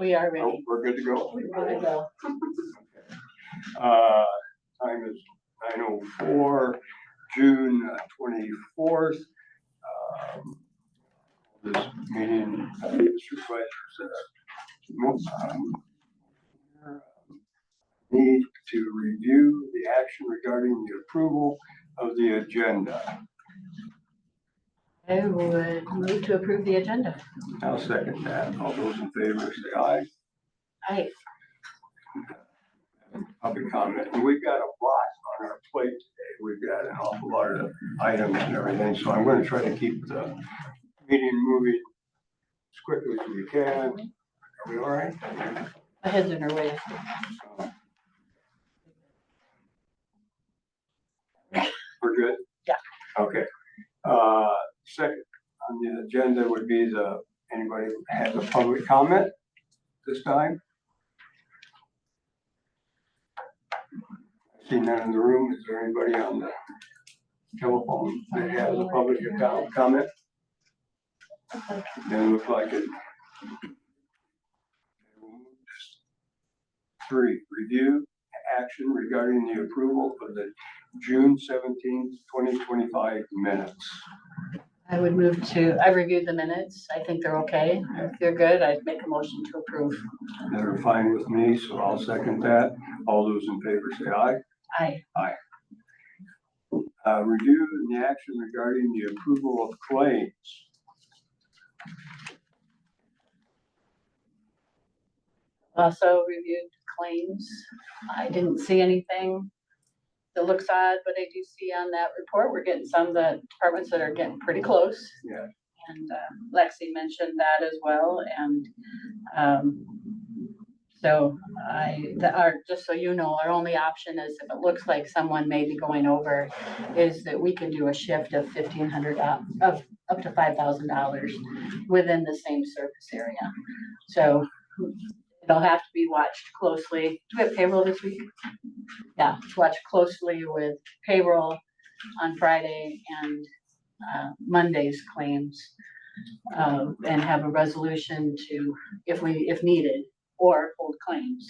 We are Oh, ready. we're good to go? We're good to go. Time is 9:04, June 24th. This meeting, supervisors need to review the action regarding the approval of the agenda. I would move to approve the agenda. I'll second that. All those in favor say aye. Aye. Public comment. And we've got a lot on our plate today. We've got an awful lot of items and everything, so I'm going to try to keep the meeting moving as quickly as we can. Are we all right? My head's in her way. We're good? Yeah. Okay. Second on the agenda would be anybody has a public comment this time? I see none in the room. Is there anybody on the telephone that has a public comment? Doesn't look like it. 3, review action regarding the approval of the June 17th, 2025 minutes. I would move to, I reviewed the minutes. I think they're okay. If they're good, I'd make a motion to approve. They're fine with me, so I'll second that. All those in favor say aye. Aye. Aye. Review the action regarding the approval of claims. Also reviewed claims. I didn't see anything that looks odd, but I do see on that report, we're getting some of the departments that are getting pretty close. Yeah. And Lexi mentioned that as well. And so just so you know, our only option is if it looks like someone may be going over, is that we can do a shift of $1,500 of up to $5,000 within the same service area. So it'll have to be watched closely. Do we have payroll this week? Yeah, watch closely with payroll on Friday and Monday's claims, and have a resolution to, if needed, or hold claims.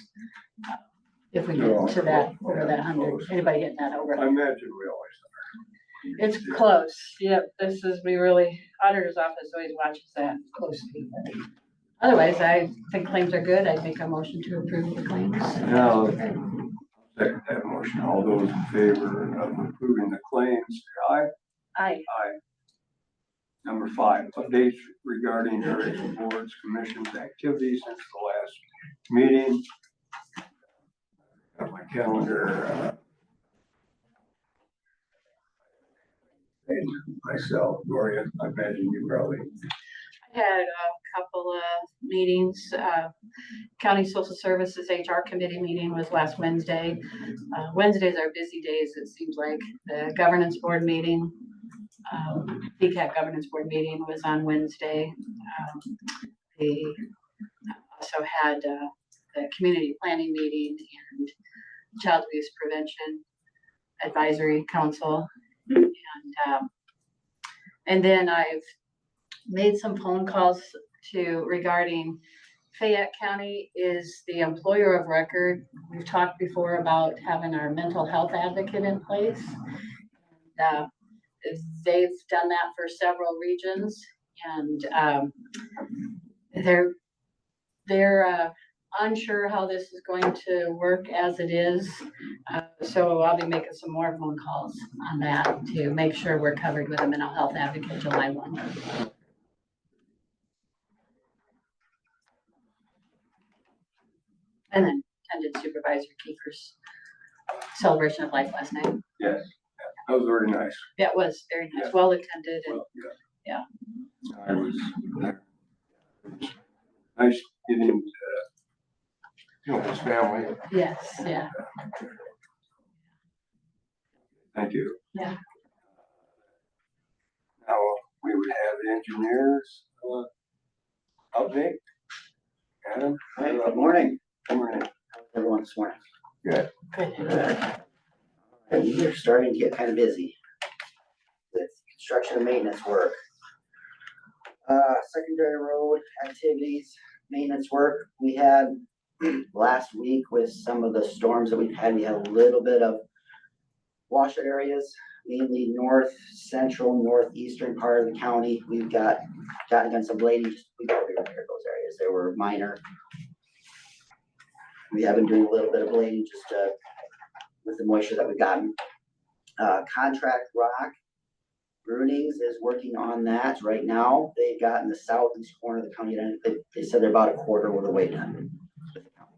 If we get to that, over that 100, anybody getting that over? I imagine we always are. It's close. Yep, auditor's office always watches that closely. But otherwise, I think claims are good. I'd make a motion to approve the claims. Now, second that motion. All those in favor of approving the claims, say aye. Aye. Aye. Number 5, updates regarding various boards, commissions, activities since the last meeting. Got my calendar. And myself, Gloria, I imagine you probably. I had a couple of meetings. County Social Services HR Committee meeting was last Wednesday. Wednesdays are busy days, it seems like. The Governance Board meeting, PCAT Governance Board meeting was on Wednesday. They also had the Community Planning meeting and Child Abuse Prevention Advisory Council. And then I've made some phone calls regarding Fayette County is the employer of record. We've talked before about having our mental health advocate in place. They've done that for several regions, and they're unsure how this is going to work as it is. So I'll be making some more phone calls on that to make sure we're covered with a mental health advocate July 1. And then attended Supervisor Keefer's celebration of life last night. Yes, that was very nice. That was very nice, Yeah. well attended. And Well, yeah. I was there. It was nice getting his family. Yes, yeah. Thank you. Yeah. Now we would have the engineers update. Adam? Hi, good morning. Good morning. How's everyone this morning? Good. Good. We're starting to get kind of busy with construction and maintenance work. Secondary road activities, maintenance work. We had last week with some of the storms that we've had, we had a little bit of washout areas, mainly north, central, northeastern part of the county. We've gotten done some blading, we've already repaired those areas. They were minor. We have been doing a little bit of blading just with the moisture that we've gotten. Contract rock, Brunings is working on that right now. They've got in the southeast corner of the county, and they said they're about a quarter of the way done with the county.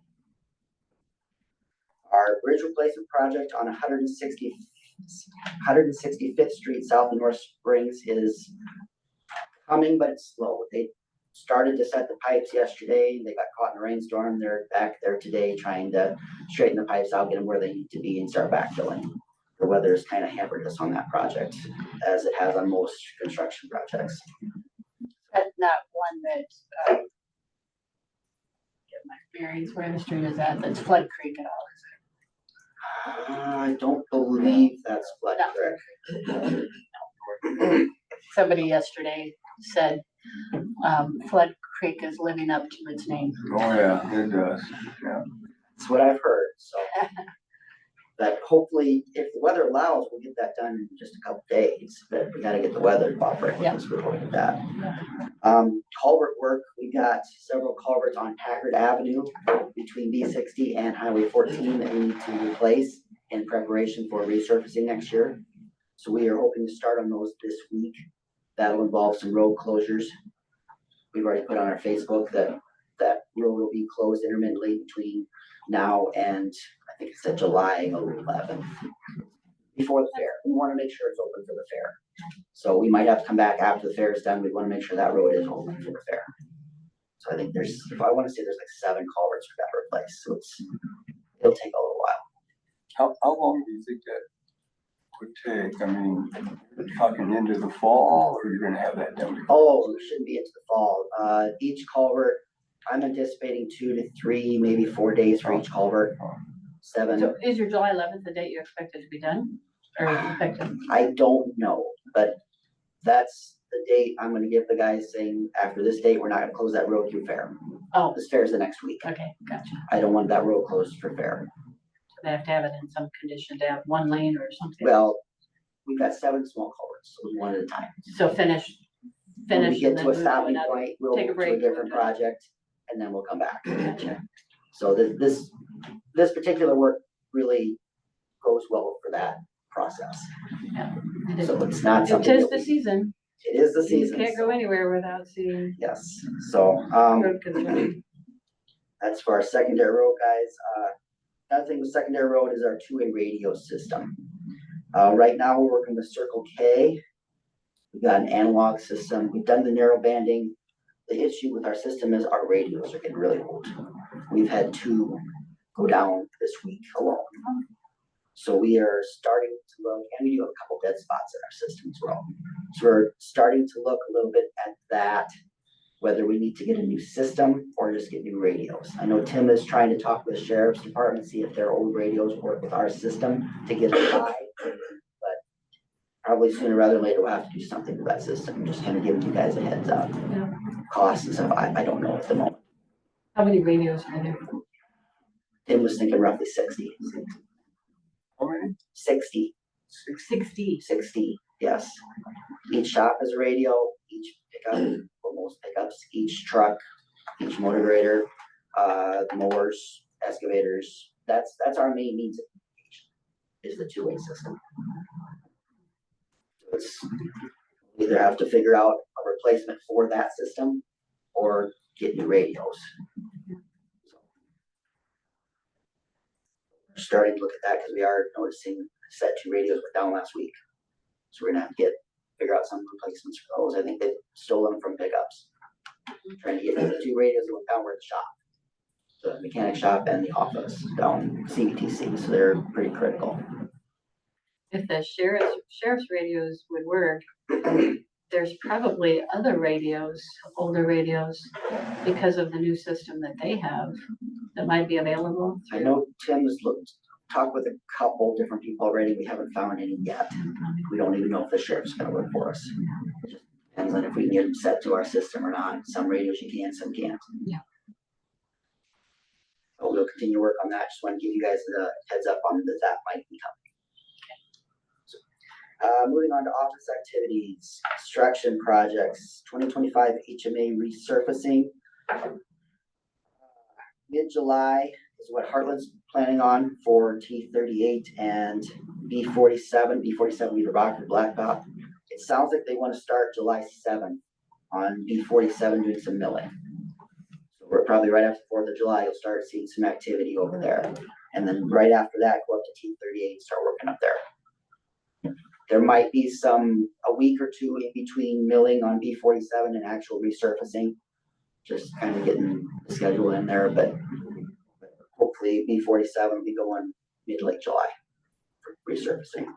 Our bridge replacement project on 165th Street south of North Springs is coming, but it's slow. They started to set the pipes yesterday. They got caught in a rainstorm. They're back there today trying to straighten the pipes out, get them where they need to be, and start backfilling. The weather has kind of hampered us on that project, as it has on most construction projects. That's not one that, get my bearings, where the street is at, that's Flood Creek at all, is I don't believe that's Flood Creek. somebody yesterday said, Flood Creek is living up to its name. Oh, yeah, it does, yeah. That's what I've heard, so. That hopefully, if the weather allows, we'll get that done in just a couple days, but we gotta get the weather to cooperate with us before we get that. Culvert work, we got several culverts on Packard Avenue between B60 and Highway 14 that we need to replace in preparation for resurfacing next year. So we are hoping to start on those this week. That'll involve some road closures. We've already put on our Facebook that that road will be closed intermittently between now and I think it's July 11th, before the fair. We want to make sure it's open for the fair. So we might have to come back after the fair is done. We want to make sure that road is open for the fair. So I think there's, if I want to say there's like 7 culverts we got to replace. So it'll take a little while. How long do you think that would take? I mean, you're talking into the fall, or you're gonna have that done? Oh, it shouldn't be into the fall. Each culvert, I'm anticipating 2 to 3, maybe 4 days for each culvert. 7. So is your July 11th the date you expect it to be done? Or effective? I don't know, but that's the date I'm gonna give the guys, saying after this date, we're not gonna close that road through fair. Oh, This fair is the next week. okay, gotcha. I don't want that road closed for fair. So they have to have it in some condition to have 1 lane or something. Well, we've got 7 small culverts, so one at a time. So finish. When we get and to then a move to stopping another. point, we'll take a move to a break, different move to- project, and then we'll come back. Gotcha. So this particular work really goes well for that process. It is- So it's not It something. is that the we- season. It is the You season. can't go anywhere without seeing Yes, so, road construction. that's for our secondary road guys. Another thing with secondary road is our 2-way radio system. Right now, we're working with Circle K. We've got an analog system. We've done the narrow banding. The issue with our system is our radios are getting really old. We've had 2 go down this week alone. So we are starting to look, and we do have a couple dead spots in our system as well. So we're starting to look a little bit at that, whether we need to get a new system or just get new radios. I know Tim is trying to talk with the sheriff's department, see if their old radios work with our system to get it by. But probably sooner rather than later, we'll have to do something with that system. Just kind of giving you guys a heads up. Yeah. Costs and stuff, I don't know at the moment. How many radios are there? Tim was thinking roughly 60. How many? 60. 60. 60, yes. Each shop has a radio, each pickup, or most pickups, each truck, each motor grader, mowers, excavators. That's our main means of communication, is the 2-way system. So it's either have to figure out a replacement for that system or get new radios. So we're starting to look at that because we are noticing set 2 radios were down last week. So we're gonna have to figure out some replacements for those. I think they stole them from pickups. Trying to get the 2 radios that went down were at the shop. The mechanic shop and the office down CBTC, so they're pretty critical. If the sheriff's radios would work, there's probably other radios, older radios, because of the new system that they have, that might be available. I know Tim's talked with a couple different people already. We haven't found any yet. We don't even know if the sheriff's gonna work for us. It just depends on if we can get them set to our system or not. Some radios you can, some can't. Yeah. still continue to work on that. Just want to give you guys the heads up on that might be coming. Moving on to office activities, construction projects, 2025 HMA resurfacing. Mid-July is what Heartland's planning on for T38 and B47 Beaver Rockford Blacktop. It sounds like they want to start July 7th on B47 doing some milling. So we're probably right after 4th of July, you'll start seeing some activity over there. And then right after that, go up to T38 and start working up there. There might be a week or two in between milling on B47 and actual resurfacing, just kind of getting the schedule in there, but hopefully B47 will be going mid-late July for resurfacing.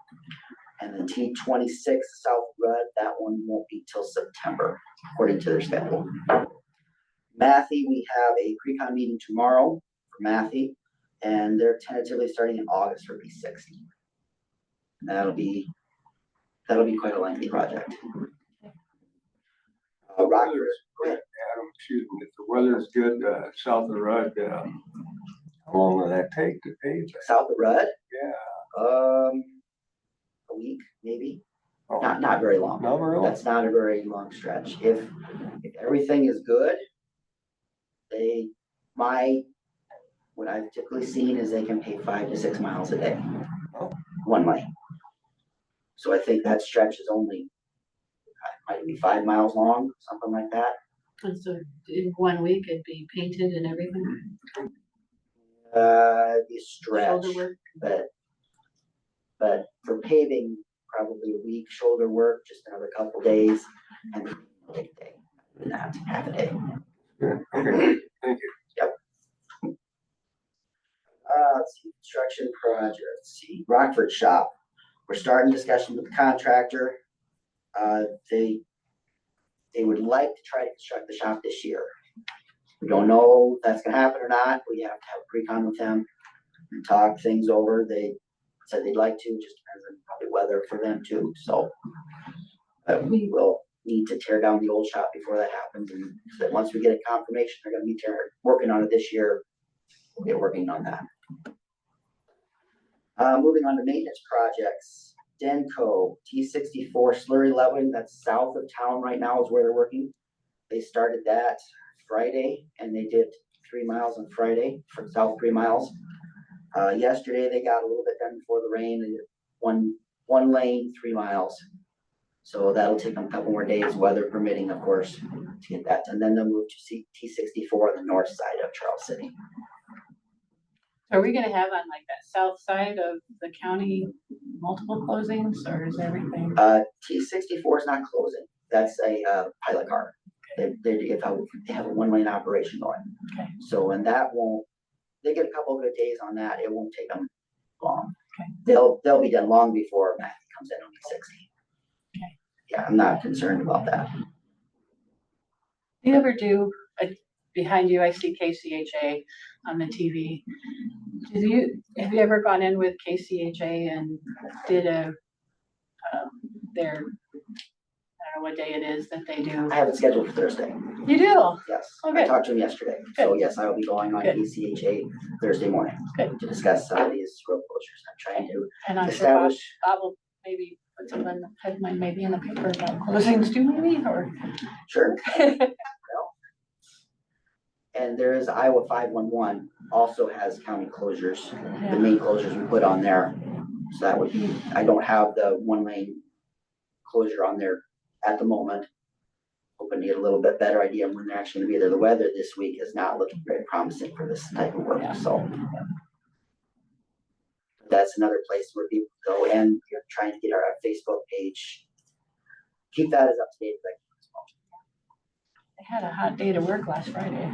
And then T26 South Rudd, that one won't be till September, according to their schedule. Matthew, we have a pre-con meeting tomorrow for Matthew, and they're tentatively starting in August for B60. And that'll be quite a lengthy project. Rockford, go ahead. Adam, excuse me, if the weather's good, south of Rudd, how long will that take to pave that? South of Rudd? Yeah. A week, maybe. Oh, Not very long. not very long. That's not a very long stretch. If everything is good, what I've typically seen is they can pave 5 to 6 miles a day. Oh. One lane. So I think that stretch is only might be 5 miles long, something like that. And so in 1 week it'd be painted and everything? The stretch, Shoulder work? but for paving, probably a week. Shoulder work, just another couple days, and take a day. Not half a day. Good. Okay. Thank you. Yep. Let's see, construction project. Let's see, Rockford shop. We're starting discussion with the contractor. They would like to try to construct the shop this year. We don't know if that's gonna happen or not. We have to have a pre-con with them and talk things over. They said they'd like to, just depends on probably weather for them too, so. We will need to tear down the old shop before that happens, and so that once we get a confirmation, they're gonna be working on it this year. We'll get working on that. Moving on to maintenance projects. Denco, T64 slurry leveling, that's south of town right now is where they're working. They started that Friday and they did 3 miles on Friday for south 3 miles. Yesterday they got a little bit done before the rain. They did one lane, 3 miles. So that'll take them a couple more days, weather permitting, of course, to get that. And then they'll move to T64 on the north side of Charles City. Are we gonna have on like that south side of the county multiple closings, or is everything? T64 is not closing. That's a pilot car. They have a 1 lane operation going. Okay. So, and that won't, they get a couple of good days on that. It won't take them long. Okay. They'll be done long before Matthew comes in on B60. Okay. Yeah, I'm not concerned about that. Do you ever do, behind you, I see KCHA on the TV. Have you ever gone in with KCHA and did their, I don't know what day it is that they do? I have it scheduled for Thursday. You do? Yes. Okay. I talked to him yesterday. So Good. yes, I will be going on Good. KCHA Thursday morning Good. to discuss some of these road closures. I'm trying to And I'm sure establish. Bob will maybe put some in the headline, maybe in the paper about closings too, maybe, or? Sure. And there is Iowa 511 also has county closures, Yeah. the main closures we put on there. So that would be, I don't have the 1 lane closure on there at the moment. Hoping to get a little bit better idea of when they're actually gonna be there. The weather this week is not looking very promising for this type of work, Yeah. so. That's another place where people go, and you're trying to get our Facebook page. Keep that as up to date as I can as well. They had a hot day to work last Friday.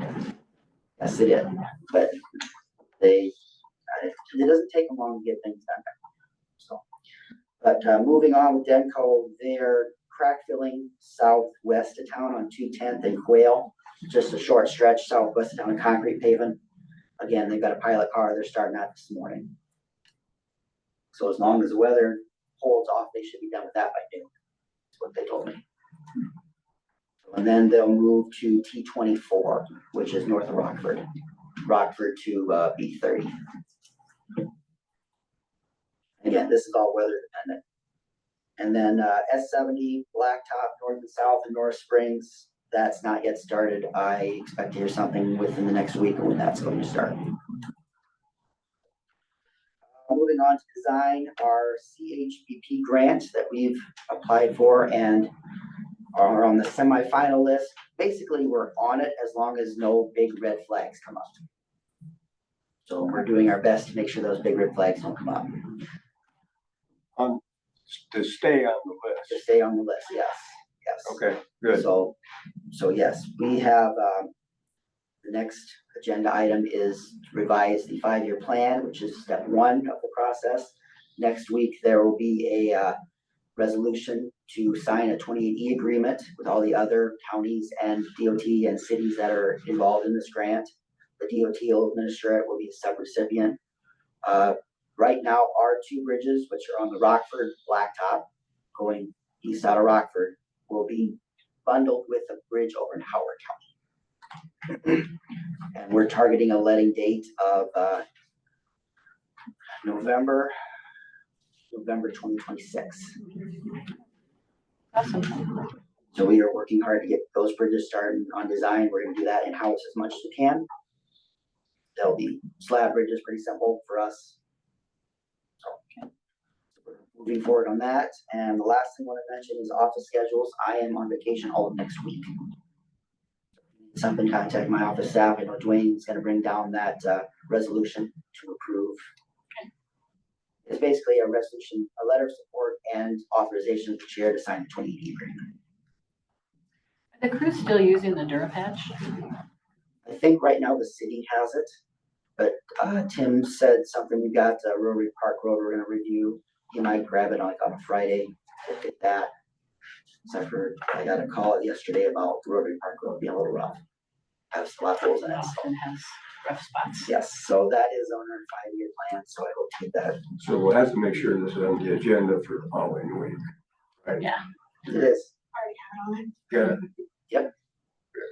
Yes, it did, but it doesn't take them long to get things done. So, but moving on with Denco, they're crack filling southwest of town on 210th and Quail, just a short stretch southwest of town of concrete paving. Again, they've got a pilot car. They're starting out this morning. So as long as the weather holds off, they should be done with that by noon. That's what they told me. And then they'll move to T24, which is north of Rockford. Rockford to B30. Again, this is all weather dependent. And then S70, Blacktop, North and South, and North Springs, that's not yet started. I expect to hear something within the next week when that's going to start. Moving on to design, our CHBP grant that we've applied for and are on the semifinal list. Basically, we're on it as long as no big red flags come up. So we're doing our best to make sure those big red flags don't come up. To stay on the To list. stay on the list, yes, yes. Okay, good. So yes, we have, the next agenda item is to revise the 5-year plan, which is step 1 of the process. Next week, there will be a resolution to sign a 28E agreement with all the other counties and DOT and cities that are involved in this grant. The DOT will administer it, will be a subrecipient. Right now, our 2 bridges, which are on the Rockford Blacktop, going east out of Rockford, will be bundled with a bridge over in Howard County. And we're targeting a letting date of November 2026. Awesome. So we are working hard to get those bridges started on design. We're gonna do that in-house as much as we can. They'll be slab bridges, pretty simple for us. So we're moving forward on that. And the last thing I want to mention is office schedules. I am on vacation all of next week. Something, contact my office staff. I know Dwayne's gonna bring down that resolution to approve. Okay. It's basically a resolution, a letter of support and authorization of the chair to sign the 2080 agreement. Are the crews still using the Durapatch? I think right now the city has it, but Tim said something, we got Rotary Park Road we're gonna review. He might grab it on a Friday, look at that. So I got a call yesterday about Rotary Park Road being a little rough. Has a lot of holes in it. Often has rough spots. Yes, so that is on our 5-year plan, so I hope to get that. So we'll have to make sure this is on the agenda for the following week. Right? Yeah. It is. Got it. Yep.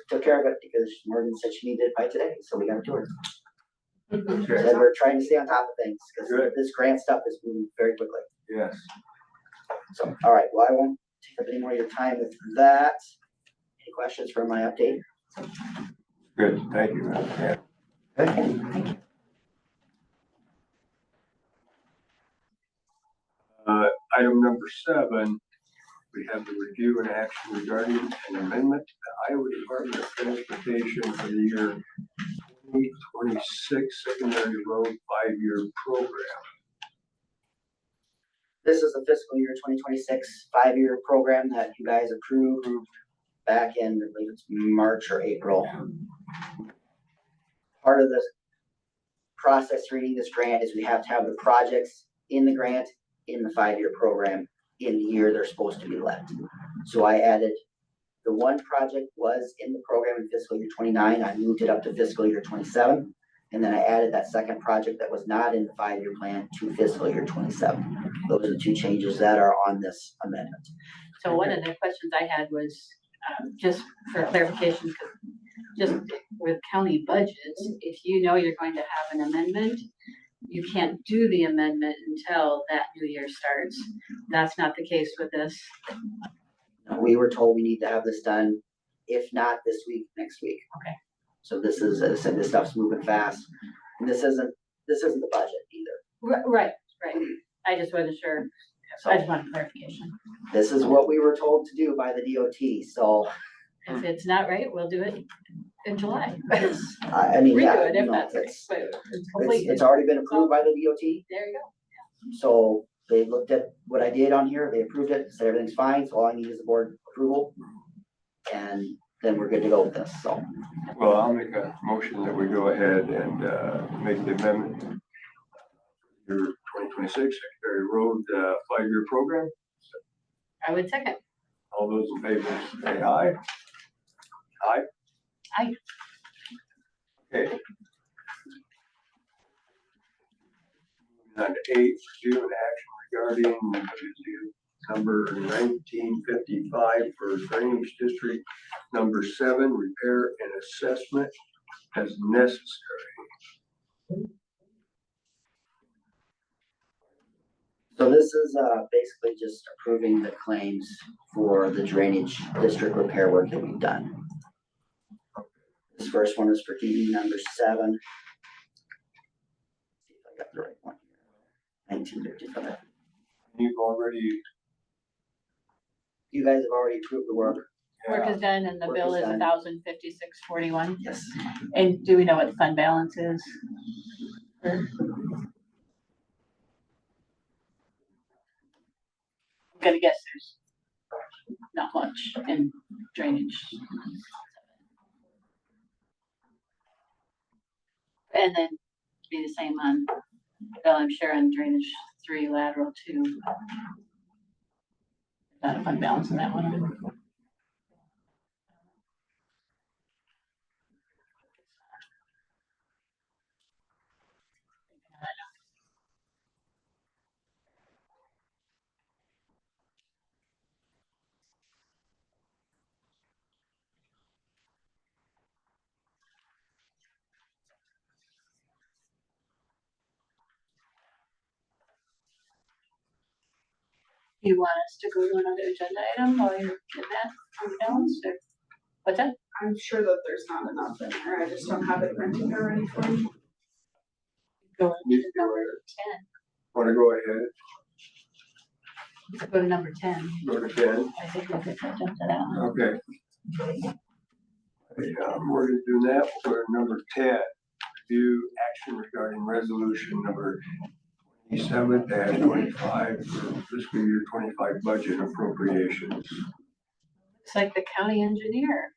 Took care of it because Morgan said she needed it by today, so we got it to her. Okay. Said we're trying to stay on top of things because Good. this grant stuff is moving very quickly. Yes. So, all right, well, I won't take up any more of your time with that. Any questions for my update? Good. Thank you. Yeah. Okay. Item number 7, we have the review and action regarding an amendment to the Iowa Department of Transportation for the year 2026 secondary road 5-year program. This is the fiscal year 2026 5-year program that you guys approved back in, I believe it's March or April. Part of the process reading this grant is we have to have the projects in the grant in the 5-year program in the year they're supposed to be let. So I added, the one project was in the program in fiscal year 29. I moved it up to fiscal year 27. And then I added that second project that was not in the 5-year plan to fiscal year 27. Those are the 2 changes that are on this amendment. So one of the questions I had was, just for clarification, 'cause just with county budgets, if you know you're going to have an amendment, you can't do the amendment until that new year starts. That's not the case with this. We were told we need to have this done, if not this week, next week. Okay. So this is, as I said, this stuff's moving fast. And this isn't the budget either. Right. I just wasn't sure. I just wanted clarification. This is what we were told to do by the DOT, so. If it's not right, we'll do it in July. I mean, yeah, Redo it you if know, that's right. it's, But it's complete. it's already been approved by the DOT. There you go. So they looked at what I did on here, they approved it, said everything's fine, so all I need is the board approval. And then we're good to go with this, so. Well, I'll make a motion that we go ahead and make the amendment. Your 2026 secondary road 5-year program. I would second. All those in favor say aye. Aye. Aye. Okay. Moving on to 8, review and action regarding number 1955 for drainage district number 7, repair and assessment as necessary. So this is basically just approving the claims for the drainage district repair work that we've done. This first one is for DD number 7. See if I got the right one here. 1955. You've already, You guys have already approved the work. Work is done and the Work bill is is done. 1,056.41. Yes. And do we know what the fund balance is? I'm gonna guess there's not much in drainage. And then be the same on, well, I'm sure on drainage 3 lateral 2. Not a fund balance in that one. You want us to go to another agenda item while you're in that fund balance or what's that? I'm sure that there's not enough in there, I just don't have it printed already for you. Go to You go number ahead. wanna go ahead, 10. Go to number 10. go to 10? I think we could jump to that one. Okay. We're gonna do that for number 10. Review action regarding resolution number 27-25 for fiscal year 25 budget appropriations. It's like the county engineer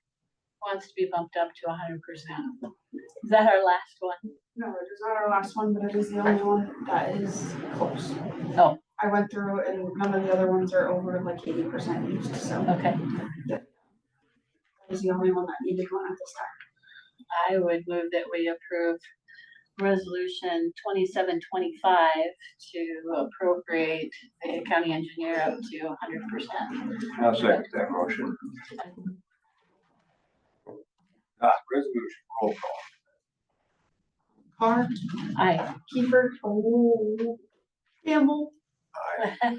wants to be bumped up to 100%. Is that our last one? No, it is not our last one, but it is the only one that is close. Oh. I went through and none of the other ones are over like 80% used, so Okay. that is the only one that needed one at this time. I would move that we approve resolution 2725 to appropriate the county engineer up to 100%. I'll second that motion. Resolution, roll call. Carr, Aye. Kiefer, Campbell, Aye.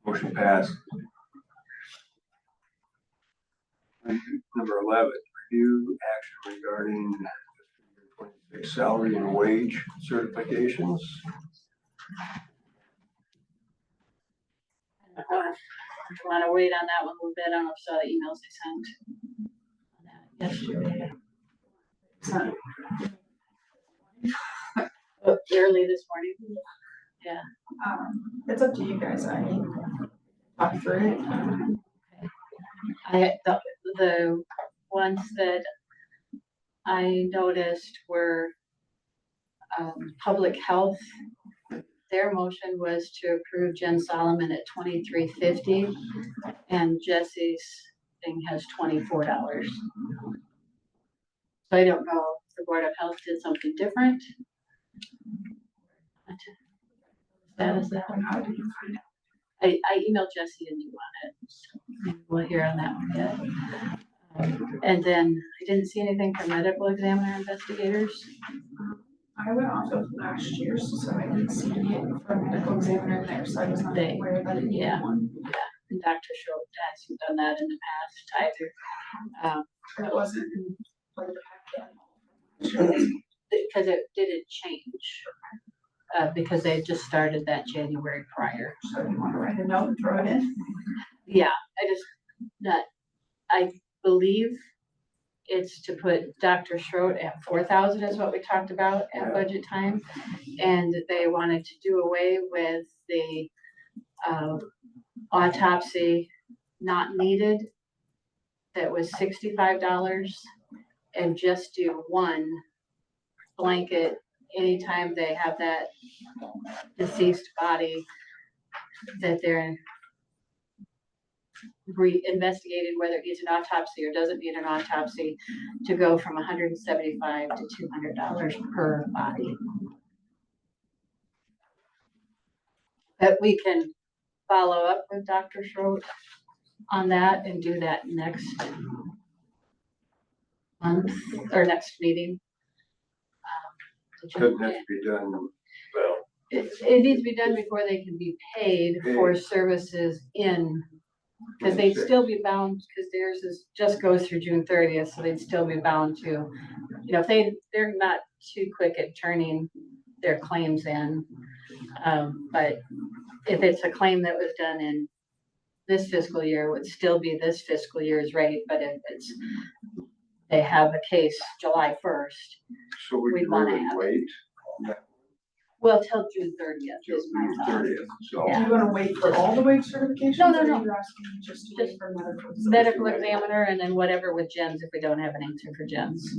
Motion passed. Number 11, review action regarding fiscal year 26 salary and wage certifications. I want to wait on that one a little bit. I don't know if you saw the emails I sent on that yesterday. Early this morning. Yeah. It's up to you guys, I talk through it. The ones that I noticed were public health. Their motion was to approve Jen Solomon at $23.50 and Jesse's thing has $24. So I don't know if the Board of Health did something different. Status that one. How did you find out? I emailed Jesse and you on it. So maybe we'll hear on that one yet. And then I didn't see anything from medical examiner investigators. I went off of last year's, so I didn't see it from medical examiner there, so I was not aware that it needed Yeah. one. And Dr. Schultz hasn't done that in the past either. It wasn't in like the packet. Because it didn't change. Because they just started that January prior. So you want to write a note and throw it in? Yeah, I believe it's to put Dr. Schroet at 4,000 is what we talked about at budget time. And they wanted to do away with the autopsy not needed. That was $65 and just do one blanket anytime they have that deceased body that they're investigated whether it needs an autopsy or doesn't need an autopsy, to go from $175 to $200 per body. But we can follow up with Dr. Schroet on that and do that next month or next meeting. Doesn't have to be done, well, It needs to be done before they can be paid for services in, because they'd still be bound, because theirs is, just goes through June 30th, so they'd still be bound to, you know, if they're not too quick at turning their claims in. But if it's a claim that was done in this fiscal year, it would still be this fiscal year's rate, but if it's, they have a case July 1st, so we we'd could wanna really have it. wait. well, till June 30th is my June thought. 30th, so. Do you wanna wait for all the wage certifications? No, no, or no. Are you asking just to wait for medical? Medical examiner and then whatever with Jens if we don't have an answer for Jens.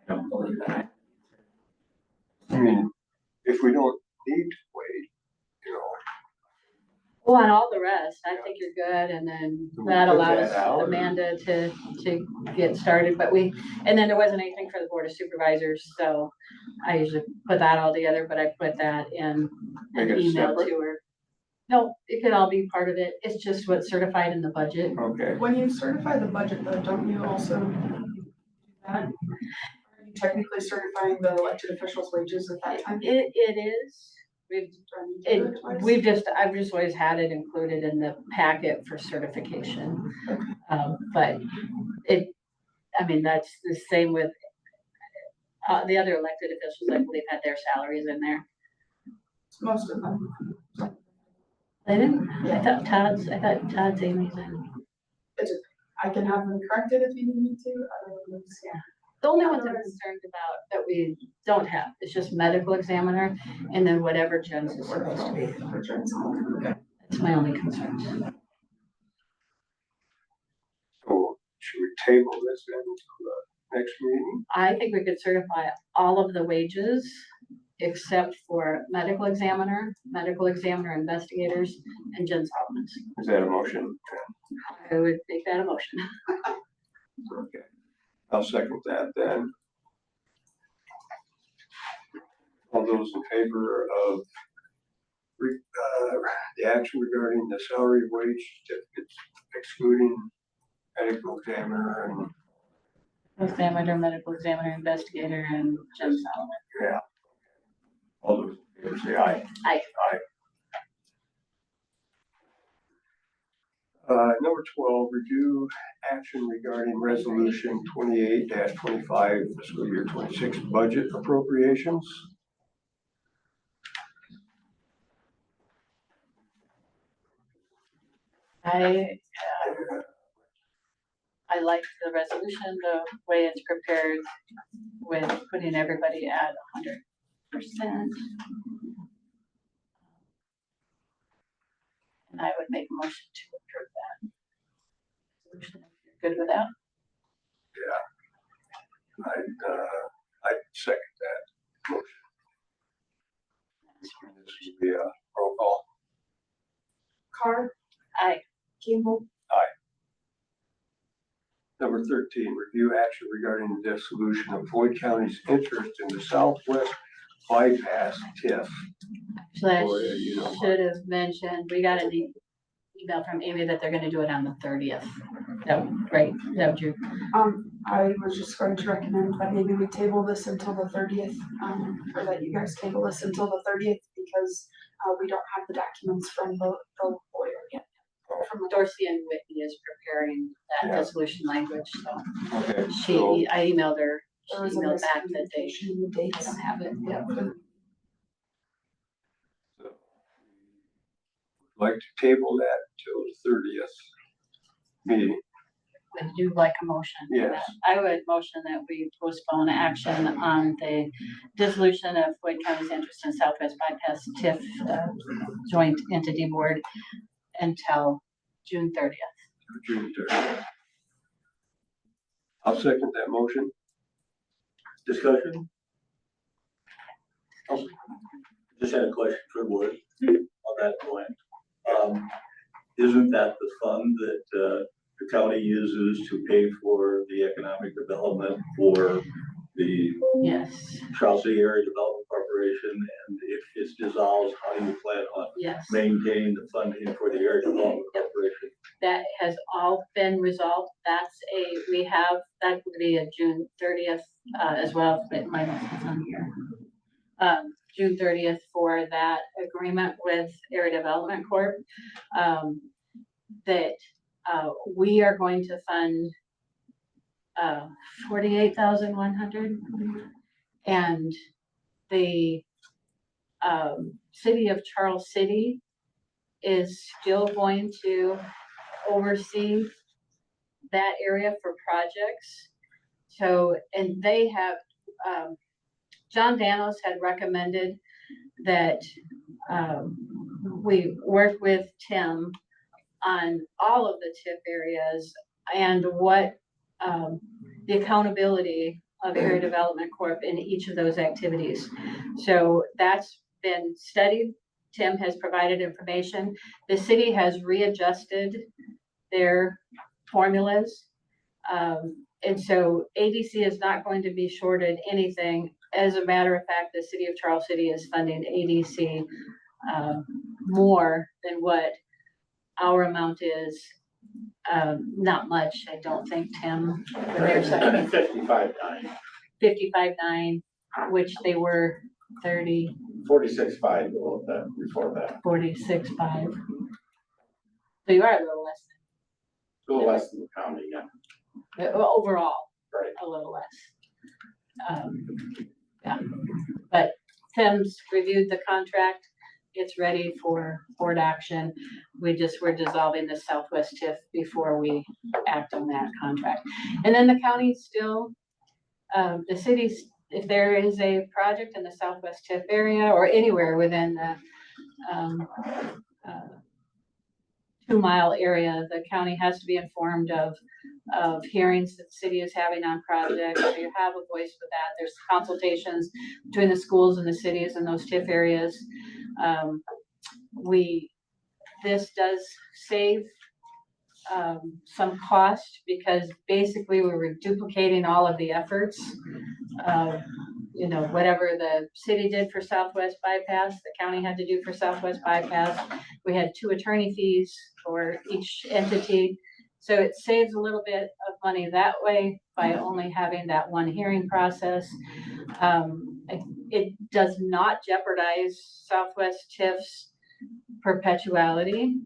I don't believe that. I mean, if we don't need to wait, you know. Well, on all the rest, I think you're good, and then Do we that put allows that out, or- Amanda to get started, but and then there wasn't anything for the Board of Supervisors, so I usually put that all together, but I put that in Make an it email separate? to her. No, it could all be part of it, it's just what's certified in the budget. Okay, When you certify the budget though, don't you also do that? Are you technically certifying the elected officials' wages at that time? It is, I've just always had it included in the packet for certification. But I mean, that's the same with the other elected officials, I believe, had their salaries in there. Most of them. They didn't, I thought Todd's, Amy's in. I can have them corrected if you need me to. Otherwise, yeah. The only ones I'm concerned about that we don't have, is just medical examiner, and then whatever Jens is supposed to be. That's my only concern. so should we table this then to the next meeting? I think we could certify all of the wages except for medical examiner investigators, and Jens Hoffman's. Is that a motion? I would make that a motion. Okay, I'll second that then. All those in favor of the action regarding the salary wage certificates excluding medical examiner and, Examiner, medical examiner, investigator, and Jens Hoffman. yeah. All those in favor say aye. Aye. Aye. Number 12, review action regarding resolution 28-25 fiscal year 26 budget appropriations. I like the resolution, the way it's prepared with putting everybody at 100%. And I would make a motion to approve that. Resolution, if you're good with that? I'd second that motion. This would be a roll call. Carr, Aye. Campbell, Number 13, review action regarding the dissolution of Floyd County's interest in the Southwest Bypass TIF. Actually, Or, you know, I should have mentioned, we got an email from Amy that they're gonna do it on the 30th. Right, that would you, I was just going to recommend that maybe we table this until the 30th, or that you guys table this until the 30th because we don't have the documents from the lawyer yet. From the Dorsey and Whitney is preparing that Yeah. dissolution language, so Okay, so I emailed her, she There was a emailed back that they miscommunication in the dates. don't have it. Yeah. like to table that till the 30th meeting. Would you like a motion? for Yes. that? I would motion that we postpone action on the dissolution of Floyd County's interest in Southwest Bypass TIF joint entity board until June 30th. June 30th. I'll second that motion. Discussion? Just had a question for the board on that point. Isn't that the fund that the county uses to pay for the economic development for the Yes, Charles City Area Development Corporation? And if it's dissolved, how do you plan on yes. maintaining the funding for the Area Development Corporation? that has all been resolved. That would be a June 30th, as well, but my notes is on here. June 30th for that agreement with Area Development Corp. That, we are going to fund, 48,100. And the, city of Charles City is still going to oversee that area for projects. So, and they have, John Danos had recommended that, we work with Tim on all of the TIF areas and what, the accountability of Area Development Corp in each of those activities. So that's been studied. Tim has provided information. The city has readjusted their formulas. And so ADC is not going to be shorted anything. As a matter of fact, the city of Charles City is funding ADC more than what our amount is. Not much, I don't think, Tim. There's 55.9, 55.9, which they were 30, 46.5 before that, 46.5. So you are a little less a little less than the county, yeah. overall, Right. a little less. Yeah, but Tim's reviewed the contract. It's ready for board action. We're dissolving the Southwest TIF before we act on that contract. And then the county still, the cities, if there is a project in the Southwest TIF area or anywhere within the 2-mile area, the county has to be informed of hearings that the city is having on projects. So you have a voice with that. There's consultations between the schools and the cities in those TIF areas. This does save some cost because basically we were duplicating all of the efforts. You know, whatever the city did for Southwest Bypass, the county had to do for Southwest Bypass. We had 2 attorney fees for each entity. So it saves a little bit of money that way by only having that one hearing process. It does not jeopardize Southwest TIF's perpetuality.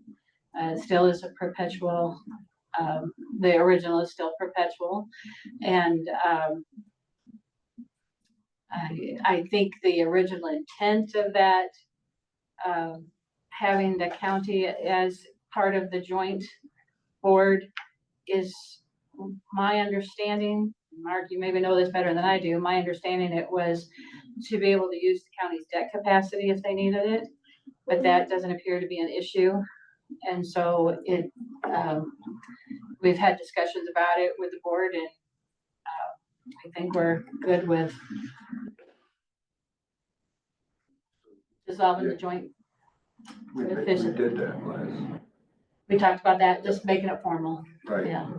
It still is a perpetual, the original is still perpetual. And I think the original intent of that, having the county as part of the joint board is my understanding. Mark, you maybe know this better than I do. My understanding it was to be able to use the county's debt capacity if they needed it, but that doesn't appear to be an issue. And so we've had discussions about it with the board, and I think we're good with dissolving the joint. We did that last, We talked about that, just making it formal. right? Yeah.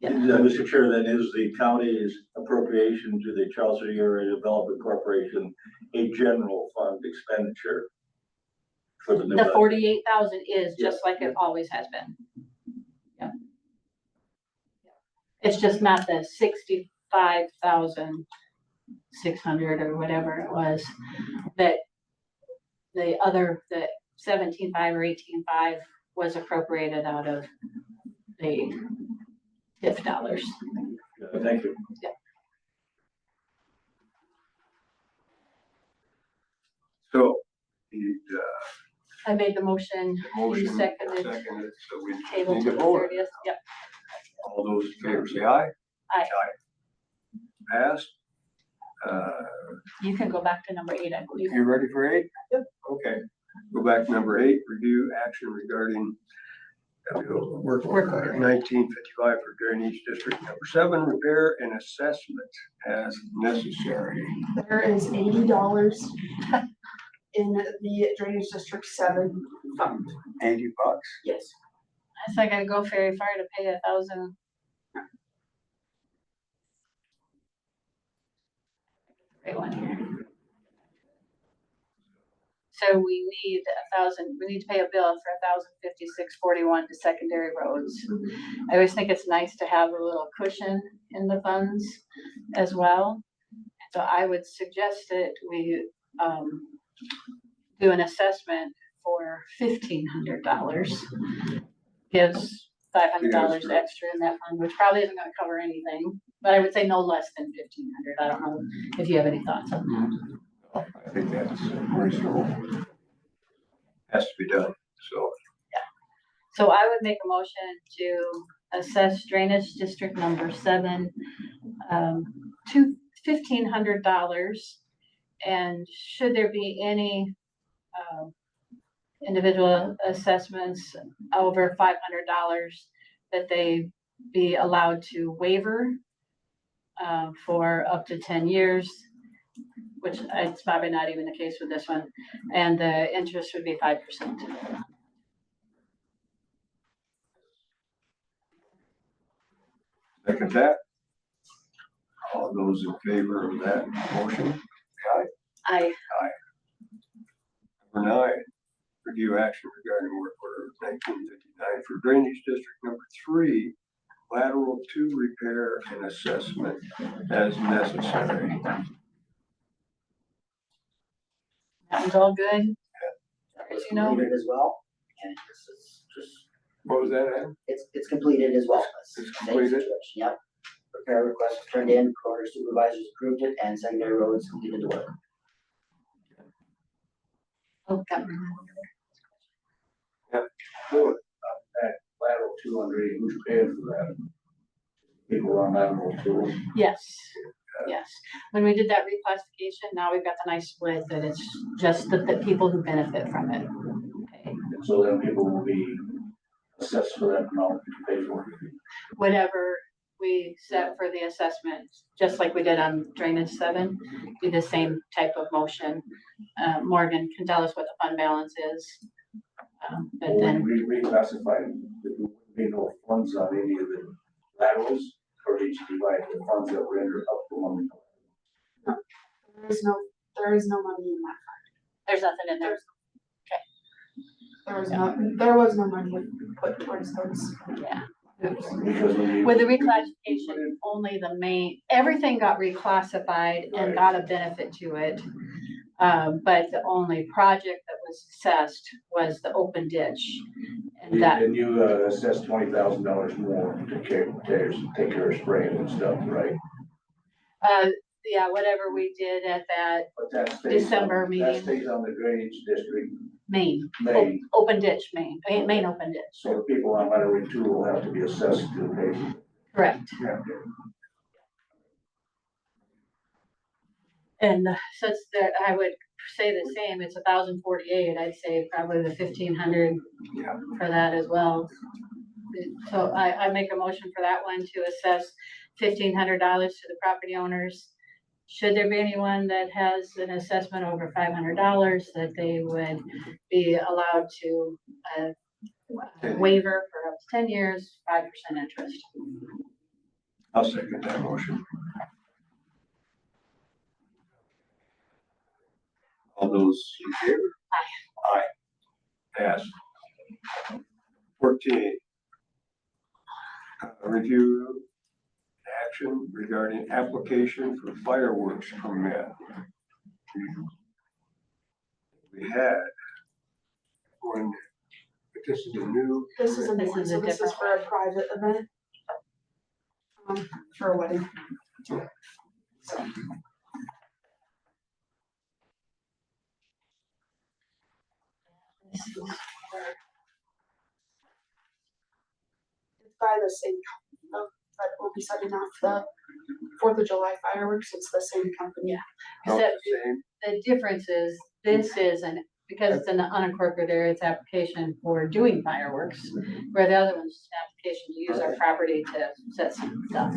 Mr. Chair, then is the county's appropriation to the Charles City Area Development Corporation a general fund expenditure for the new The budget? 48,000 is just like it always has been. Yeah. It's just not the 65,600 or whatever it was that the 17.5 or 18.5 was appropriated out of the TIF dollars. Thank you. Yeah. So, the I made the motion. motion You seconded. so we Table need to to the vote. 30th. Yep. All those in favor say aye. Aye. Passed. You can go back to number 8, I believe. You ready for 8? Yep. Okay, go back to number 8, review action regarding work order 1955 for drainage district number 7, repair and assessment as necessary. There is $80 in the Drainage District 7 fund. $80. Yes. That's like I gotta go very far to pay 1,000. Right one here. So we need we need to pay a bill for $1,056.41 to secondary roads. I always think it's nice to have a little cushion in the funds as well. So I would suggest that we, do an assessment for $1,500. Gives $500 extra in that fund, which probably isn't gonna cover anything, but I would say no less than 1,500. I don't know if you have any thoughts on that. I think that's reasonable. Has to be done, so. So I would make a motion to assess drainage district number 7, to $1,500. And should there be any, individual assessments over $500, that they be allowed to waiver, for up to 10 years, which it's probably not even the case with this one. And the interest would be 5%. Second that. All those in favor of that motion? I, Number 9, review action regarding work order 1959 for drainage district number 3, lateral 2 repair and assessment as necessary. that was all good. It's You know. completed as well, and this is just, What was that, Adam? it's completed as well. It's Same completed? situation, Yep. Repair request was turned in, corner supervisors approved it, and secondary roads completed the work. Oh, got Good. That lateral 200, who's paying for that? People on lateral 2. Yes, yes. When we did that reclassification, now we've got the nice split that it's just the people who benefit from it. Okay. And so then people will be assessed for that amount to pay for it. Whatever we set for the assessment, just like we did on drainage 7, do the same type of motion. Morgan can tell us what the fund balance is. But then, We reclassified, there would be no funds on any of the laterals, or did you divide the funds that were entered up to one? There is no money in that. there's nothing in there. There was no money put towards those. Yeah. Because when you. With the reclassification, only the main, everything got reclassified and Right. got a benefit to it. But the only project that was assessed was the open ditch. And that, And you assessed $20,000 more to take care of spraying and stuff, right? yeah, whatever we did at that But that stays. December That meeting. stays on the drainage district main, main, open ditch main open ditch. so the people on lateral 2 will have to be assessed to pay. Correct. Yeah. And since that, I would say the same, it's 1,048, I'd say probably the 1,500 for that as well. So I make a motion for that one to assess $1,500 to the property owners. Should there be anyone that has an assessment over $500, that they would be allowed to waiver for up to 10 years, 5% interest. I'll second that motion. All those in favor? Aye. Passed. 14. Review action regarding application for fireworks permit. We had one, but this is a new. This is a new This one, is so a this is different for a private event. For a wedding. So. It's by the same company though, that will be setting off the 4th of July fireworks. It's the same company. Not Except the same. the difference is, this is because it's an unincorporated area, it's application for doing fireworks, where the other one's just an application to use our property to set some stuff.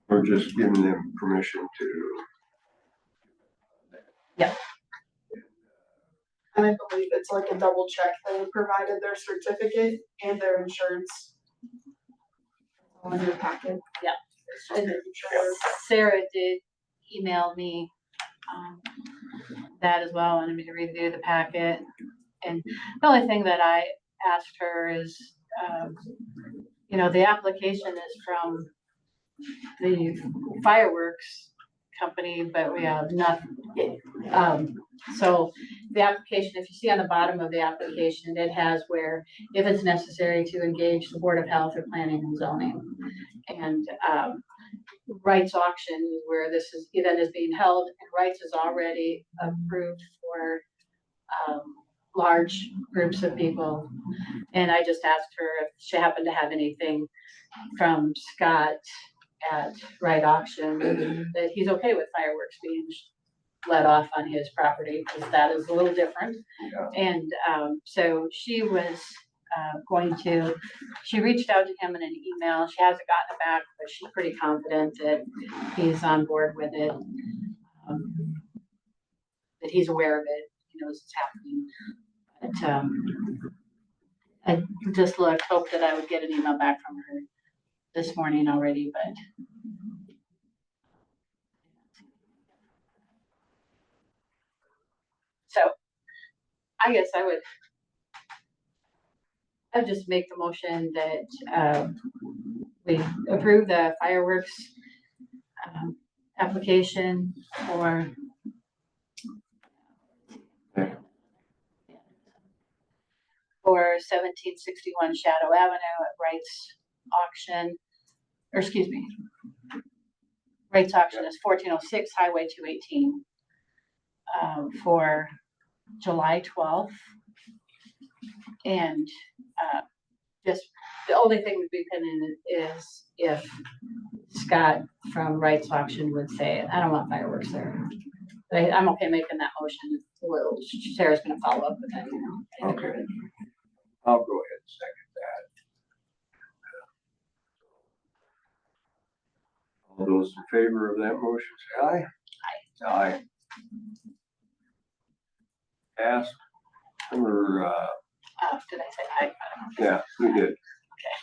We're just giving them permission to. And I believe it's like a double check. They provided their certificate and their insurance. All in your packet. Yeah. It's just making sure. Sarah did email me, that as well, wanted me to review the packet. And the only thing that I asked her is, you know, the application is from the fireworks company, but we have nothing. So the application, if you see on the bottom of the application, it has where, if it's necessary to engage the Board of Health or Planning and Zoning. And, rights auction is where this event is being held, and rights is already approved for, large groups of people. And I just asked her if she happened to have anything from Scott at Right Auction, that he's okay with fireworks being let off on his property, because that is a little different. Yeah. And so she was she reached out to him in an email. She hasn't gotten it back, but she's pretty confident that he's on board with it. That he's aware of it, he knows it's happening. But I just hoped that I would get an email back from her this morning already, but. So I guess I'd just make the motion that we approve the fireworks application for 1761 Shadow Avenue at Wright's auction, or excuse me, Wright's auction is 1406 Highway 218 for July 12th. And just the only thing would be pending is if Scott from Wright's auction would say, I don't want fireworks there. But I'm okay making that motion. Well, Sarah's gonna follow up with that. Okay. I'll go ahead and second that. All those in favor of that motion, say aye. Aye. Aye. Passed. Number, Did I say aye? yeah, we did. Okay.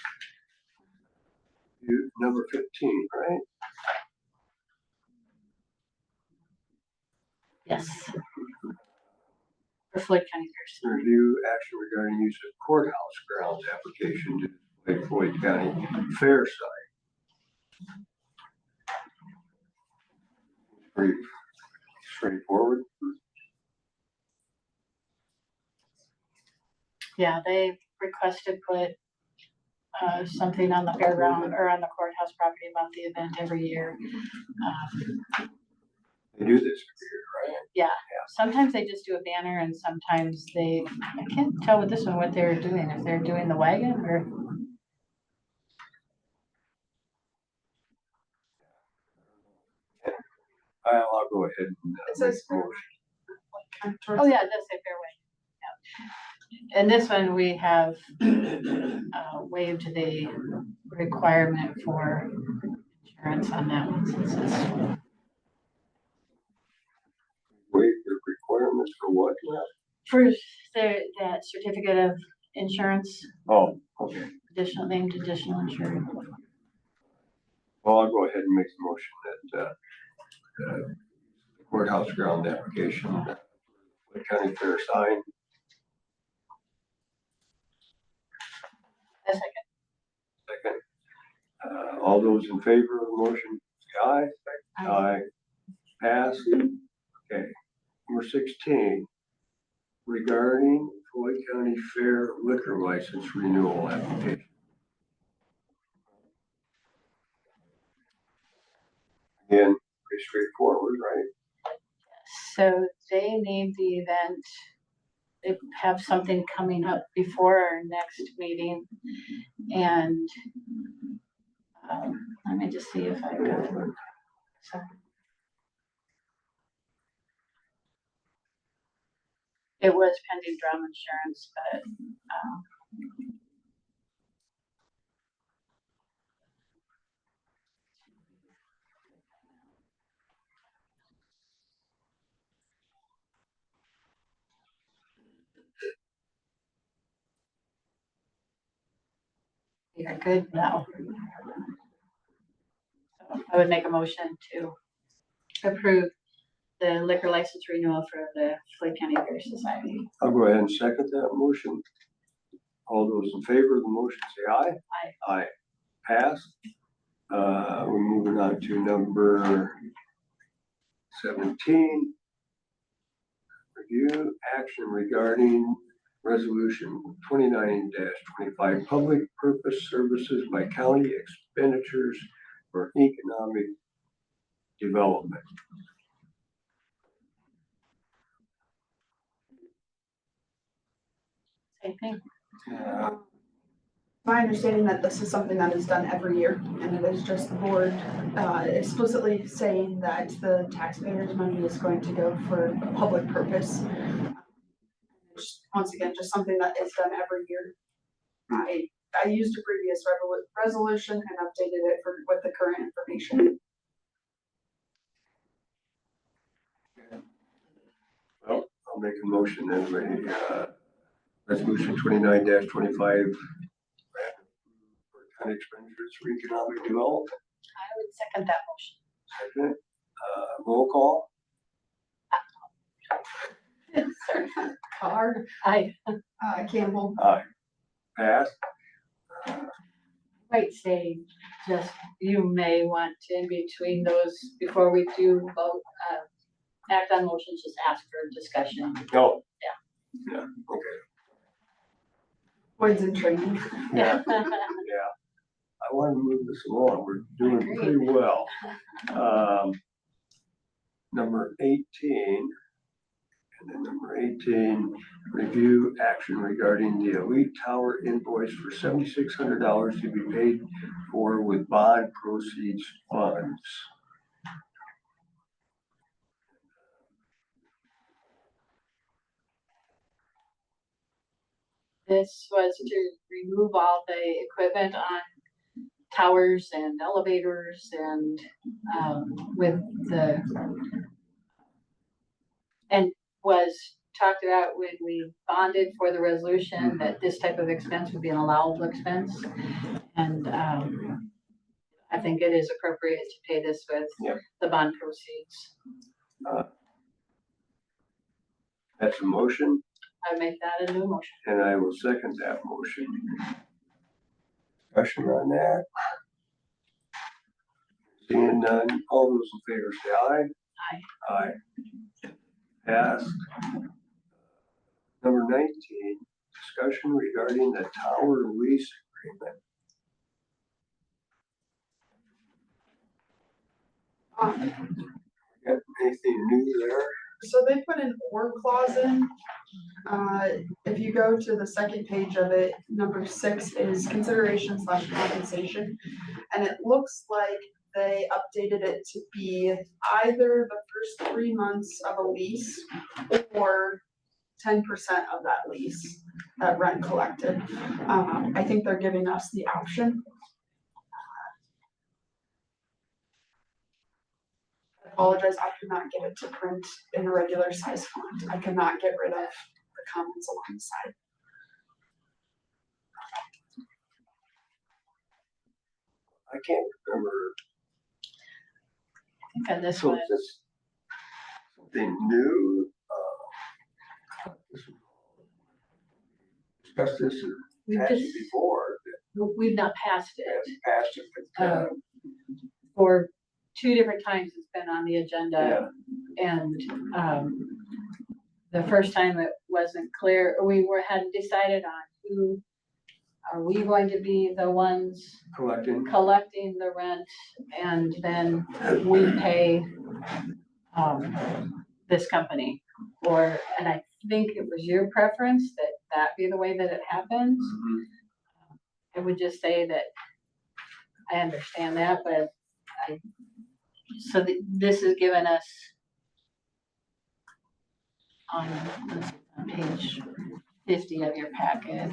Number 15, right? Yes. For Floyd County Fair. Review action regarding use of courthouse grounds application to display Floyd County Fair site. Pretty straightforward. Yeah, they requested put something on the fairground or on the courthouse property about the event every year. They do this every year, right? Yeah, sometimes they just do a banner and sometimes I can't tell with this one what they're doing, if they're doing the wagon or. I'll go ahead and It make says the motion. Oh, yeah, it does say fairway. Yeah. And this one, we have waived the requirement for insurance on that one. Since it's Waive the requirements for what? for that certificate of insurance, Oh, okay. named additional insurance. Well, I'll go ahead and make the motion that courthouse ground application, Floyd County Fair sign. A second. Second. All those in favor of the motion, say aye. Aye. Pass. Okay. Number 16, regarding Floyd County Fair liquor license renewal application. Again, pretty straightforward, right? So they need the event. They have something coming up before our next meeting. And let me just see if I've got it. So, it was pending drum insurance, but we are good now. So I would make a motion to approve the liquor license renewal for the Floyd County Beer Society. I'll go ahead and second that motion. All those in favor of the motion, say aye. Aye. Aye. Passed. We're moving on to number 17. Review action regarding resolution 29-25, public purpose services by county expenditures for economic development. Same thing. My understanding that this is something that is done every year, and it is just the board explicitly saying that the taxpayers' money is going to go for a public purpose. Once again, just something that is done every year. I used a previous resolution and updated it with the current information. Well, I'll make a motion then, resolution 29-25 for county expenditures for economic development. I would second that motion. Second, roll call. Card, I Campbell, Aye. Passed. might say, just, you may want to, in between those, before we do vote, act on motions, just ask for discussion. No. Yeah. Yeah, okay. Boyd's in training. Yeah. Yeah. I want to move this along. We're doing agree. pretty well. Number 18. And then number 18, review action regarding the Elite Tower invoice for $7,600 to be paid for with bond proceeds funds. This was to remove all the equipment on towers and elevators and, with the, and was talked about when we bonded for the resolution that this type of expense would be an allowable expense. And, I think it is appropriate to pay this with Yep. the bond proceeds. That's a motion, I would make that a new motion. and I will second that motion. Discussion on that? Seeing none, all those in favor say aye. Aye. Aye. Passed. Number 19, discussion regarding the tower lease agreement. Got anything new there? So they put an or clause in. If you go to the second page of it, number 6 is consideration / compensation. And it looks like they updated it to be either the first 3 months of a lease or 10% of that lease, that rent collected. I think they're giving us the option. I apologize, I could not get it to print in a regular size font. I could not get rid of the comments along the side. I can't remember. I think on this So one, is this something new? Discussed this or we've passed just, it before, we've not passed that it. passed it, but, For 2 different times it's been on the agenda. yeah, And, the first time it wasn't clear, hadn't decided on who, are we going to be the ones collecting. collecting the rent and then we pay, this company? Or, and I think it was your preference that that be the way that it happens. Mhm. I would just say that I understand that, but so this is given us on page 50 of your packet.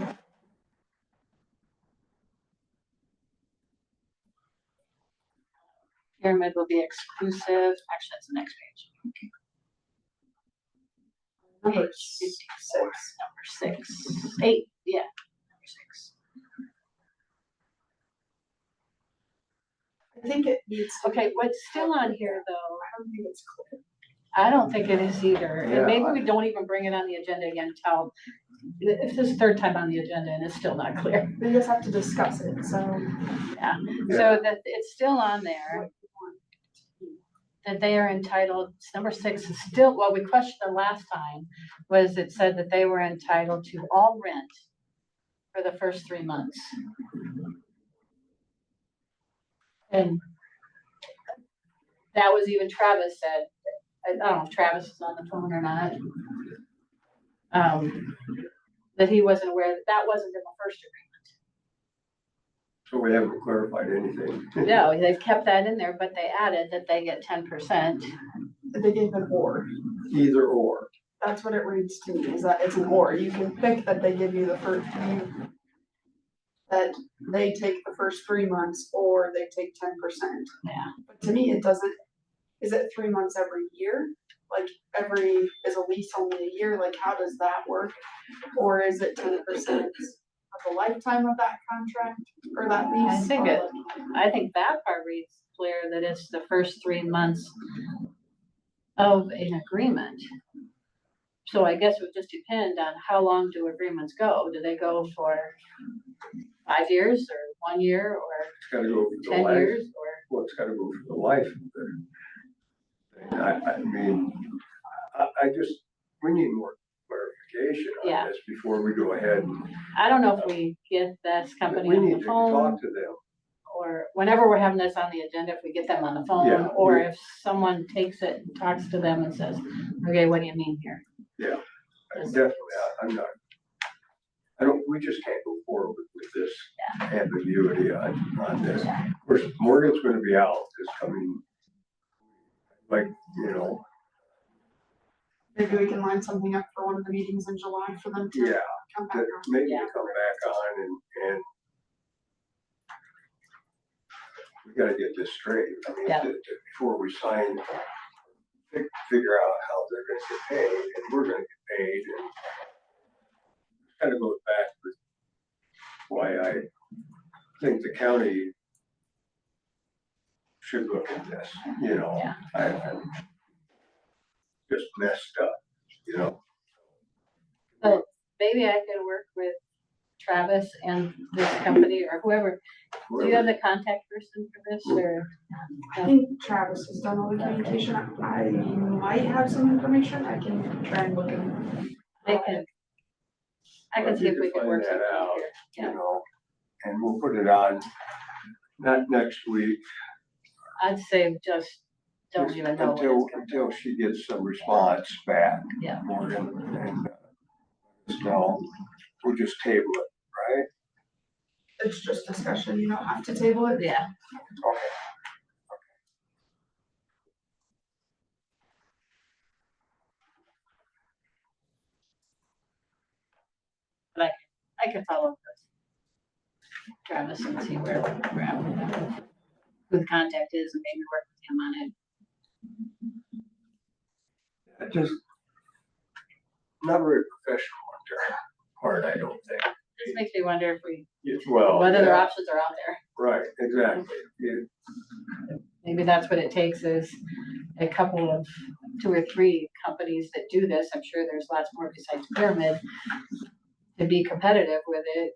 Pyramid will be exclusive, actually, that's the next page. Number Page 56, number 6, 8, yeah, number 6. I think it needs to. Okay, what's still on here though, I don't think it's clear. I don't think it is either, Yeah, and maybe we don't even bring it on the agenda again until, if this is third time on the agenda and it's still not clear. We just have to discuss it, so. Yeah, Yeah. so that it's still on there, that they are entitled, number 6 is still, what we questioned the last time, was it said that they were entitled to all rent for the first 3 months. And that was even Travis said, I don't know if Travis is on the phone or not. That he wasn't aware that that wasn't in the first So we haven't clarified anything. agreement. No, they kept that in there, but they added that they get 10%. They gave an or. Either or. That's what it reads to me, is that it's an or. You can pick that they give you the first, that they take the first 3 months or they take 10%. Yeah. But to me, it doesn't, is it 3 months every year? Like is a lease only a year? Like how does that work? Or is it 10% of the lifetime of that contract or that lease? I think that part reads clear that it's the first 3 months of an agreement. So I guess it would just depend on how long do agreements go? Do they go for 5 years or 1 year or It's gotta go for the 10 life. years or? Well, it's gotta go for the life of it. I mean, I just, we need more clarification Yeah. on this before we go ahead. I don't know if we get this company We on need the to phone talk to them. or whenever we're having this on the agenda, if we get them on the phone Yeah, or we- if someone takes it and talks to them and says, okay, what do you mean here? Yeah, definitely. I'm not, we just can't go forward with this ambiguity on this. Of course, Morgan's gonna be out this coming, like, you know, Maybe we can line something up for one of the meetings in July for them to yeah, come back that on. maybe Yeah. to come back on and we gotta get this straight. I mean, Yeah. before we sign, figure out how they're gonna get paid and we're gonna get paid and kind of goes back with why I think the county should look at this, you know. Yeah. I'm just messed up, you know. So maybe I could work with Travis and this company or whoever. Do you have the contact person for this or? I think Travis has done all the communication. I might have some information. I can try and look at it. I can see if we can Find work that something out, here. you Yeah, know, and we'll put it on, not next week. I'd say just don't even know. when Until, it's gonna until she gets some response back. Yeah. Morgan, and, so we'll just table it, right? It's just discussion. You don't have to table it. Yeah, Okay. I can follow up with Travis and see where we're at with that. Who the contact is and maybe work with him on it. It just, not very professional on their part, I don't think. This makes me wonder if we, Well, whether their yeah, options are out there. right, exactly. Maybe that's what it takes is a couple of 2 or 3 companies that do this. I'm sure there's lots more besides Pyramid to be competitive with it.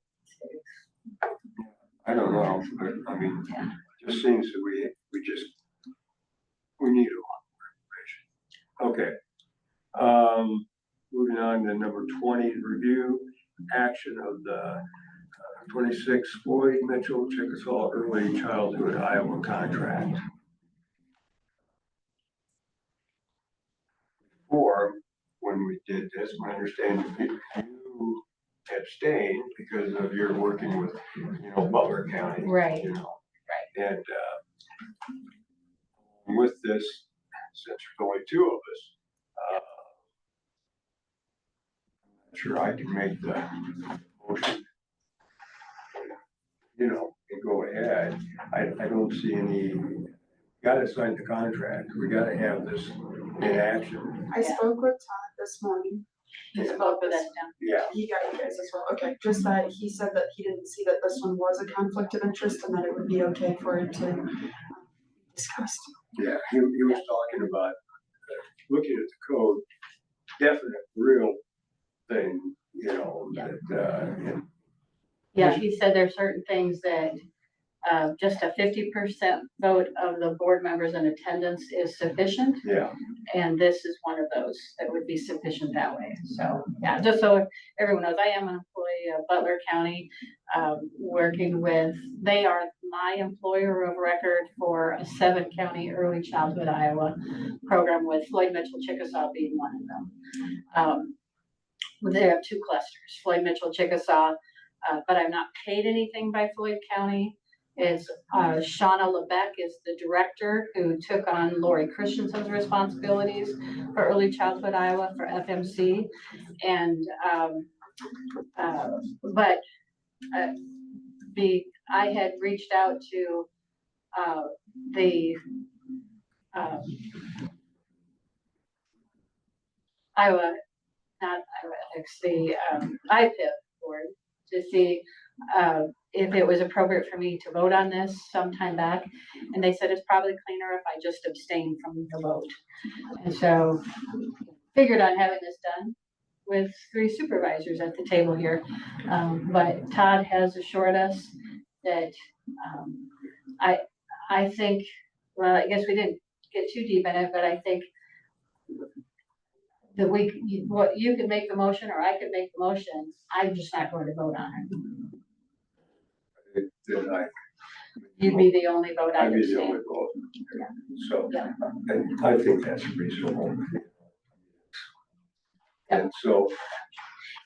I don't know, but I mean, Yeah. it just seems that we need a lot more information. Okay. Moving on to number 20, review action of the 26 Floyd Mitchell Chickasaw Early Childhood Iowa contract. Before, when we did this, my understanding, you abstained because of your working with, you know, Butler County. Right. You know, and with this, since there's only 2 of us, I'm not sure I can make the motion, you know, and go ahead. I don't see any, gotta sign the contract. We gotta have this in action. I spoke with Todd this morning. You spoke with us now. Yeah, He got you guys as well. Okay, just that he said that he didn't see that this one was a conflict of interest and that it would be okay for it to be discussed. yeah, he was talking about looking at the code, definite, real thing, you know, Yeah. that, and Yeah, he said there are certain things that, just a 50% vote of the board members in attendance is sufficient. yeah, And this is one of those that would be sufficient that way. So, yeah, just so everyone knows, I am an employee of Butler County, working with, they are my employer of record for a 7-county early childhood Iowa program, with Floyd Mitchell Chickasaw being one of them. They have 2 clusters, Floyd Mitchell Chickasaw, but I'm not paid anything by Floyd County. Is Shauna Lebeck is the director who took on Lori Christensen's responsibilities for early childhood Iowa for FMC. And but I had reached out to the Iowa, not Iowa Ethics, the IPIP board, to see if it was appropriate for me to vote on this sometime back. And they said it's probably cleaner if I just abstain from the vote. And so figured on having this done with 3 supervisors at the table here. But Todd has assured us that I think, well, I guess we didn't get too deep in it, but I think that you could make the motion or I could make the motion. I'm just not going to vote on it. then You'd be the only vote I I'd be the abstain. only vote. So, Yeah. and I think that's reasonable. And so,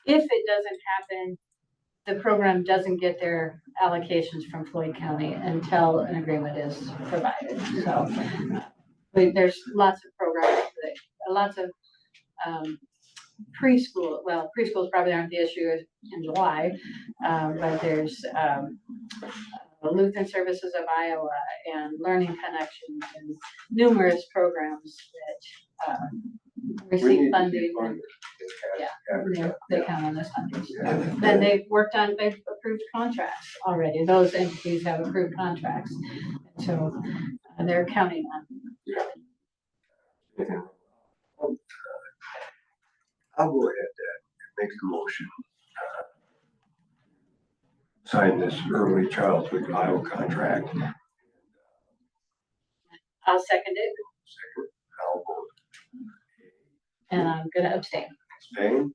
If it doesn't happen, the program doesn't get their allocations from Floyd County until an agreement is provided. So there's lots of programs, lots of preschool. Well, preschools probably aren't the issue in July, but there's Lutheran Services of Iowa and Learning Connections and numerous programs that we receive need to funding. be funded. Yeah, they count on this funding. Then they've approved contracts already. Those entities have approved contracts. So they're counting on. I'll go ahead and make the motion. Sign this early childhood Iowa contract. I'll second it, Second, I'll vote. and I'm gonna abstain. Abstain.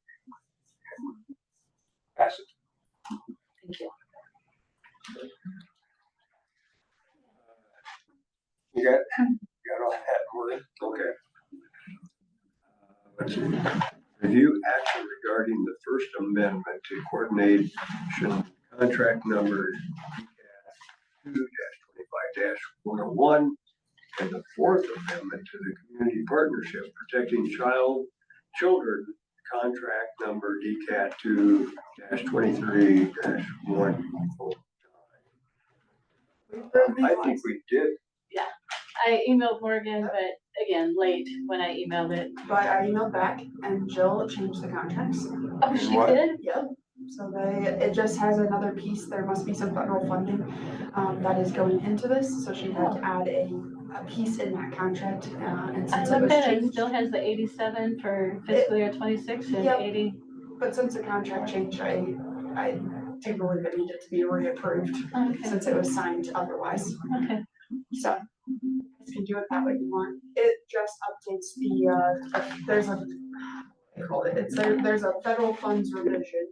Pass it. Thank you. You got all that worded? Okay. Let's see. Review action regarding the First Amendment to Coordination Contract Number 2-25-101 and the Fourth Amendment to the Community Partnership Protecting Children Contract Number DCAT 2-23-109. I think we did. I emailed Morgan, but again, late when I emailed it. But I emailed back and Jill changed the contracts. Oh, she What? did? Yep. So it just has another piece. There must be some federal funding that is going into this. So she had to add a piece in that contract. And I since it looked was at it, it changed, still has the 87 for fiscal year 26 and Yep. 80. but since the contract changed, I do believe it needed to be reapproved Okay, since it was signed otherwise. okay. So you guys can do it that way if you want. It just updates the, there's a, I call it, there's a federal funds revision.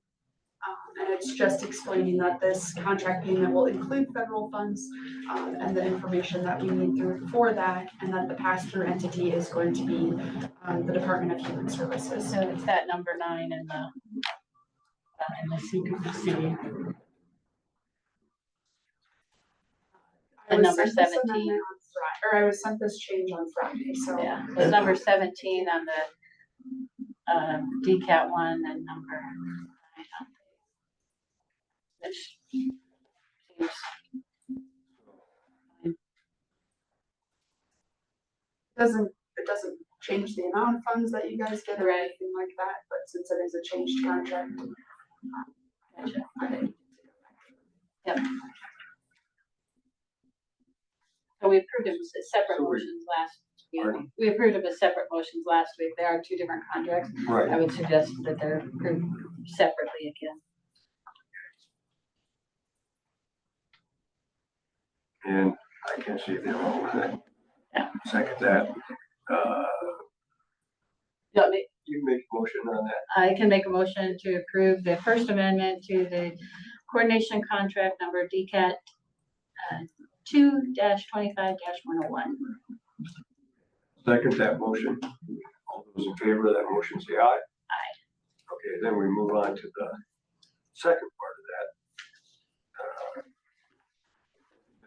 And it's just explaining that this contract payment will include federal funds, and the information that we need for that, and that the pass-through entity is going to be, the Department of Human Services. So it's that number 9 in the CPC. And number 17. Or I was sent this change on Friday, so. Yeah, it's number 17 on the DCAT 1 and number 9 on which seems It doesn't change the amount of funds that you guys get or Right. anything like that, but since it is a changed contract. gotcha. Yep. So we approved it as separate motions last we approved them as separate motions last week. There are two different contracts. I Right, would suggest that they're approved separately again. and I can see them wrong with that. Yeah. Second that. You want me- You make a motion on that. I can make a motion to approve the First Amendment to the coordination contract number DCAT 2-25-101. Second that motion. All those in favor of that motion say aye. Aye. Okay, then we move on to the second part of that.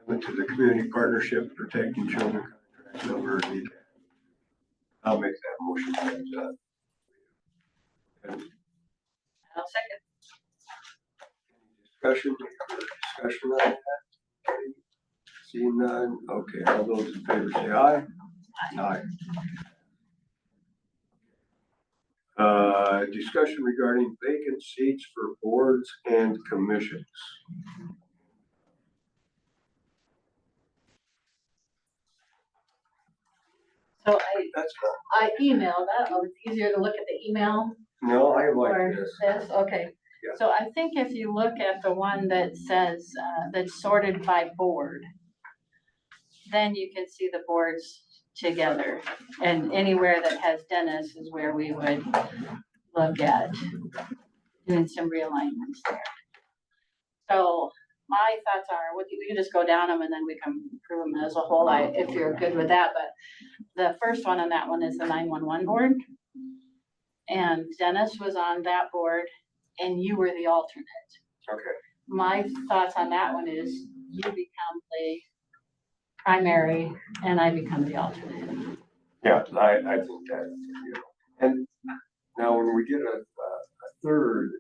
Amendment to the community partnership protecting children contract number DCAT. I'll make that motion. I'll second. Discussion on that? Okay. Seeing none, okay, all those in favor say aye. Aye. Discussion regarding vacant seats for boards and commissions. So That's I emailed that. Oh, it's easier to look at the email. no, I Or like this. this, okay. Yeah. So I think if you look at the one that says, that's sorted by board, then you can see the boards together. And anywhere that has Dennis is where we would look at doing some realignments there. So my thoughts are, we can just go down them and then we can approve them as a whole, if you're good with that. But the first one on that one is the 911 board. And Dennis was on that board and you were the alternate. Okay, My thoughts on that one is you become the primary and I become the alternate. yeah, I think that, you know, and now when we get a third,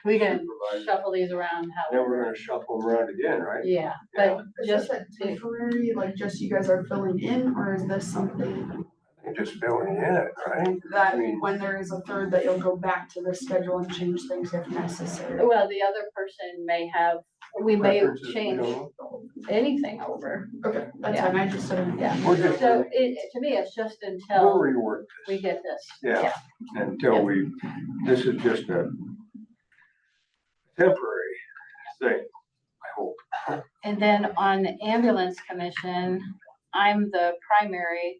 We can Supervisor. shuffle these around how. then we're gonna shuffle them around again, right? Yeah, but Is just, this a temporary, like just you guys are filling in, or is this something And just filling in it, right? that I mean- when there is a third that you'll go back to the schedule and change things if necessary? well, the other person may have, we may Preferences, we change don't know. anything over. Okay, that's Yeah. fine, I just didn't. Yeah. We're just, So to me, it's just we'll until rework we this, get this. yeah, until we, this is just a temporary thing, I hope. And then on the ambulance commission, I'm the primary.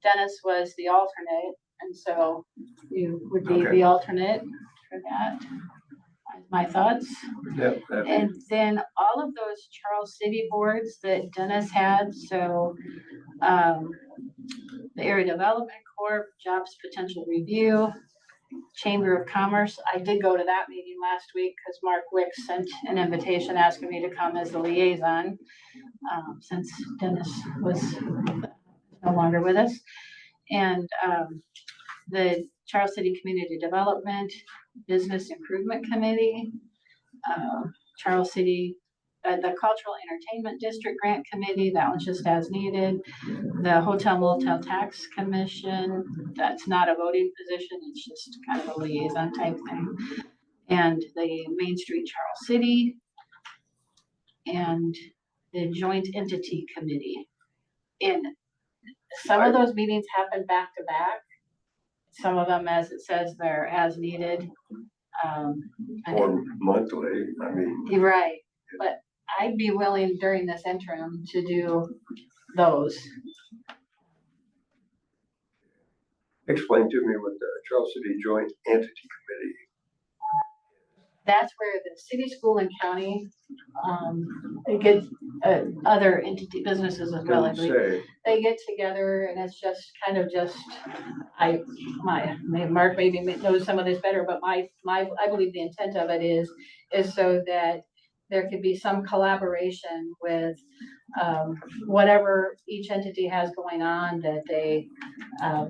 Dennis was the alternate, and so you would be Okay. the alternate for that. That's my thoughts. Yep, that'd be- And then all of those Charles City boards that Dennis had, so, the Area Development Corp, Jobs Potential Review, Chamber of Commerce. I did go to that meeting last week because Mark Wicks sent an invitation asking me to come as the liaison, since Dennis was no longer with us. And, the Charles City Community Development Business Improvement Committee, Charles City, the Cultural Entertainment District Grant Committee, that one's just as needed. The Hotel Motel Tax Commission, that's not a voting position, it's just kind of a liaison type thing. And the Main Street Charles City, and the Joint Entity Committee. And some of those meetings happen back to back. Some of them, as it says, they're as needed. or monthly, I mean, You're right, but I'd be willing during this interim to do those. explain to me what the Charles City Joint Entity Committee. That's where the city, school and county, they get, other entity businesses as well, I Doesn't believe. say, They get together and it's just kind of just, Mark maybe knows some of this better, but I believe the intent of it is so that there could be some collaboration with, whatever each entity has going on, that they,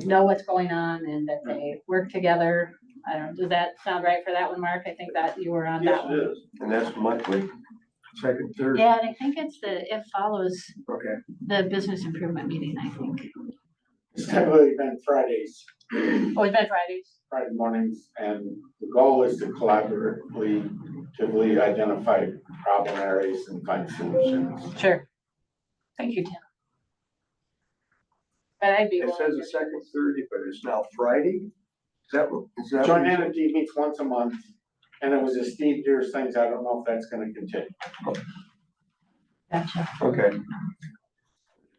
know what's going on and that they work together. I don't, does that sound right for that one, Mark? I think that you were on Yes, that it one. is. and that's monthly, second, third, Yeah, and I think it follows okay. the business improvement meeting, I think. It's typically been Fridays, Oh, it's been Fridays. Friday mornings, and the goal is to collaboratively identify problem areas and find solutions. Sure. Thank you, Tim. But I'd be It willing says to the second Thursday, but it's now Friday? Is that what? Joint you said? entity meets once a month, and it was a Steve Deers things, I don't know if that's gonna continue. Gotcha. Okay,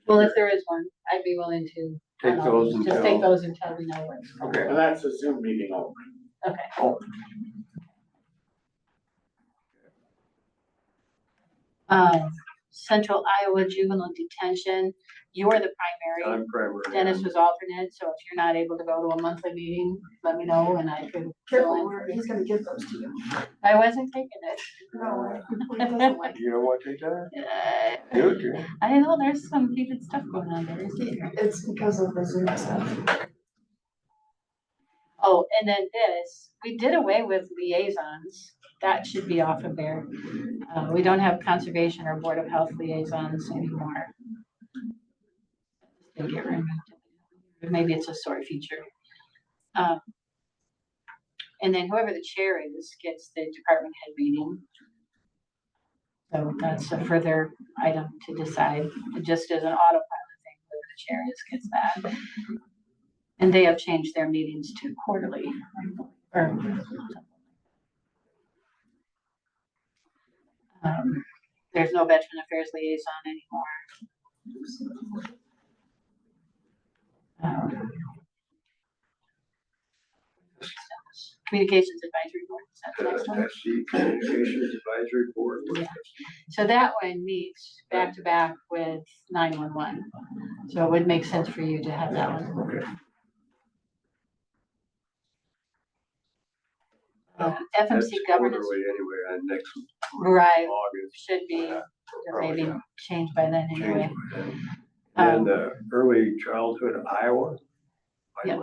Well, if there is one, I'd be willing to. Take those Just until- take those until we know what's. okay. And that's a Zoom meeting only. Okay. Oh, Central Iowa Juvenile Detention, you're the primary. I'm primary. Dennis was alternate, so if you're not able to go to a monthly meeting, let me know and I could fill Careful, in. Lori, he's gonna give those to you. I wasn't taking it. No, he doesn't like You don't want to take that? Uh, You do. I know there's some heated stuff going on there. It's because of the Zoom stuff. Oh, and then this, we did away with liaisons. That should be off of there. We don't have conservation or board of health liaisons anymore. Didn't get removed. Maybe it's a sort feature. And then whoever the chair is gets the department head meeting. So that's a further item to decide. It just as an autopilot thing, whoever the chair is gets that. And they have changed their meetings to quarterly. There's no veteran affairs liaison anymore. Communications advisory board. Is that the next one? SC Communications Advisory Board. Yeah. So that one meets back to back with 911. So it would make sense for you to have that one. Okay. FMC That's governance, quarterly anyway, on next right, August. should be, or maybe Yeah. changed by then anyway. And the early childhood Iowa. Yep.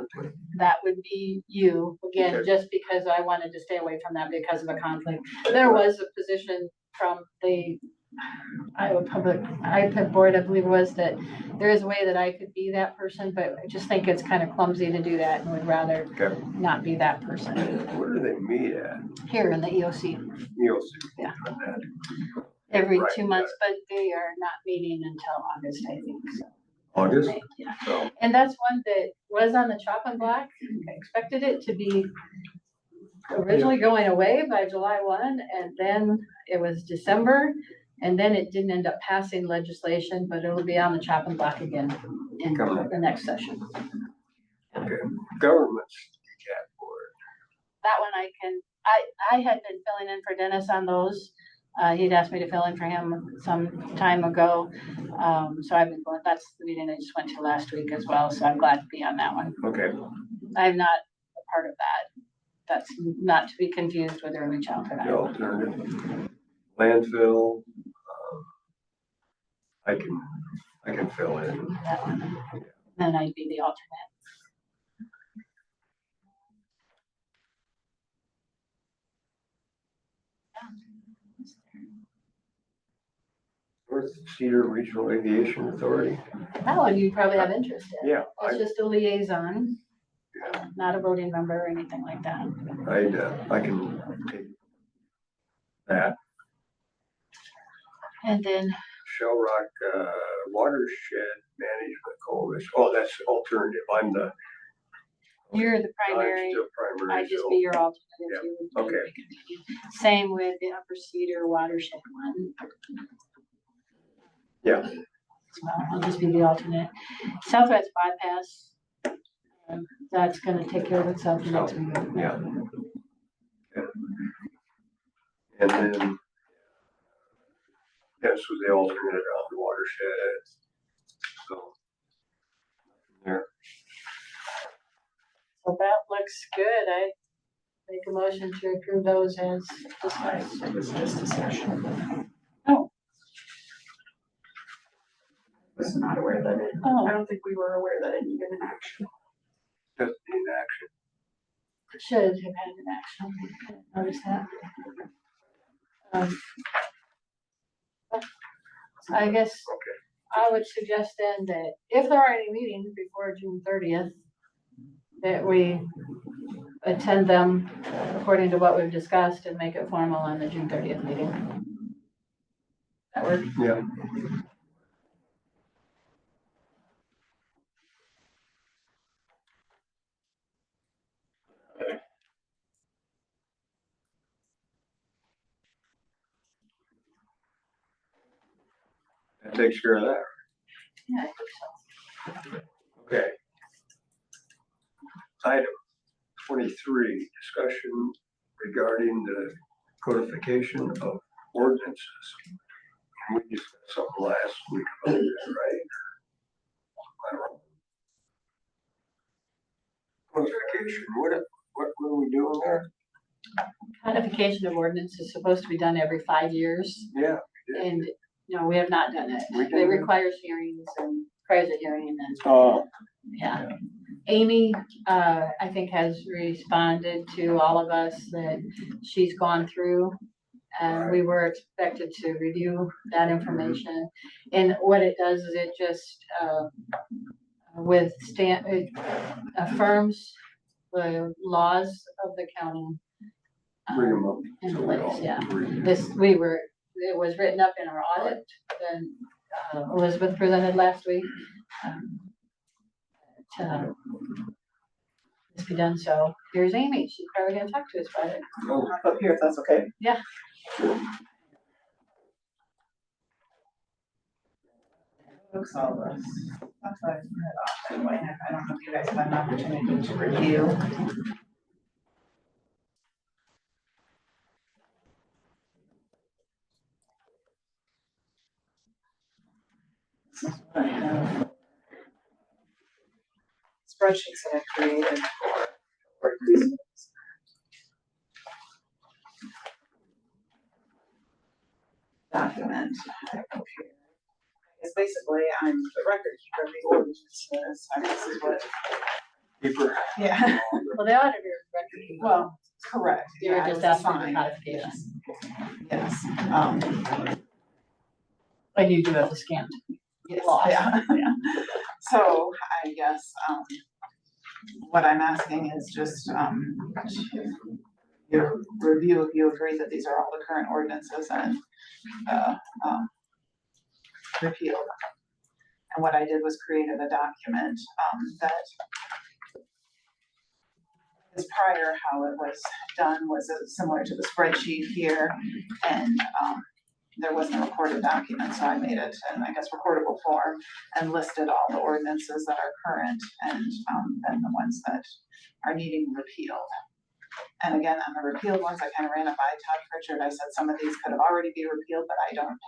That would be you, again, Okay. just because I wanted to stay away from that because of a conflict. There was a position from the Iowa Public IPIP board, I believe it was, that there is a way that I could be that person, but I just think it's kind of clumsy to do that and would rather Okay. not be that person. Where do they meet at? Here in the EOC, You'll see. Yeah. On that. every Right, 2 months, but they are not meeting until August, I think, so. August? Yeah. So, And that's one that was on the chopping block. I expected it to be originally going away by July 1, and then it was December, and then it didn't end up passing legislation, but it'll be on the chopping block again in the next session. okay. Governments cat board. That one I had been filling in for Dennis on those. He'd asked me to fill in for him some time ago. So I've been going, that's the meeting I just went to last week as well, so I'm glad to be on that one. Okay. I'm not a part of that. That's not to be confused with early childhood. The alternative. Landfill. I can fill in. That one. Then I'd be the alternate. North Cedar Regional Aviation Authority. That one you probably have interest in. Yeah, It's just a liaison, not a voting member or anything like that. I can take that. And then, Shell Rock Watershed Management Coalition. Oh, that's alternative. I'm the. you're the I'm primary, still primary. I'd just so- be your alternate. Yeah, if you would okay. Same with the Upper Cedar Watershed one. Yeah. So I'll just be the alternate. Southwest Bypass, that's gonna take care of itself next week. Yeah. Okay. And then. This was the alternate on the watershed. So. There. So that looks good. I make a motion to approve those as discussed. It's just discussion. Oh, Was not aware that it, oh, I don't think we were aware that it needed an action. Just in action. should have had an action. Notice that. I guess I would suggest then that if there are any meetings before June 30th, that we attend them according to what we've discussed and make it formal on the June 30th meeting. That work? Yeah. takes care of that. Yeah, I think so. Okay. Item 23, discussion regarding the codification of ordinances. We discussed something last week about that, right? Am I wrong? Codification, what are we doing there? Codification of ordinance is supposed to be done every 5 years, Yeah. and, no, we have not done it. We It didn't. requires hearings and requires a hearing and then, Oh. yeah. Amy, I think has responded to all of us that she's gone through. And we were expected to review that information. And what it does is it just, it affirms the laws of the county. Bring them up. In so we place, all yeah. agree. It was written up in our audit, and Elizabeth presented last week. This be done, so here's Amy, she's probably gonna talk to us about it. Oh, Up here, if that's okay. Yeah. Looks all this. That's what I read off anyway. I don't know if you guys have an opportunity to review. This is what I have. Spreadsheets that I created for ordinances. Document. It's basically, I'm the record keeper of the ordinances, and this is what, keeper. yeah, Well, the auditor record. well, correct. You were Yeah, I just was asking for assigned, codification. yes, And you do have the scanned. yes, Laws. yeah, yeah. So I guess, what I'm asking is just, your review, if you agree that these are all the current ordinances and, repealed. And what I did was created a document, that is prior, how it was done was similar to the spreadsheet here, and, there wasn't a recorded document, so I made it in, I guess, recordable form and listed all the ordinances that are current and, then the ones that are needing repealed. And again, on the repealed ones, I kind of ran it by Todd Pritchard. I said some of these could have already been repealed, but I didn't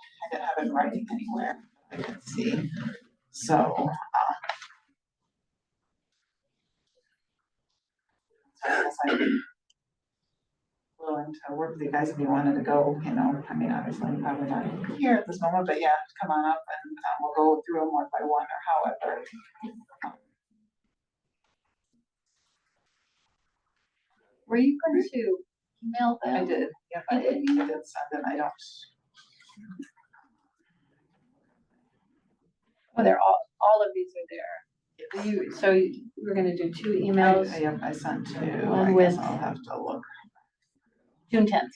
have it in writing anywhere I could see. So, I guess I'm willing to work with you guys if you wanted to go, you know, I mean, obviously I'm probably not here at this moment, but yeah, come on up and we'll go through them one by one or however. Were you going to email them? I did, yep, I did send them, I don't. Oh, they're all of these are there. So we're gonna do 2 emails, Yep, I sent two, One I with- guess I'll have to look. June 10th.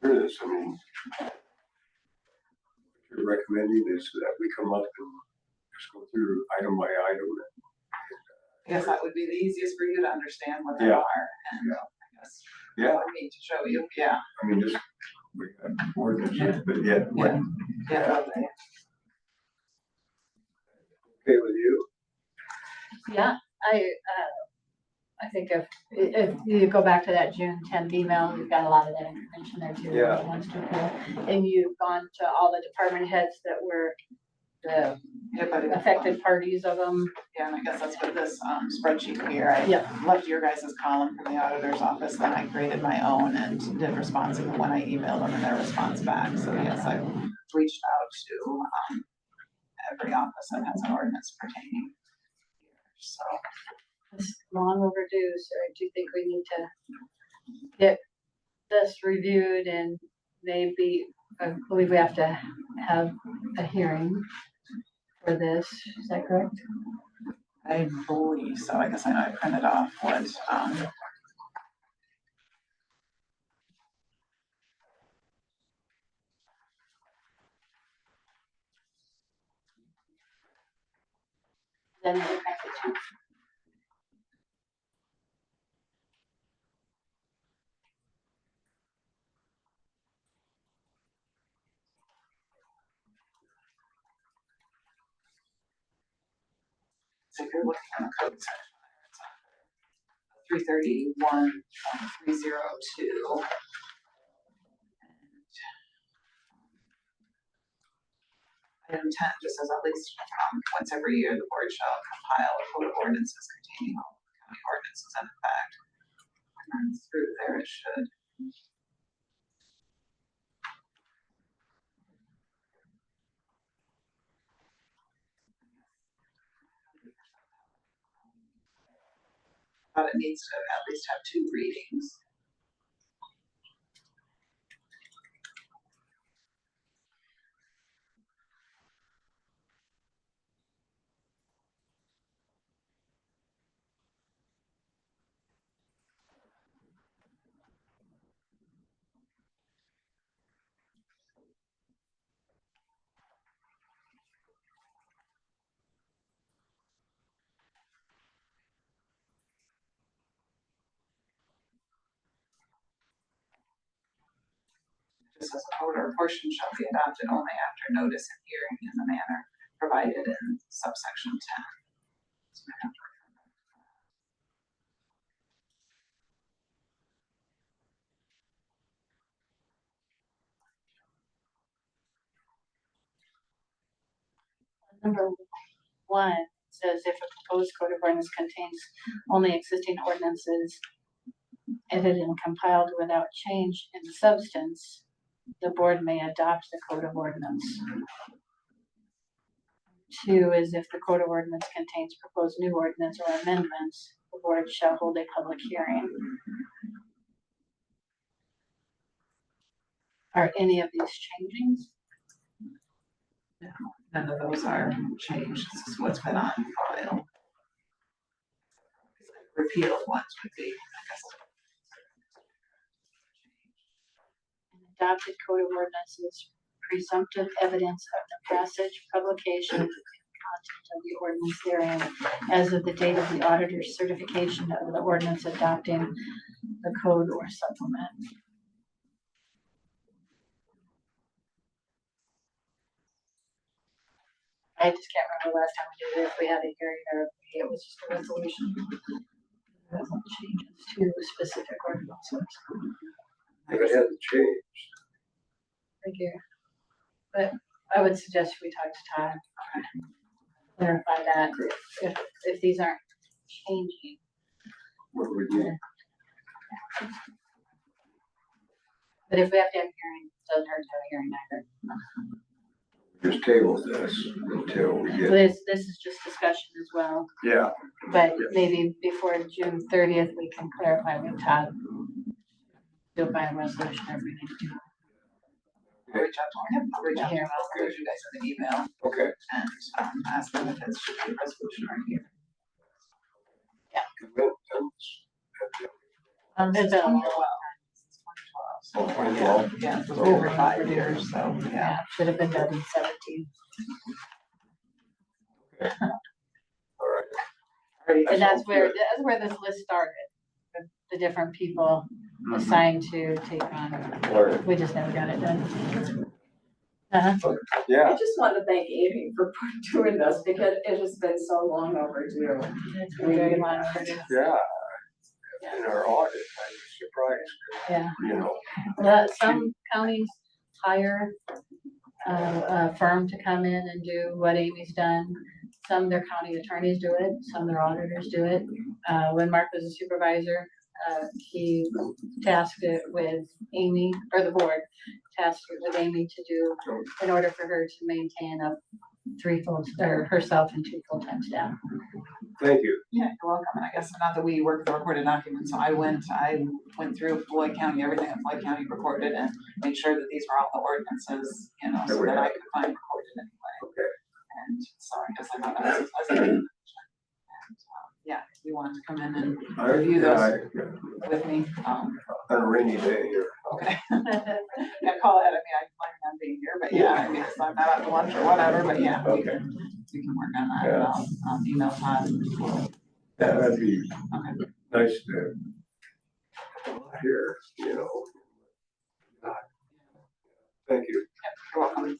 Here it is, I mean, what you're recommending is that we come up and just go through item by item. I guess that would be the easiest for you to understand what they Yeah. are, and I guess Yeah, for me to show you, yeah, I mean, just, we got ordinances, but yet, what, yeah. Okay. okay with you? Yeah, I think if you go back to that June 10th email, you've got a lot of that information there too. Yeah. Which ones to approve. And you've gone to all the department heads that were the Yeah, but affected parties of them. yeah, and I guess that's what this spreadsheet here, I Yeah. left your guys' column from the auditor's office, then I created my own and did responsive when I emailed them and their response back, so yes, I reached out to every office that has an ordinance pertaining here, so. It's long overdue, so I do think we need to get this reviewed and maybe, I believe we have to have a hearing for this. Is that correct? I believe so, I guess I know I printed off what, Then we'll get back to you. So if you're looking at the code section, it's 331.302. Item 10 just says at least once every year, the board shall compile a code of ordinances containing all the county ordinances, and in fact, when runs through there, it should. But it needs to at least have 2 readings. Just as a code or portion shall be adopted only after notice and hearing in the manner provided in subsection 10. So I have to refer back to that. Number 1 says if a proposed code of ordinance contains only existing ordinances edited and compiled without change in substance, the board may adopt the code of ordinance. 2 is if the code of ordinance contains proposed new ordinance or amendments, the board shall hold a public hearing. Are any of these changing? None of those are changed. This is what's been on file. Repealed ones would be, I guess. An adopted code of ordinance is presumptive evidence of the passage, publication, and content of the ordinance therein as of the date of the auditor's certification of the ordinance adopting the code or supplement. I just can't remember last time we did it, if we had a hearing or if it was just a resolution. It hasn't changed to specific ordinances. If it hasn't changed. Thank you. But I would suggest we talk to Todd. Clarify that if these aren't changing. What do we do? But if we have to have a hearing, it doesn't hurt to have a hearing either. Just table this until we So get, this is just discussion as well, yeah, but Yes. maybe before June 30th, we can clarify with Todd. Do it by a resolution if we need to do. I'll reach out to him. I'll reach out to him. I'll send you guys an email okay. and ask them if it should be a resolution or here. It's been a long time. Oh, 2012. Yeah, it was over 5 years, so, yeah. Yeah, should have been done in 17. All right. And that's where this list started, with the different people assigned to take on. We just never got it done. Yeah, I just want to thank Amy for doing this because it has been so long overdue. It's been very long overdue. yeah. In our audit, I was surprised, Yeah. you know. Some counties hire a firm to come in and do what Amy's done. Some their county attorneys do it, some their auditors do it. When Mark was a supervisor, he tasked it with Amy, or the board, tasked it with Amy to do, in order for her to maintain herself and 2 full-time staff. Thank you. Yeah, you're welcome. And I guess not that we work the recorded documents, so I went through Floyd County, everything that Floyd County recorded and made sure that these were all the ordinances, so that I could find recorded anyway. Okay. And so I guess I thought that was a pleasant. And, yeah, if you want to come in and review those with me, On a rainy day here. okay. Yeah, call it, I mean, I plan on being here, but yeah, I mean, so I'm not at lunch or whatever, but yeah, we can work on that, and I'll email Todd. Yeah, that'd be Okay. nice to hear, you know. Thank you. Yep, you're welcome.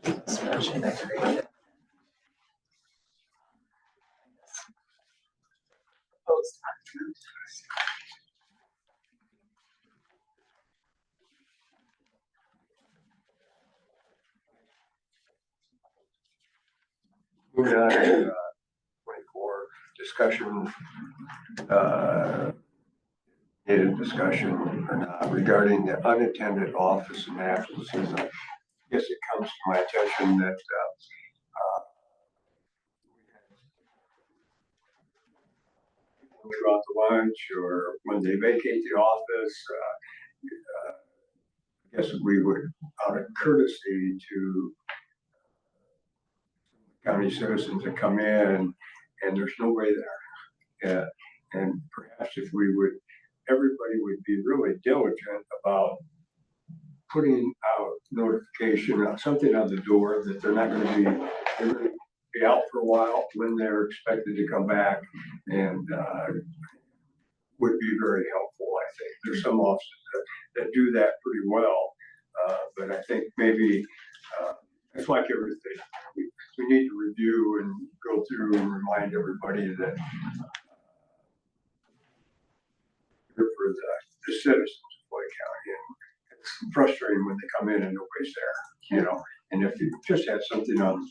Spreadsheet, I created. Proposed document. Moving on to 24, discussion, needed discussion or not regarding the unattended office and absences. I guess it comes to my attention that throughout the lunch or when they vacate the office, I guess we would, out of courtesy to county citizens that come in and there's nobody there. And perhaps if we would, everybody would be really diligent about putting out notification, something on the door that they're not gonna be out for a while when they're expected to come back, and would be very helpful, I think. There's some offices that do that pretty well, but I think maybe it's like everything. We need to review and go through and remind everybody that we're for the citizens of Floyd County, and it's frustrating when they come in and nobody's there, you know. And if you just had something on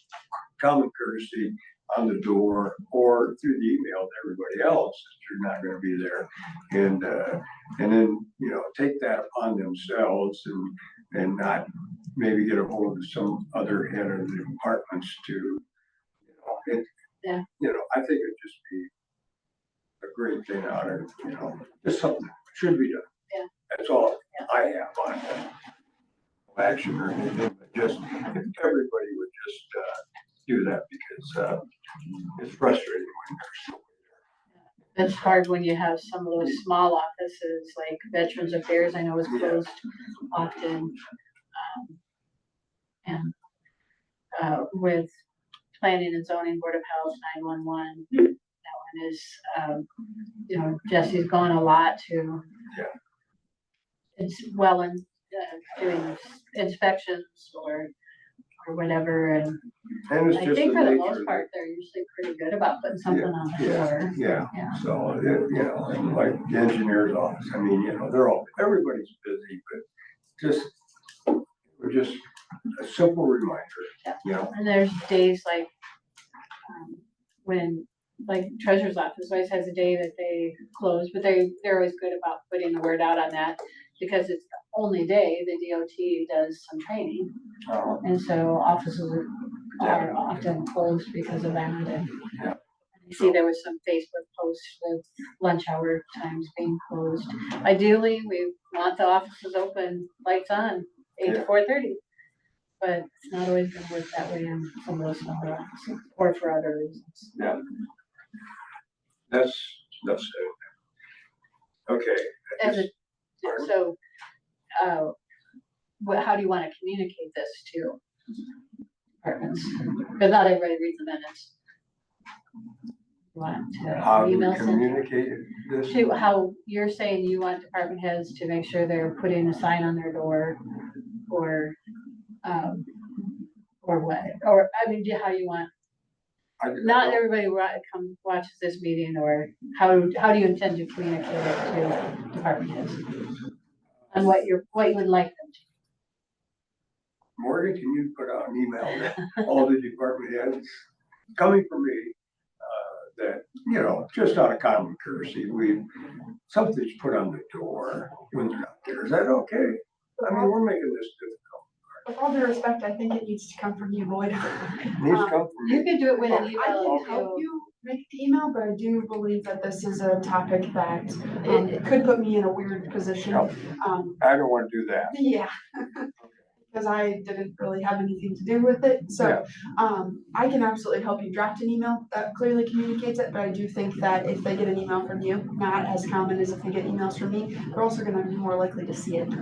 common courtesy on the door or through the email to everybody else, that you're not going to be there, and then, you know, take that upon themselves and not maybe get a hold of some other head of the departments to, you know, I think it'd just be a great thing out of, you know, just something that should be done. Yeah. That's all I have on action or anything, but just if everybody would just do that, because it's frustrating when there's nobody there. It's hard when you have some of those small offices, like Veterans Affairs, I know is closed often. And with Planning and Zoning, Board of Health, 911, that one is, you know, Jesse's gone a lot to. Yeah. It's well in doing inspections or whatever, and And it's I just think the for the nature most of part, they're usually pretty good about putting something on the door. Yeah, Yeah. so, you know, and like the engineer's office, I mean, you know, everybody's busy, but just, we're just a simple reminder, you know. And there's days like, when, like Treasurer's Office always has a day that they close, but they're always good about putting the word out on that, because it's the only day the DOT does some training. And so offices are often closed because of that. And you see there was some Facebook posts with lunch hour times being closed. Ideally, we want the offices open, lights on, 8 to 4:30. But it's not always gonna work that way in some of those smaller offices, or for other reasons. Yeah. That's it. Okay. So, how do you wanna communicate this to departments? Because not everybody reads the minutes. You want to How do we email send communicate this? to how you're saying you want department heads to make sure they're putting a sign on their door, or what, or, I mean, how you want, not everybody watches this meeting, or how do you intend to communicate it to department heads? And what you would like them to? Morgan, can you put out an email to all the department heads, coming from me, that, you know, just out of common courtesy, something's put on the door when they're not there. Is that okay? I mean, we're making this difficult. With all due respect, I think it needs to come from you, Lloyd. It needs to come from You me. can do it with an I email. can help you make the email, but I do believe that this is a topic that it could put me in a weird position. No. I don't want to do that. Yeah. Because I didn't really have anything to do with it, so, I can absolutely help you draft an email that clearly communicates it, but I do think that if they get an email from you, not as common as if they get emails from me, they're also gonna be more likely to see it.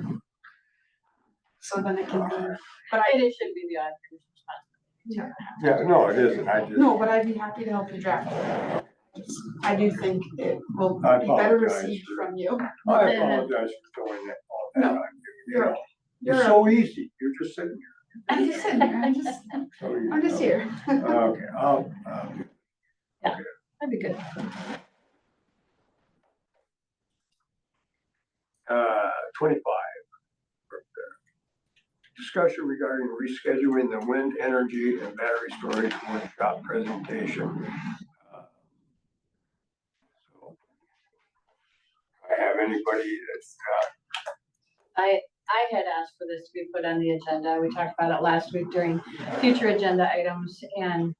So then it can be, but It shouldn't be the auditor's responsibility. Yeah, no, it isn't. I just. no, but I'd be happy to help you draft it. I do think it will be I better apologize received for- from you. I apologize for throwing that all that on you. You know, You're it's so easy. You're just sitting I'm just sitting here, So you I'm just know. here. Okay, That'd be good. 25. Discussion regarding rescheduling the wind energy and battery storage workshop presentation. So, I have anybody that's, I had asked for this to be put on the agenda. We talked about it last week during future agenda items and,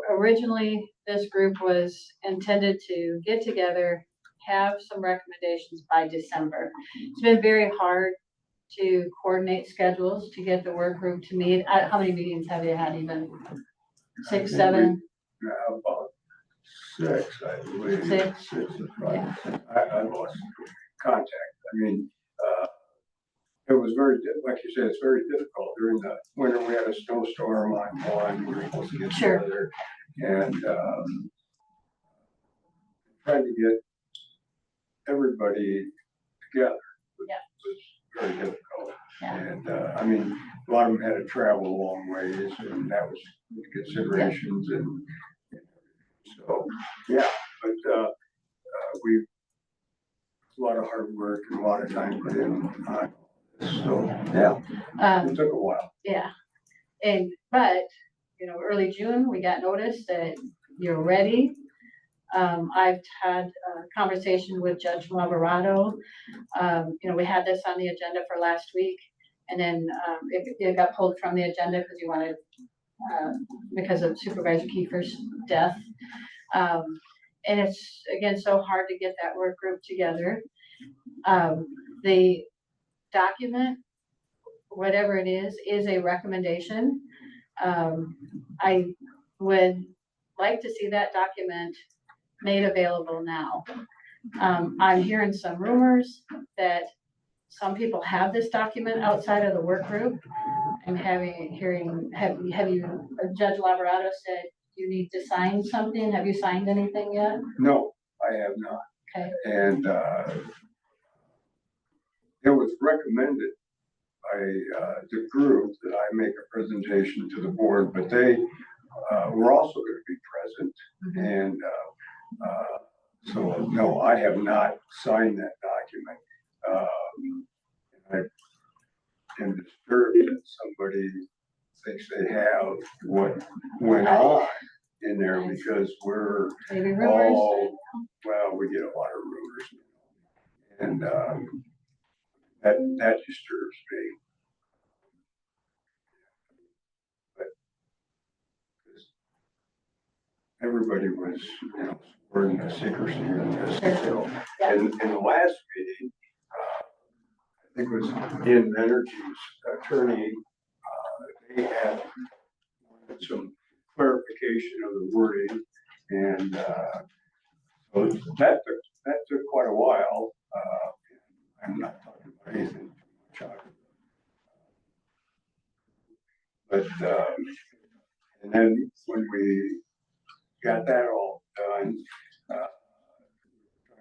originally this group was intended to get together, have some recommendations by December. It's been very hard to coordinate schedules to get the work group to meet. How many meetings have you had even? I 6, think 7? about 6, I believe. 6. 6 is right. I lost contact. I mean, it was very, like you said, it's very difficult during the winter. We had a snowstorm on one, we were supposed to get Sure. together. And trying to get everybody together was very difficult. Yeah. And I mean, a lot of them had to travel a long ways, and that was considerations. And so, yeah, but we, a lot of hard work and a lot of time put in on this. So, yeah, it took a while. Yeah, but, early June, we got notice that you're ready. I've had a conversation with Judge Alvarado. We had this on the agenda for last week, and then it got pulled from the agenda because you wanted, because of Supervisor Kiefer's death. And it's, again, so hard to get that work group together. The document, whatever it is a recommendation. I would like to see that document made available now. I'm hearing some rumors that some people have this document outside of the work group. I'm have you, Judge Alvarado said you need to sign something. Have you signed anything yet? No, I have not. Okay. And it was recommended by the group that I make a presentation to the board, but they were also going to be present. Mm-hmm. And so, no, I have not signed that document. I am disturbed that somebody thinks they have what went on in there because we're Maybe rumors. all, well, we get a lot of rumors. And that disturbs me. But everybody was, supporting the secrecy in this. So, and in the last meeting, I think it was in Energy's attorney, they had wanted some clarification of the wording, and so that took quite a while. I'm not talking about anything too much, but and then when we got that all done,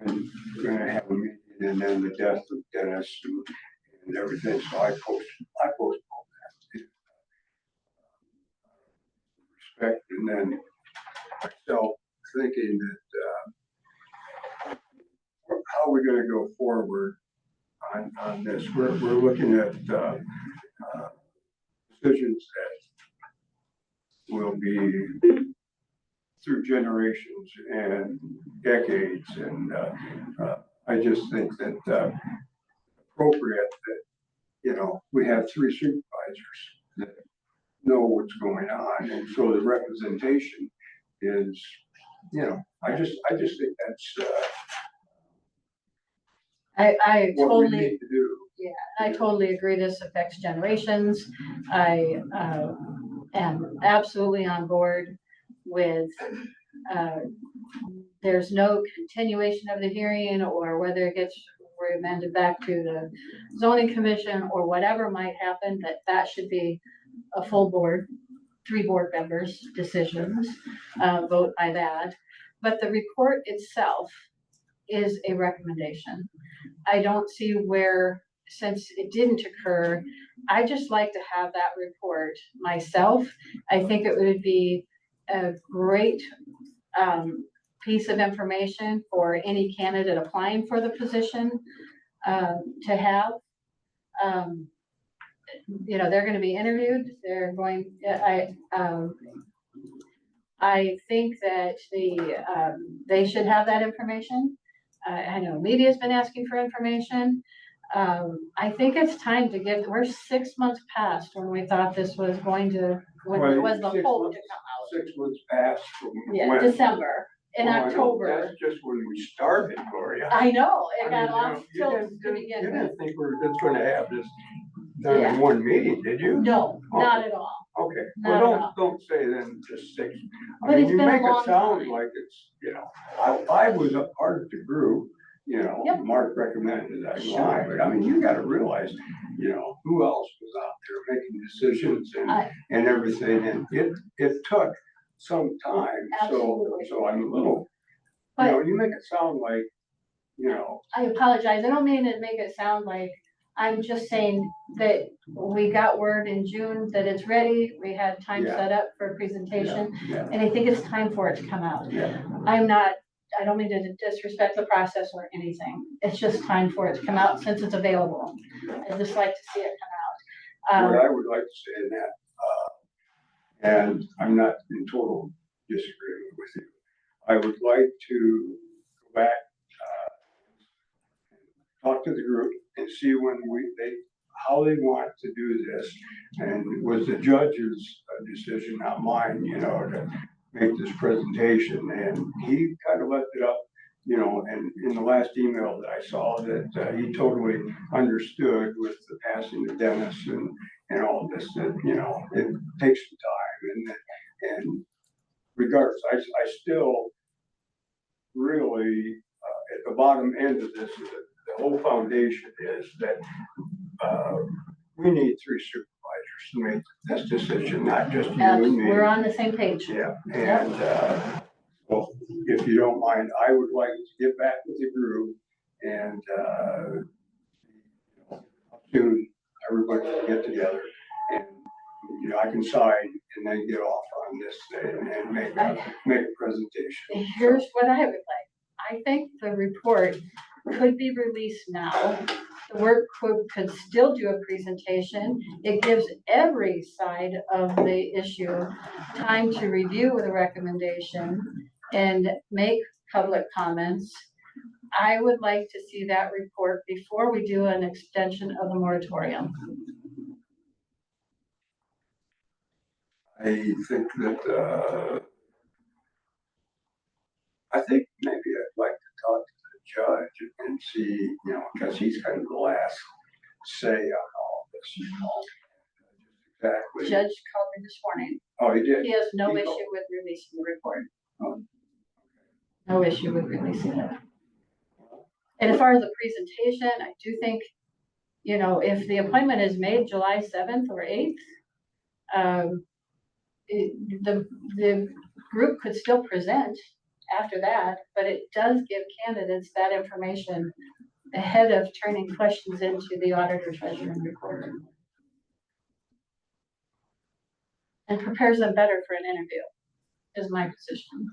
we're gonna have a meeting, and then the death of Dennis and everything. So I postponed that. Respect, and then myself thinking that how are we going to go forward on this? We're looking at decisions that will be through generations and decades, and I just think that appropriate that we have 3 supervisors that know what's going on, and so the representation is, I just think that's I what we totally, need to do. yeah, I totally agree. This affects generations. I am absolutely on board with, there's no continuation of the hearing, or whether it gets remanded back to the zoning commission or whatever might happen, that should be a full board, 3 board members' decisions, vote by that. But the report itself is a recommendation. I don't see where since it didn't occur, I just like to have that report myself. I think it would be a great piece of information for any candidate applying for the position to have. You know, they're going to be interviewed. They're going. I think that they should have that information. I know media's been asking for information. I think it's time to get. We're 6 months past when we thought this was going to. When it was the hope to come out. 6 months past from Yeah, when? December. In Well, I know, October. That's just when we started, Gloria. I know, it I got mean, off you till didn't- to You begin with. didn't think we're just gonna have this done Yeah. in one meeting, did you? No, Oh. not at all. Okay, Not well, at all. don't say then just 6. I But mean, it's you been a make long it sound time. like it's, you know, I was a part of the group, you know, Yep. Mark recommended that Sure. line, but I mean, you gotta realize, you know, who else was out there making decisions and everything, and it took some time, Absolutely. so I'm a little, you know, you make it sound like, you know. I apologize. I don't mean to make it sound like, I'm just saying that we got word in June that it's ready. We had time Yeah. set up for a presentation, Yeah, and I think it's time for it to come out. yeah. I don't mean to disrespect the process or anything. It's just time for it to come out since it's available. I'd just like to see it come What out. I would like to say in that, and I'm not in total disagreement with you, I would like to go back, talk to the group and see when how they want to do this. And it was the judge's decision, not mine, you know, to make this presentation. And he kind of left it up, you know, and in the last email that I saw that he totally understood with the passing of Dennis and all this, that, you know, it takes some time. And regardless, I still really, at the bottom end of this, the whole foundation is that we need 3 supervisors to make this decision, not just you and me. We're on the same page. Yeah, and well, if you don't mind, I would like to get back with the group and soon everybody can get together and, you know, I can sign and then get off on this and make a presentation. Here's what I would like. I think the report could be released now. The work group could still do a presentation. It gives every side of the issue time to review the recommendation and make public comments. I would like to see that report before we do an extension of the moratorium. I think that, I think maybe I'd like to talk to the judge and see, you know, because he's kind of the last say on all this, you know. Exactly. Judge called me this morning. Oh, he did? He has no He issue called. with releasing the report. Oh. No issue with releasing it. And as far as the presentation, I do think, you know, if the appointment is made July 7th or 8th, the group could still present after that, but it does give candidates that information ahead of turning questions into the auditor, treasurer, and recorder. And prepares them better for an interview, is my position.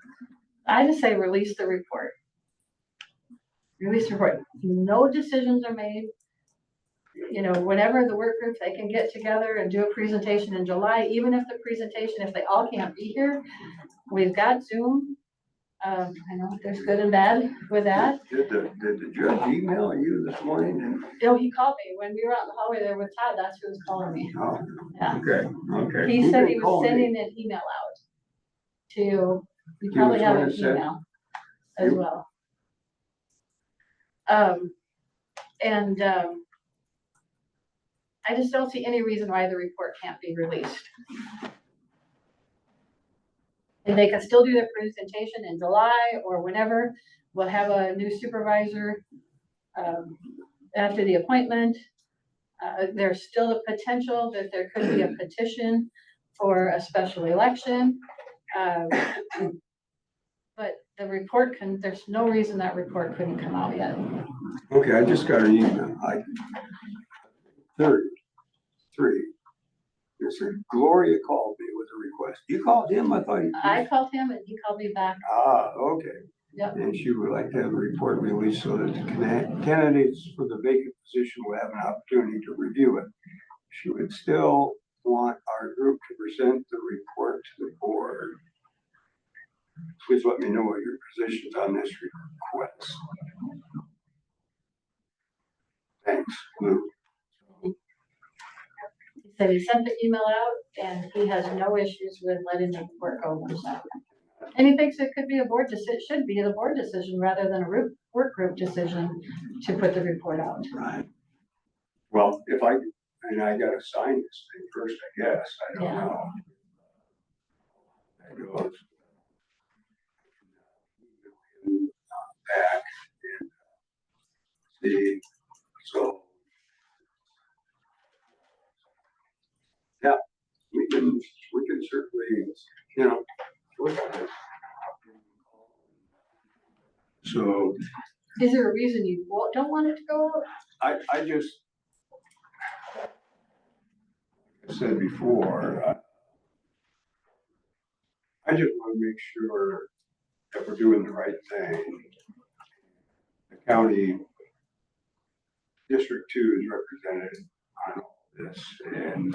I just say release the report. Release the report. No decisions are made. You know, whenever the work group, they can get together and do a presentation in July, even if the presentation, if they all can't be here, we've got Zoom. I know there's good and bad with that. Did the judge email you this morning? Oh, he called me when we were out in the hallway there with Todd. That's who was calling me. Oh, Yeah. okay. He said he was called me. sending an email out to, you probably was have gonna an send- email as well. I just don't see any reason why the report can't be released. And they can still do their presentation in July or whenever. We'll have a new supervisor after the appointment. There's still the potential that there could be a petition for a special election. But the report there's no reason that report couldn't come out yet. Okay, I just got an email. 33. It said Gloria called me with a request. You called him? I thought you. I called him and he called me back. Ah, okay. Yep. And she would like to have a report released so that the candidates for the vacant position will have an opportunity to review it. She would still want our group to present the report to the board. Please let me know what your positions on this request. Thanks, Lou. He said he sent the email out and he has no issues with letting the work go himself. And he thinks it could be a board decision, should be the board decision rather than a work group decision to put the report out. Right. Well, if I gotta sign this thing first, I guess. I don't Yeah. know. That goes. Back and see. So. Yeah, we can certainly, work on this. So Is there a reason you don't want it to go out? I just said before, I just want to make sure that we're doing the right thing. The county District 2 is represented on all this, and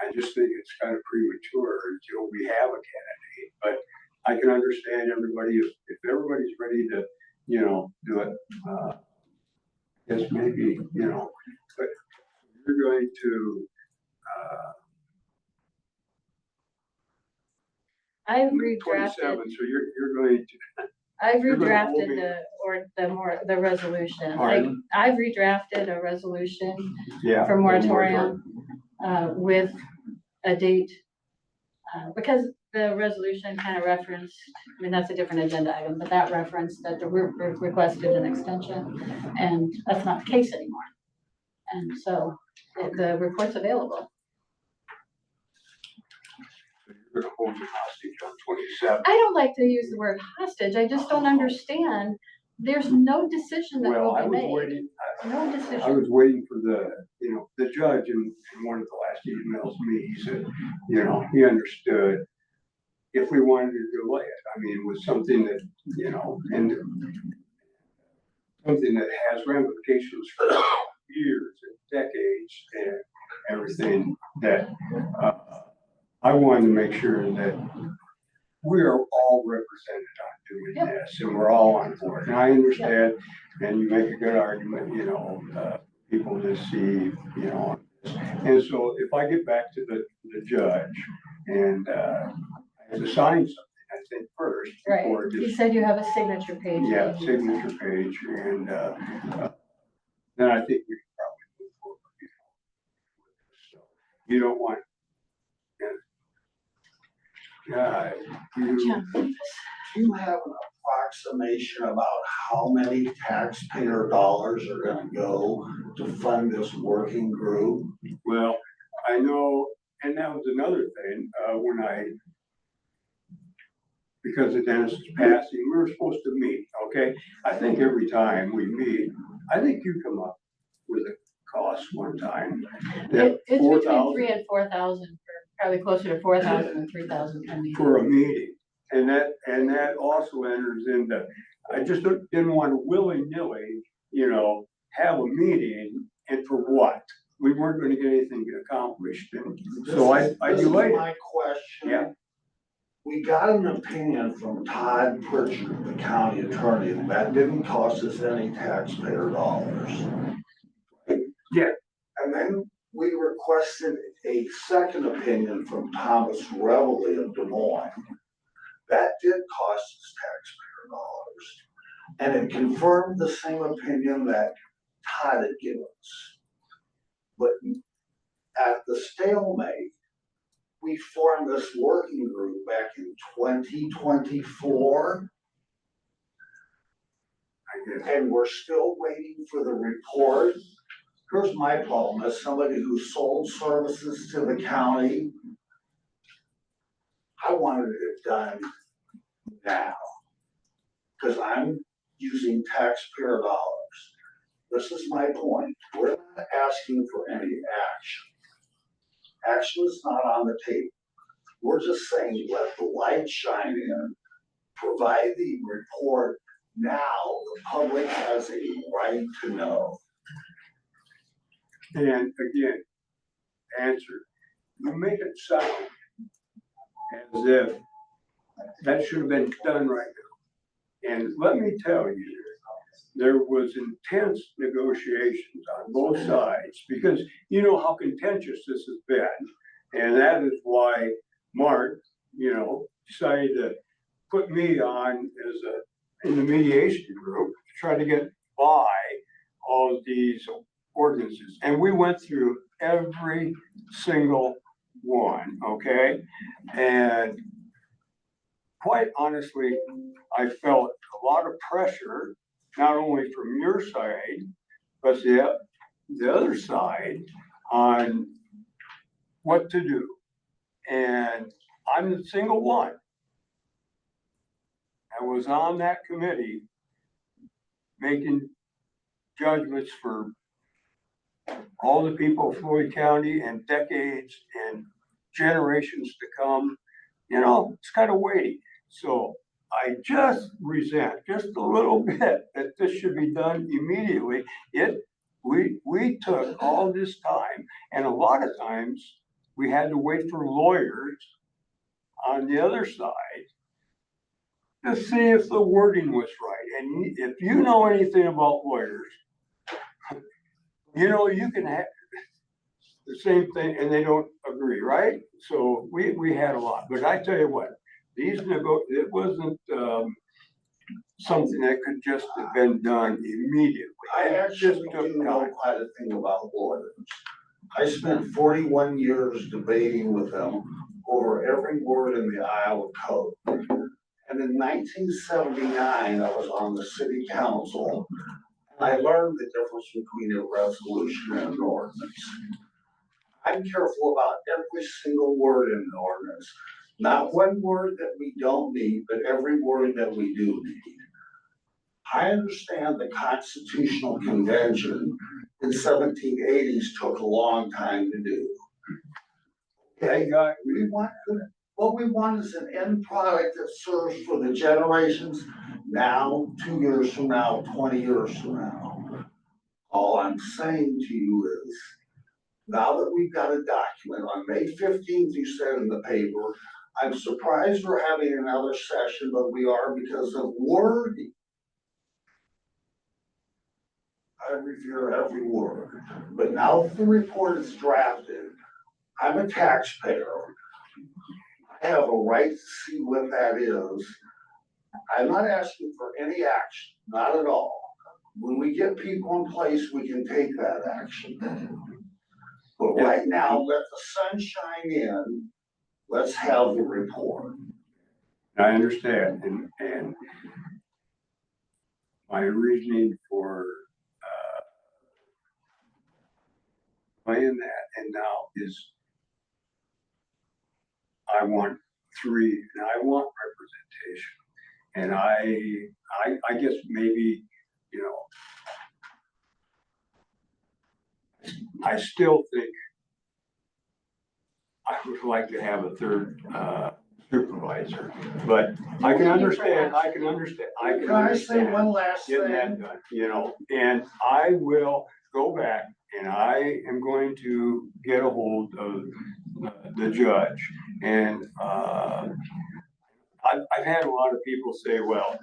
I just think it's kind of premature until we have a candidate, but I can understand everybody, if everybody's ready to, do it, yes, maybe, but you're going to, I've 27, redrafted, so you're going to, I've you're gonna hold redrafted me- the resolution. Pardon? I've redrafted a resolution yeah. for moratorium, with a date. Because the resolution kind of referenced, I mean, that's a different agenda item, but that referenced that the group requested an extension, and that's not the case anymore. And so the report's available. You're gonna hold your hostage on 27. I don't like to use the word hostage. I just don't understand. There's no decision that Well, will I be was made. waiting, No I decision. was waiting for the judge in one of the last emails to me, he said, he understood if we wanted to delay it. I mean, it was something that, and something that has ramifications for years and decades and everything that, I wanted to make sure that we are all represented on doing this and we're all on board. And I understand, and you make a good argument, people just see, and so if I get back to the judge and, I have to sign something, I think first. Right. Before You just, said you have a signature page. yeah, signature page and, then I think we can probably move forward. So you don't want, Do you have an approximation about how many taxpayer dollars are gonna go to fund this working group? well, I know, and that was another thing, because of Dennis's passing, we were supposed to meet, okay? I think every time we meet, I think you come up with a cost one time. that It's between 4,000 3,000 and 4,000, probably closer to 4,000 and 3,000 per meeting. for a meeting. And that also enters into, I just didn't want to willy-nilly, have a meeting and for what? We weren't going to get anything accomplished. And so I This is delayed it. my question. Yeah. We got an opinion from Todd Pritchard, the county attorney, and that didn't cost us any taxpayer dollars. Yeah. And then we requested a second opinion from Thomas Reveley of Des Moines. That did cost us taxpayer dollars. And it confirmed the same opinion that Todd had given us. But at the stalemate, we formed this working group back in 2024. And we're still waiting for the report. Here's my problem, as somebody who sold services to the county, I wanted it done now. Cause I'm using taxpayer dollars. This is my point. We're not asking for any action. Action is not on the table. We're just saying, let the light shine in, provide the report. Now the public has a right to know. And again, answer, you make it sound as if that should have been done right now. And let me tell you, there was intense negotiations on both sides because you know how contentious this has been. And that is why Mark, decided to put me on in the mediation group to try to get by all of these ordinances. And we went through every single one, okay? And quite honestly, I felt a lot of pressure, not only from your side, but the other side on what to do. And I'm the single one that was on that committee making judgments for all the people of Floyd County and decades and generations to come. It's kind of weighty. So I just resent just a little bit that this should be done immediately. We took all this time, and a lot of times we had to wait for lawyers on the other side to see if the wording was right. And if you know anything about lawyers, you can have the same thing and they don't agree, right? So we had a lot, but I tell you what, it wasn't something that could just have been done immediately. I actually do know quite a thing about lawyers. I spent 41 years debating with them over every word in the Iowa Code. And in 1979, I was on the city council. I learned the difference between a resolution and an ordinance. I'm careful about every single word in an ordinance. Not one word that we don't need, but every word that we do need. I understand the Constitutional Convention in 1780s took a long time to do. Okay, what we want is an end product that serves for the generations now, 2 years from now, 20 years from now. All I'm saying to you is, now that we've got a document on May 15th, you said in the paper, I'm surprised we're having another session, but we are because of wording. I revere every word, but now that the report is drafted, I'm a taxpayer. I have a right to see what that is. I'm not asking for any action, not at all. When we get people in place, we can take that action. But right now, let the sun shine in. Let's have the report. I understand, and my reasoning for playing that and now is I want three, and I want representation. And I guess maybe, I still think I would like to have a third supervisor, but I can understand. Can I say one last getting that thing? done, and I will go back and I am going to get a hold of the judge. And I've had a lot of people say, well,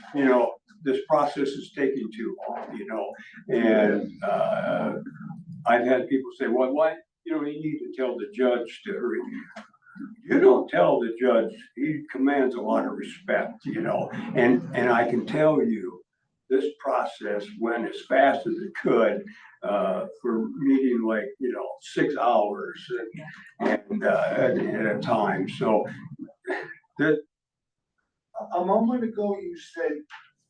this process is taking too long, and I've had people say, well, why, you need to tell the judge to hurry. You don't tell the judge, he commands a lot of respect, and I can tell you, this process went as fast as it could for meeting 6 hours and at a time. So that A moment ago, you said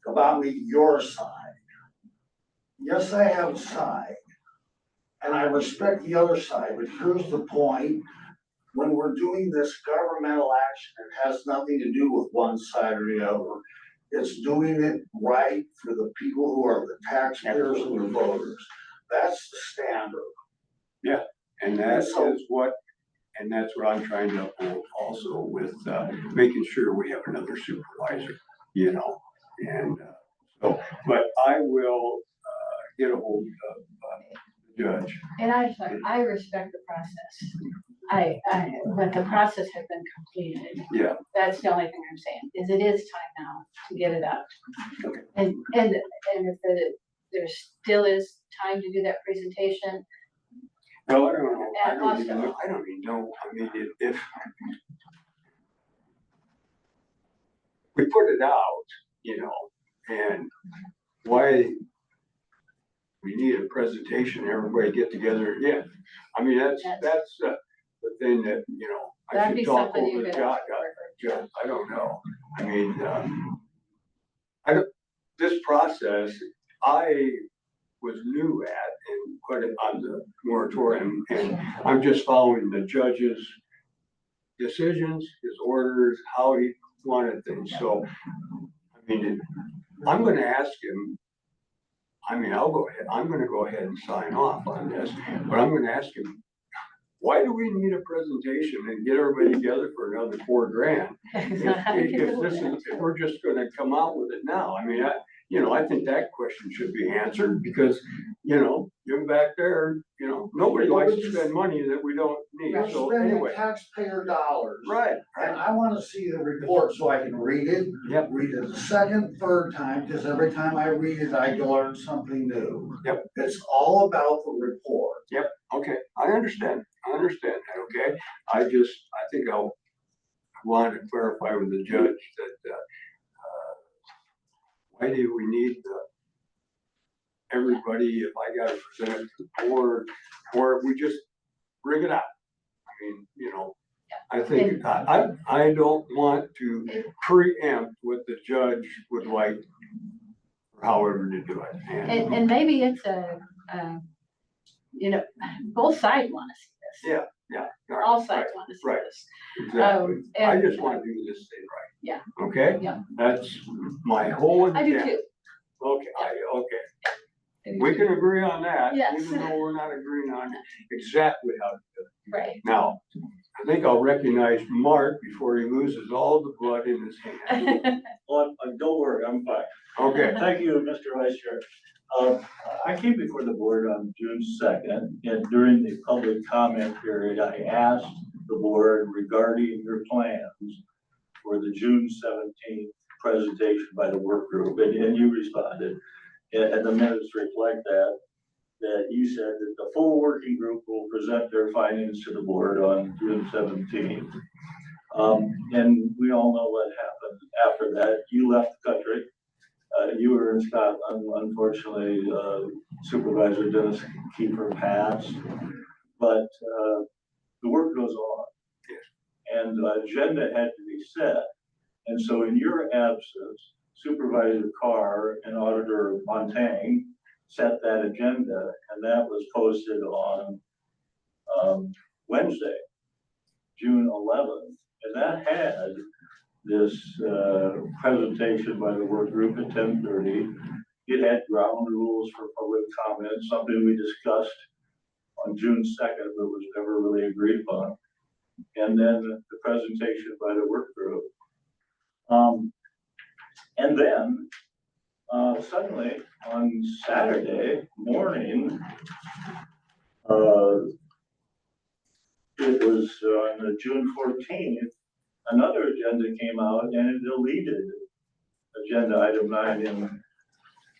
about me, your side. Yes, I have a side. And I respect the other side, but here's the point. When we're doing this governmental action, it has nothing to do with one side or the other. It's doing it right for the people who are the taxpayers and the voters. That's the standard. And that's what, and that's what I'm trying to uphold also with, making sure we have another supervisor, you know? And, so, but I will, get a hold of, the judge. And I respect the process. But the process has been completed. Yeah. That's the only thing I'm saying, is it is time now to get it out. Okay. And if there still is time to do that presentation, Well, I don't know, I And don't even also- know, I don't even know, I mean, if we put it out, you know, and why we need a presentation, everybody get together again. I mean, that's the thing that, you know, I that'd be should talk something you over the could. judge, I don't know. I mean, this process, I was new at and put it on the moratorium, and I'm just following the judge's decisions, his orders, how he wanted things, so, I mean, I'm gonna ask him, I mean, I'm gonna go ahead and sign off on this, but I'm gonna ask him, why do we need a presentation and get everybody together for another $4,000? If we're just gonna come out with it now, I mean, I think that question should be answered, because, you're back there, nobody likes to spend money that we don't need, You're so spending anyway. taxpayer dollars. Right, And I wanna see the report so I can read it. Yep. Read it a second, third time, because every time I read it, I learn something new. Yep. It's all about the report. Okay, I understand that, okay? I think I wanted to clarify with the judge that, why do we need everybody, if I gotta present it to the board, or we just bring it out? I mean, I think, I don't want to preempt what the judge would like, or however to do it. And maybe it's both sides wanna see this. Yeah. All sides wanna see right. this. Exactly. I and, just wanna do this thing right. Yeah. Okay? Yeah. That's my whole I intent. do too. Okay, I do we too. can agree on that, Yes. even though we're not agreeing on exactly how to do it. Right. Now, I think I'll recognize Mark before he loses all the blood in his hand. Well, don't worry, I'm fine. Okay, Thank you, Mr. Vice Chair. I came before the board on June 2nd, and during the public comment period, I asked the board regarding your plans for the June 17th presentation by the work group, and you responded. And the minutes reflect that you said that the full working group will present their findings to the board on June 17th. And we all know what happened after that. You left the country. You were in Scotland. Unfortunately, Supervisor Dennis Kiefer passed. But the work goes on. And the agenda had to be set. And so in your absence, Supervisor Carr and Auditor Montaigne set that agenda, and that was posted on Wednesday, June 11th. And that had this presentation by the work group at 10:30. It had ground rules for public comment, something we discussed on June 2nd, but was never really agreed upon. And then the presentation by the work group. And then suddenly on Saturday morning, it was on June 14th, another agenda came out and it deleted agenda item 9 in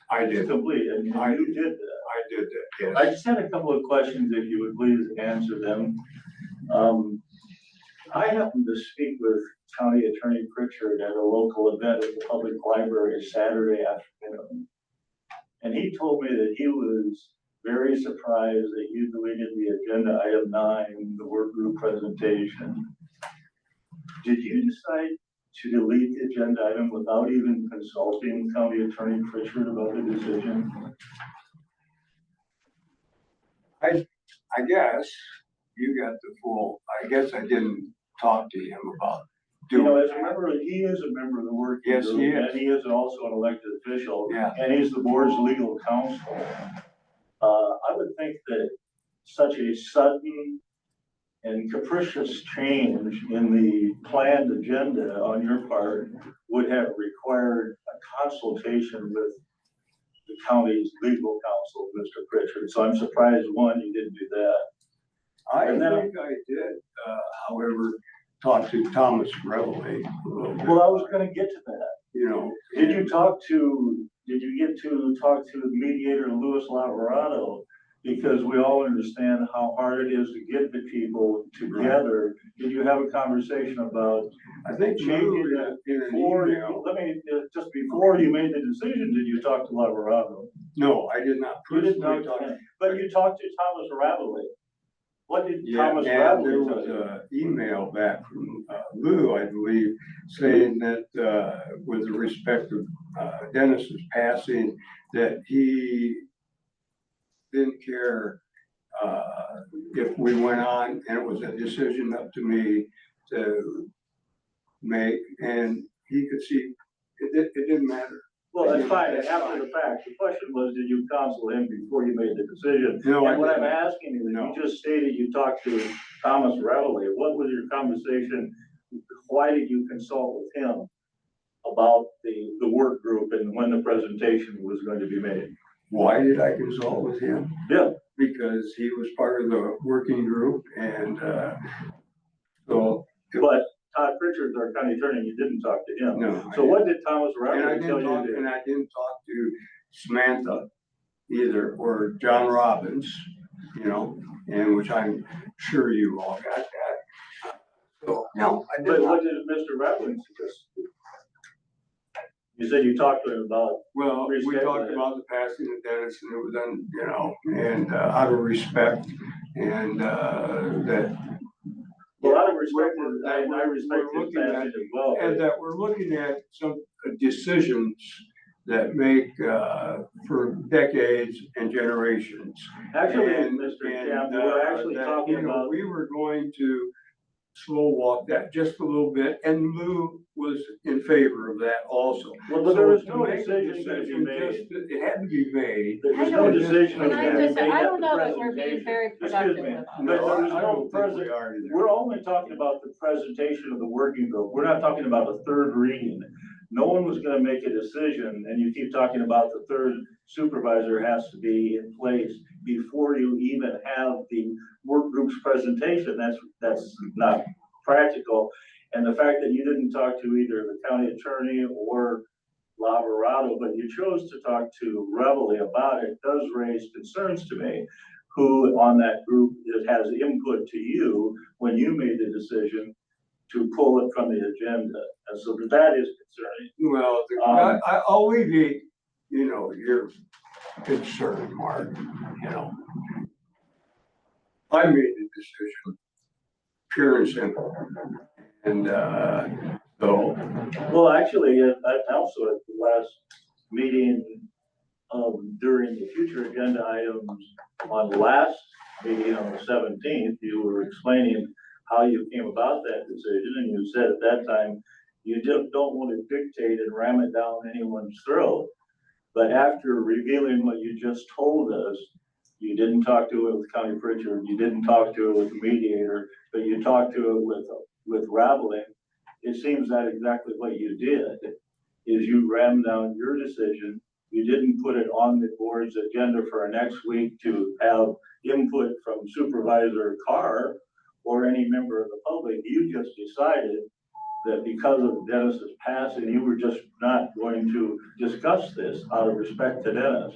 I did. complete, and you did that. I did that, yes. I just had a couple of questions, if you would please answer them. I happened to speak with County Attorney Pritchard at a local event at the public library Saturday afternoon. And he told me that he was very surprised that you deleted the agenda item 9, the work group presentation. Did you decide to delete the agenda item without even consulting County Attorney Pritchard about the decision? I guess you got the full, I guess I didn't talk to him about You know, do it. as a member, he is a member of the working Yes, group, he is. and he is also an elected official. Yeah. And he's the board's legal counsel. I would think that such a sudden and capricious change in the planned agenda on your part would have required a consultation with the county's legal counsel, Mr. Pritchard. So I'm surprised, one, you didn't do that. I And then- think I did, however, talk to Thomas Reveley a little bit. Well, I was gonna get to that. You know. Did you get to talk to the mediator, Louis Laverado? Because we all understand how hard it is to get the people together. Did you have a conversation about I think changing Lou that in an before, email. just before you made the decision, did you talk to Laverado? No, I did not You didn't personally talk talk. to him, but you talked to Thomas Raveley. What did Yeah, Thomas and there Raveley was tell you? an email back from Lou, I believe, saying that with respect to Dennis's passing, that he didn't care if we went on, and it was a decision up to me to make, and he could see, it didn't matter. Well, that's fine, after the fact, the question was, did you counsel him before you made the decision? No, I And what I'm didn't. asking is, No. you just stated you talked to Thomas Raveley, what was your conversation? Why did you consult with him about the work group and when the presentation was going to be made? Why did I consult with him? Yeah, Because he was part of the working group, and so. but Todd Pritchard's our county attorney, you didn't talk to him. No. So what did Thomas And I Raveley tell didn't talk, you to and do? I didn't talk to Samantha either, or John Robbins, you know, and which I'm sure you all got that. So, no, I But did not. what did Mr. Raveley suggest? You said you talked to him about, Well, we reschedule talked it. about the passing of Dennis, and it was done, you know, and out of respect, and that. well, out of respect, I We're respect his looking at- passing as well. And that we're looking at some decisions that make for decades and generations. Actually, And- Mr. and, Camp, we're actually that, talking you know, about, we were going to slow walk that just a little bit, and Lou was in favor of that also. well, but there was So to no make a decision going to be made. just- It had to be made. There was I no don't- decision Can going I to be just- made I at don't the know that we're being presentation. very Excuse productive me, about but No, there was I no don't think we present, are either. we're only talking about the presentation of the working group. We're not talking about the third reading. No one was gonna make a decision, and you keep talking about the third supervisor has to be in place before you even have the work group's presentation. That's not practical. And the fact that you didn't talk to either the county attorney or Laverado, but you chose to talk to Reveley about it, does raise concerns to me. Who on that group has input to you when you made the decision to pull it from the agenda? And so that is concerning. Well, I'll alleviate, you know, your concern, Mark, you know. I made the decision, pure and simple. And, so, Well, actually, also at the last meeting, during the future agenda items on the last meeting on the 17th, you were explaining how you came about that decision, and you said at that time, you just don't want to dictate and ram it down anyone's throat. But after revealing what you just told us, you didn't talk to it with County Pritchard, you didn't talk to it with the mediator, but you talked to it with Raveling. It seems that exactly what you did is you rammed down your decision. You didn't put it on the board's agenda for next week to have input from Supervisor Carr or any member of the public. You just decided that because of Dennis's passing, you were just not going to discuss this out of respect to Dennis.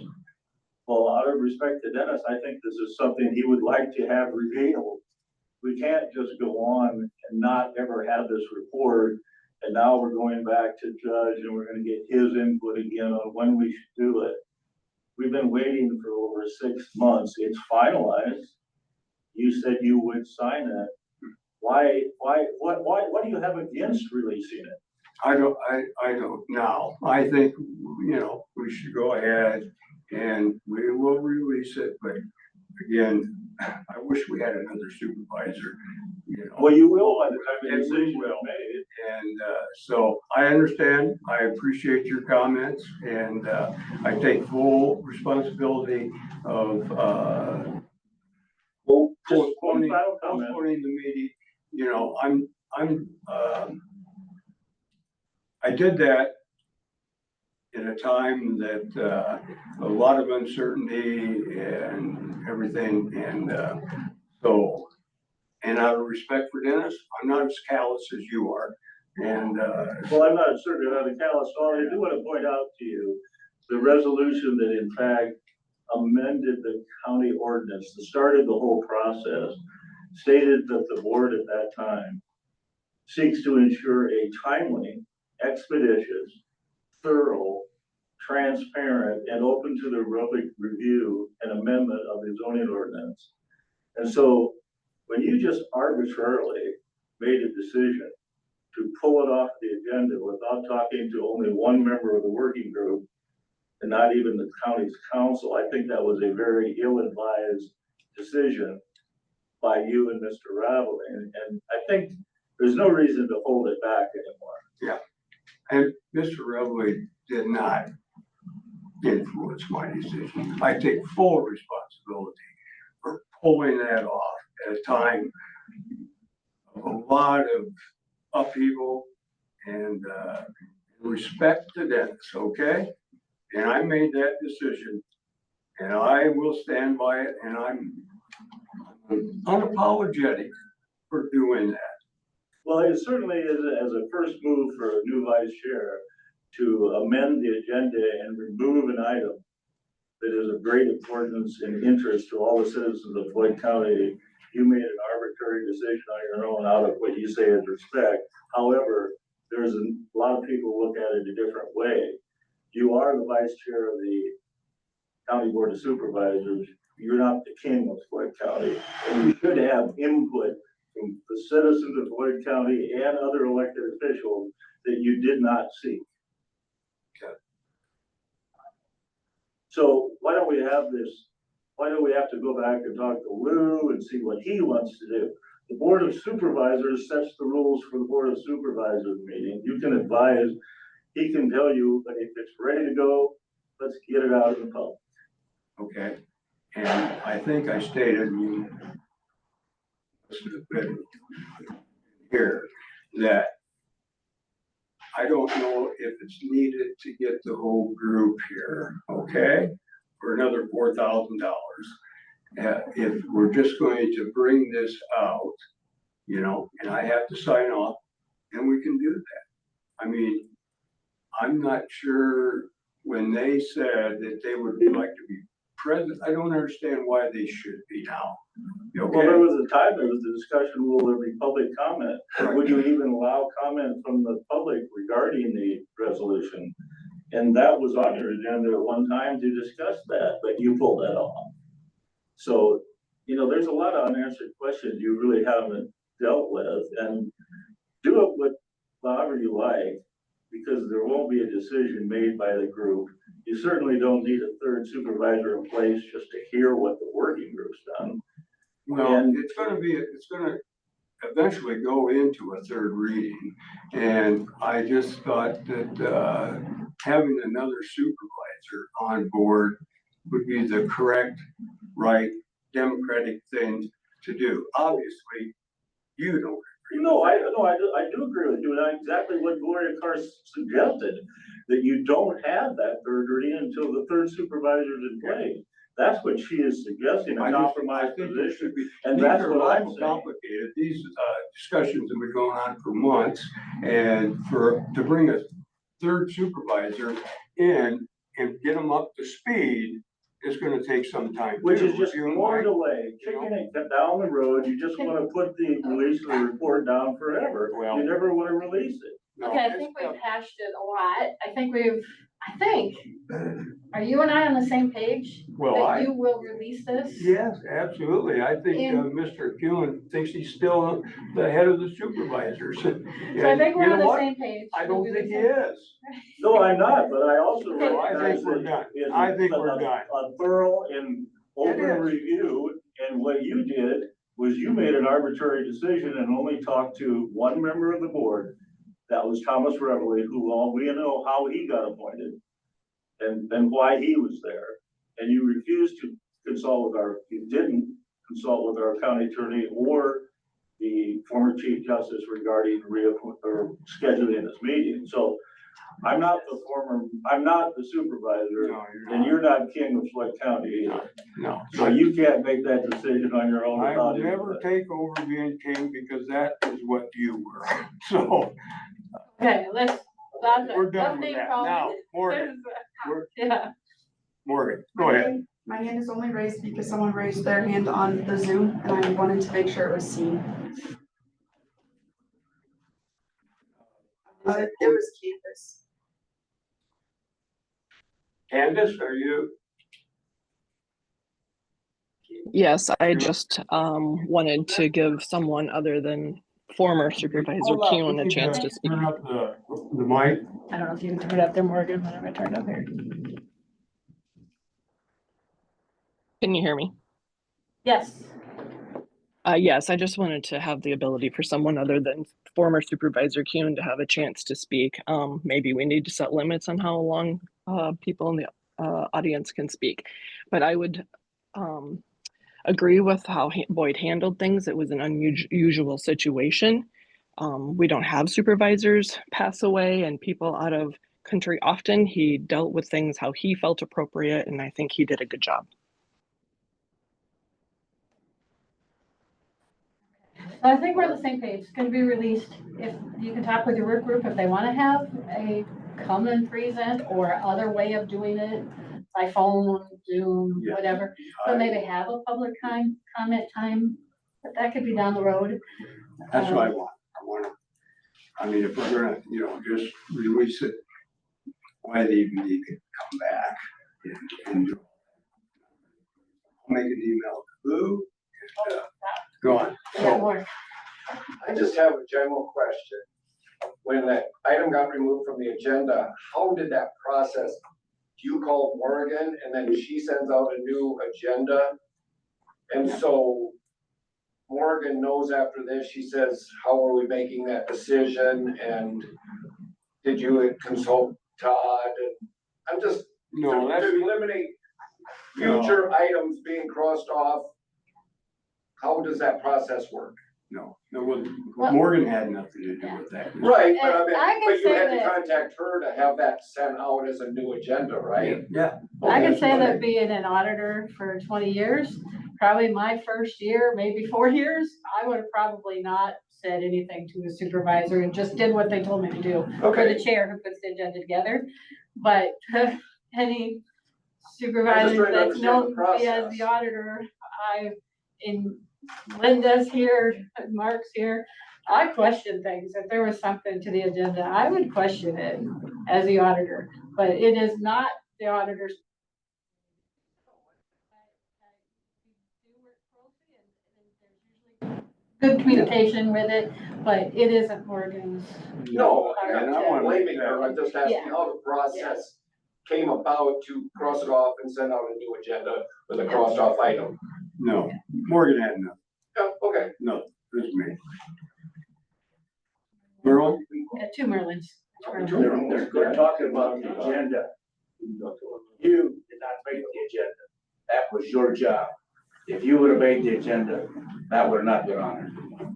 Well, out of respect to Dennis, I think this is something he would like to have revealed. We can't just go on and not ever have this report. And now we're going back to Judge and we're gonna get his input again on when we should do it. We've been waiting for over 6 months. It's finalized. You said you would sign it. What do you have against releasing it? I don't now. I think, you know, we should go ahead and we will release it, but again, I wish we had another supervisor, you know. Well, you will by the time the And we decision is will. made. And So I understand, I appreciate your comments, and, I take full responsibility of, Well, just one postponing, final comment. postponing the meeting. You know, I did that in a time that, a lot of uncertainty and everything, and, so, and out of respect for Dennis, I'm not as callous as you are, and, Well, I'm not certainly not a callous follower. I do want to point out to you, the resolution that in fact amended the county ordinance, that started the whole process, stated that the board at that time seeks to ensure a timely, expeditious, thorough, transparent, and open to the public review and amendment of the zoning ordinance. And so when you just arbitrarily made a decision to pull it off the agenda without talking to only one member of the working group and not even the county's council, I think that was a very ill-advised decision by you and Mr. Ravel. And I think there's no reason to hold it back anymore. and Mr. Reveley did not influence my decision. I take full responsibility for pulling that off at a time of a lot of upheaval and, respect to Dennis, okay? And I made that decision, and I will stand by it, and I'm unapologetic for doing that. Well, it certainly is as a first move for a new vice chair to amend the agenda and remove an item that is of great importance and interest to all the citizens of Floyd County. You made an arbitrary decision on your own out of what you say is respect. However, there's a lot of people who look at it a different way. You are the vice chair of the County Board of Supervisors. You're not the king of Floyd County. And you should have input from the citizens of Floyd County and other elected officials that you did not seek. Okay. So why don't we have this, why don't we have to go back and talk to Lou and see what he wants to do? The Board of Supervisors sets the rules for the Board of Supervisors meeting. You can advise, he can tell you, but if it's ready to go, let's get it out in the public. Okay, and I think I stated, you must have been here, that I don't know if it's needed to get the whole group here, okay? For another $4,000. If we're just going to bring this out, you know, and I have to sign off, then we can do that. I mean, I'm not sure when they said that they would like to be present, I don't understand why they should be now. Well, Okay? there was a time, there was a discussion, will there be public comment? Right. Would you even allow comment from the public regarding the resolution? And that was on your agenda at one time to discuss that, but you pulled that off. So, you know, there's a lot of unanswered questions you really haven't dealt with, and do it with however you like, because there won't be a decision made by the group. You certainly don't need a third supervisor in place just to hear what the working group's done. Well, And- it's gonna eventually go into a third reading. And I just thought that, having another supervisor on board would be the correct, right, democratic thing to do. Obviously, you don't. No, I do agree with you, and exactly what Gloria Carr suggested, that you don't have that third reading until the third supervisor is in place. That's what she is suggesting, a compromise position, and that's what I'm saying. Complicated. These, discussions have been going on for months, and to bring a third supervisor in and get them up to speed is gonna take some time. Which too. is just You and more Mike, delay, kicking it down the road. You just wanna put the release of the report down forever. Well- You never wanna release it. no, Okay, I it's think tough. we've hashed it a lot. Are you and I on the same page? Well, That you will release this? yes, absolutely. I think, And- Mr. Kuhn thinks he's still the head of the supervisors. So I think we're on the same page. I don't We'll think be he the same- is. No, I'm not, but I also Okay. I think recognize we're that done. it's I think we're a- done. A thorough and open It is. review, and what you did was you made an arbitrary decision and only talked to one member of the board. That was was Thomas Reveley, who all we know how he got appointed and why he was there. And you refused to you didn't consult with our county attorney or the former chief justice regarding scheduling this meeting. So I'm not the supervisor, No, and you're not king of Floyd County either. No. So you can't make that decision on your own I without will never input. take over being king because that is what you were. So Okay, we're done with that. Now, Morgan, Yeah. Morgan, go ahead. My hand is only raised because someone raised their hand on the Zoom and I wanted to make sure it was seen. It was Candace. Candace, are you? Yes, I just wanted to give someone other than former Supervisor Hold on, Kuhn a chance to speak. Turn up the mic. I don't know if you can turn it up there, Morgan, whenever I turn it up here. Can you hear me? Yes. Yes, I just wanted to have the ability for someone other than former Supervisor Kuhn to have a chance to speak. Maybe we need to set limits on how long people in the audience can speak. But I would agree with how Boyd handled things. It was an unusual situation. We don't have supervisors pass away and people out of country often. He dealt with things how he felt appropriate, and I think he did a good job. I think we're on the same page. It's gonna be released. If you can talk with your work group, if they wanna have a come and present or other way of doing it, by phone, Zoom, Yeah. whatever, but maybe have a public comment time, but that could be down the road. That's what I want. I mean, if we're gonna, just release it, why they even need to come back and do. I'll make an email to Lou. And, go on. Yeah, more. I just have a general question. When that item got removed from the agenda, how did that process? You called Morgan and then she sends out a new agenda. And so Morgan knows after this, she says, how are we making that decision? And did you consult Todd? And I'm just, No, that's, to eliminate future items being crossed off. How does that process work? no, there wasn't, Well- Morgan had nothing to do with that. Right, but And I can but you say had to that- contact her to have that sent out as a new agenda, right? Yeah. I can say that Okay. being an auditor for 20 years, probably my first year, maybe 4 years, I would have probably not said anything to a supervisor and just did what they told me to do. For Okay. the chair who puts the agenda together, but any supervisor trying to that's known understand the me as process. the auditor, in Linda's here, Mark's here, I question things. If there was something to the agenda, I would question it as the auditor, but it is not the auditor's. Good communication with it, but it isn't Morgan's. No, And I'm I not wanna blaming make that- her, I'm just asking how the process came about to cross it off and send out a new agenda with a crossed off item. No, Morgan had nothing. Yeah, okay. No, it was me. Merle? Yeah, two Merlins. They're talking about the agenda. You did not make the agenda. That was your job. If you would have made the agenda, that would have not been on it.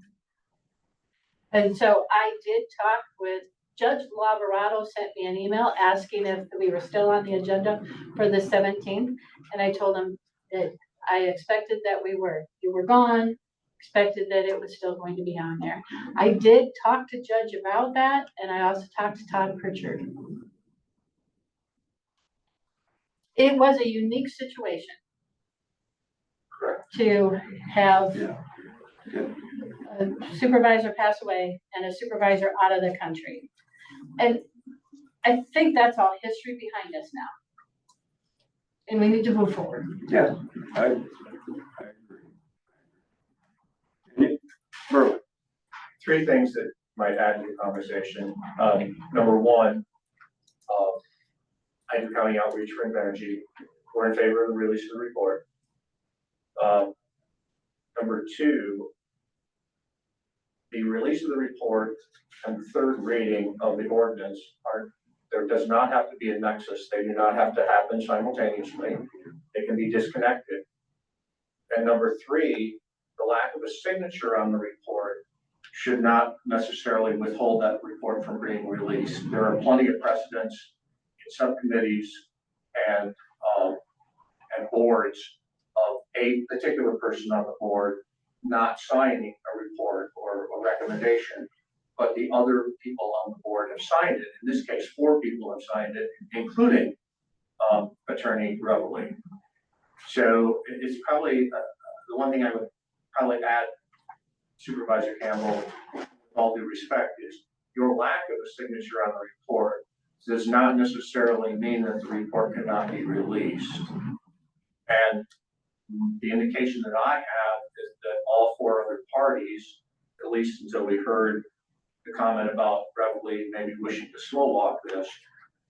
And so I did talk with Judge Laborado, sent me an email asking if we were still on the agenda for the 17th. And I told him that I expected that we were. You were gone, expected that it was still going to be on there. I did talk to Judge about that, and I also talked to Todd Pritchard. It was a unique situation to have a supervisor pass away and a supervisor out of the country. And I think that's all history behind us now. And we need to move forward. Yeah, I agree. Merle? Three things that might add to the conversation. Number one, Hyder County Outreach for Energy, we're in favor of the release of the report. Number two, the release of the report and the third reading of the ordinance are, there does not have to be a nexus. They do not have to happen simultaneously. They can be disconnected. And number three, the lack of a signature on the report should not necessarily withhold that report from being released. There are plenty of precedents in subcommittees and boards of a particular person on the board not signing a report or a recommendation, but the other people on the board have signed it. In this case, 4 people have signed it, including Attorney Reveley. So it's probably the one thing I would probably add, Supervisor Campbell, with all due respect, is your lack of a signature on the report does not necessarily mean that the report cannot be released. And the indication that I have is that all 4 other parties, at least until we heard the comment about Reveley maybe wishing to slow walk this,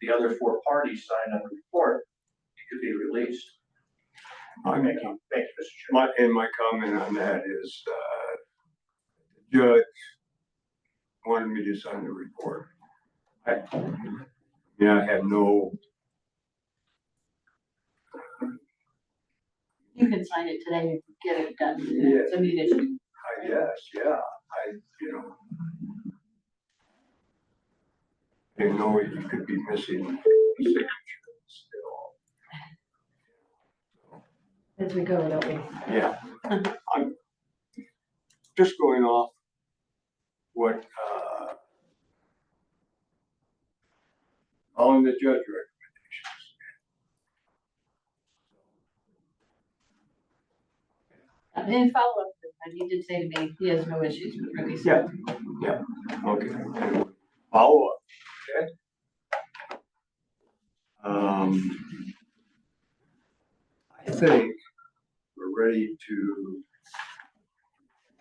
the other 4 parties signed on the report, it could be released. I'm Thank you, Mr. Chairman. my comment on that is, the judge wanted me to sign the report. I have no. You can sign it today, get it done. Yeah. It's a neat issue. I guess, yeah, didn't know you could be missing signatures still. As we go, don't we? Yeah, I'm just going off what, following the judge recommendations. I didn't follow up, but he did say to me, he has no issues with releasing. Yeah, okay. Follow up, okay? I think we're ready to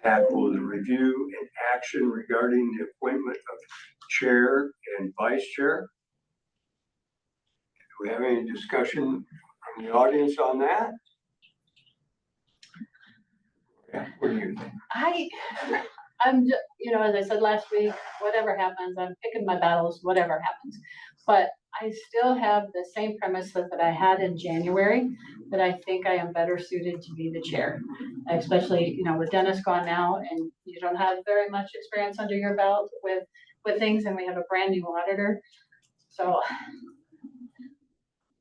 tackle the review and action regarding the appointment of chair and vice chair. Do we have any discussion from the audience on that? Yeah, what do you think? I'm just, as I said last week, whatever happens, I'm picking my battles, whatever happens. But I still have the same premise that I had in January, that I think I am better suited to be the chair. Especially, with Dennis gone now and you don't have very much experience under your belt with things, and we have a brand new auditor. So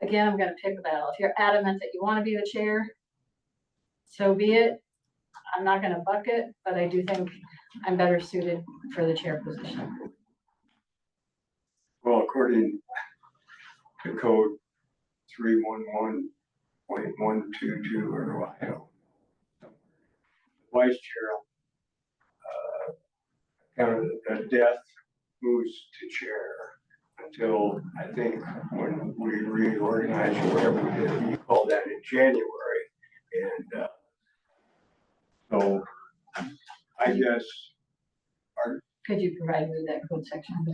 again, I'm gonna pick a battle. If you're adamant that you want to be the chair, so be it. I'm not gonna buck it, but I do think I'm better suited for the chair position. Well, according to code 311.122 or Ohio, vice chair, kind of death moves to chair until I think when we reorganized or whatever we did, you call that in January. And so I guess Could you provide me with that code section? Do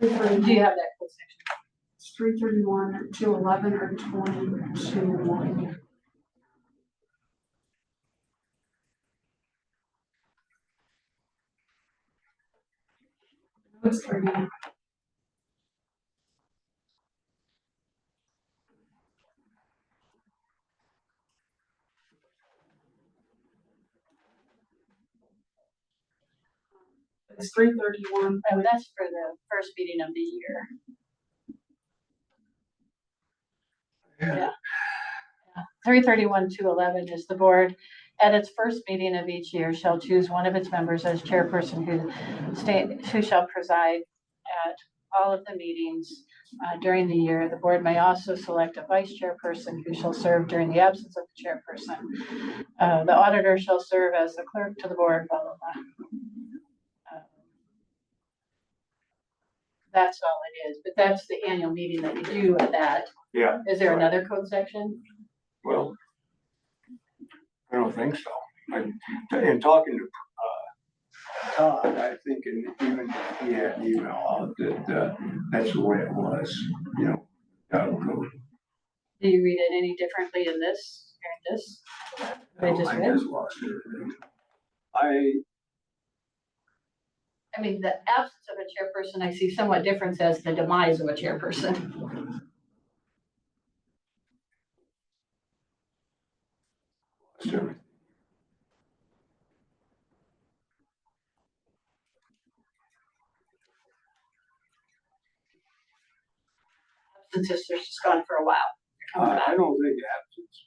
331, you have that code section? it's 331, 211, or 221. It's 30. It's 331. Oh, that's for the first meeting of the year. Yeah. 331-211 is the board at its first meeting of each year shall choose one of its members as chairperson who shall preside at all of the meetings during the year. The board may also select a vice chairperson who shall serve during the absence of the chairperson. The auditor shall serve as the clerk to the board, blah, blah, blah. That's all it is, but that's the annual meeting that we do at that. yeah. Is there another code section? Well, I don't think so. In talking to Todd, I think even he had an email out that that's the way it was, code. Do you read it any differently in this, or in this? I just read. Lost everything. I mean, the absence of a chairperson, I see somewhat different as the demise of a chairperson. So, Since it's just gone for a while. I don't think absence.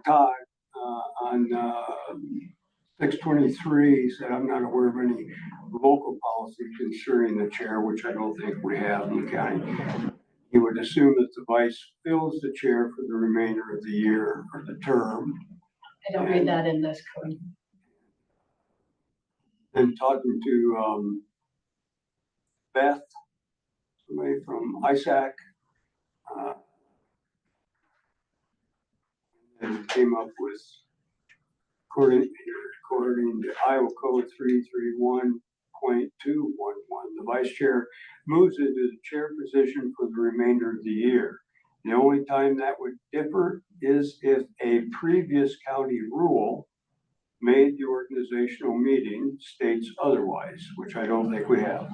Todd, on 623 said, I'm not aware of any local policy concerning the chair, which I don't think we have in the county. He would assume that the vice fills the chair for the remainder of the year or the term. I don't read that in this code. And talking to Beth, somebody from ISAC, and came up with, according to Iowa Code 331.211, the vice chair moves into the chair position for the remainder of the year. The only time that would differ is if a previous county rule made the organizational meeting states otherwise, which I don't think we have.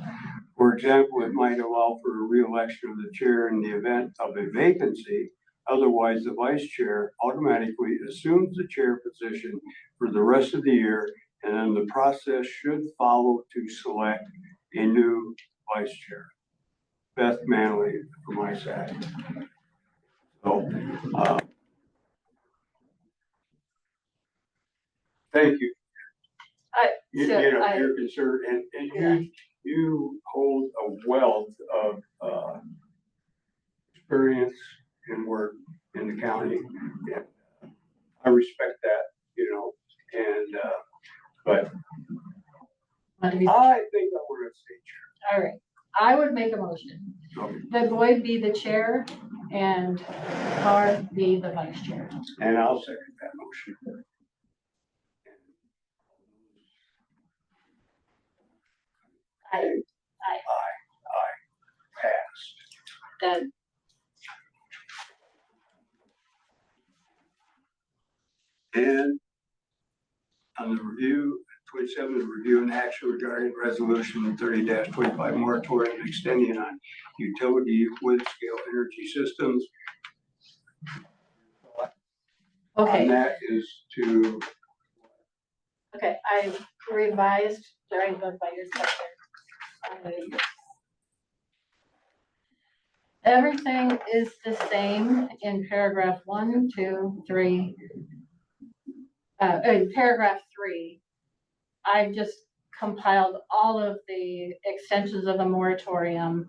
For example, it might allow for a re-election of the chair in the event of a vacancy. Otherwise, the vice chair automatically assumes the chair position for the rest of the year, and then the process should follow to select a new vice chair. Beth Manley from ISAC. So, thank you. Your concern, and you hold a wealth of experience and work in the county. And I respect that, and but I think I want to stay chair. All right, I would make a motion that Boyd be the chair and Carr be the vice chair. And I'll second that motion. I Passed. Then And on the review, 27, the review and action regarding resolution 30-25 moratorium extending on utility wood scale energy systems. okay. And that is to, Okay, I revised during the by your section. Everything is the same in paragraph 1, 2, 3. In paragraph 3, I've just compiled all of the extensions of the moratorium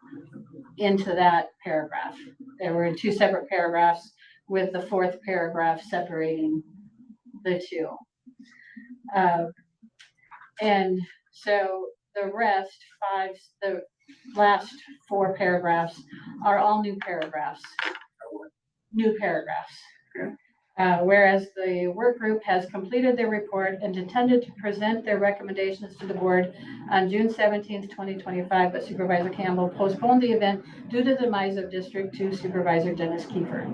into that paragraph. They were in 2 separate paragraphs with the 4th paragraph separating the 2. And so the rest, the last 4 paragraphs are all new paragraphs. Whereas the work group has completed their report and intended to present their recommendations to the board on June 17th, 2025, but Supervisor Campbell postponed the event due to the demise of District 2 Supervisor Dennis Kiefer.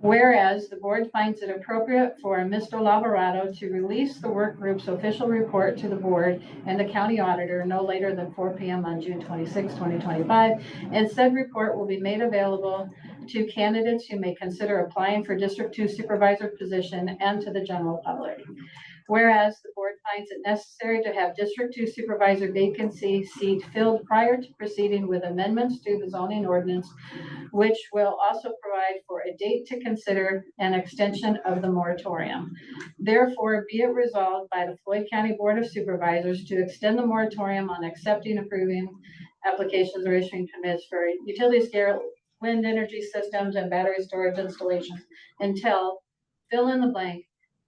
Whereas the board finds it appropriate for Mr. Lavarado to release the work group's official report to the board and the county auditor no later than 4 p.m. on June 26, 2025, and said report will be made available to candidates who may consider applying for District 2 Supervisor position and to the general public. Whereas the board finds it necessary to have District 2 Supervisor vacancy seat filled prior to proceeding with amendments to the zoning ordinance, which will also provide for a date to consider an extension of the moratorium. Therefore, be it resolved by the Floyd County Board of Supervisors to extend the moratorium on accepting, approving applications or issuing permits for utility scale wind energy systems and battery storage installations until fill in the blank,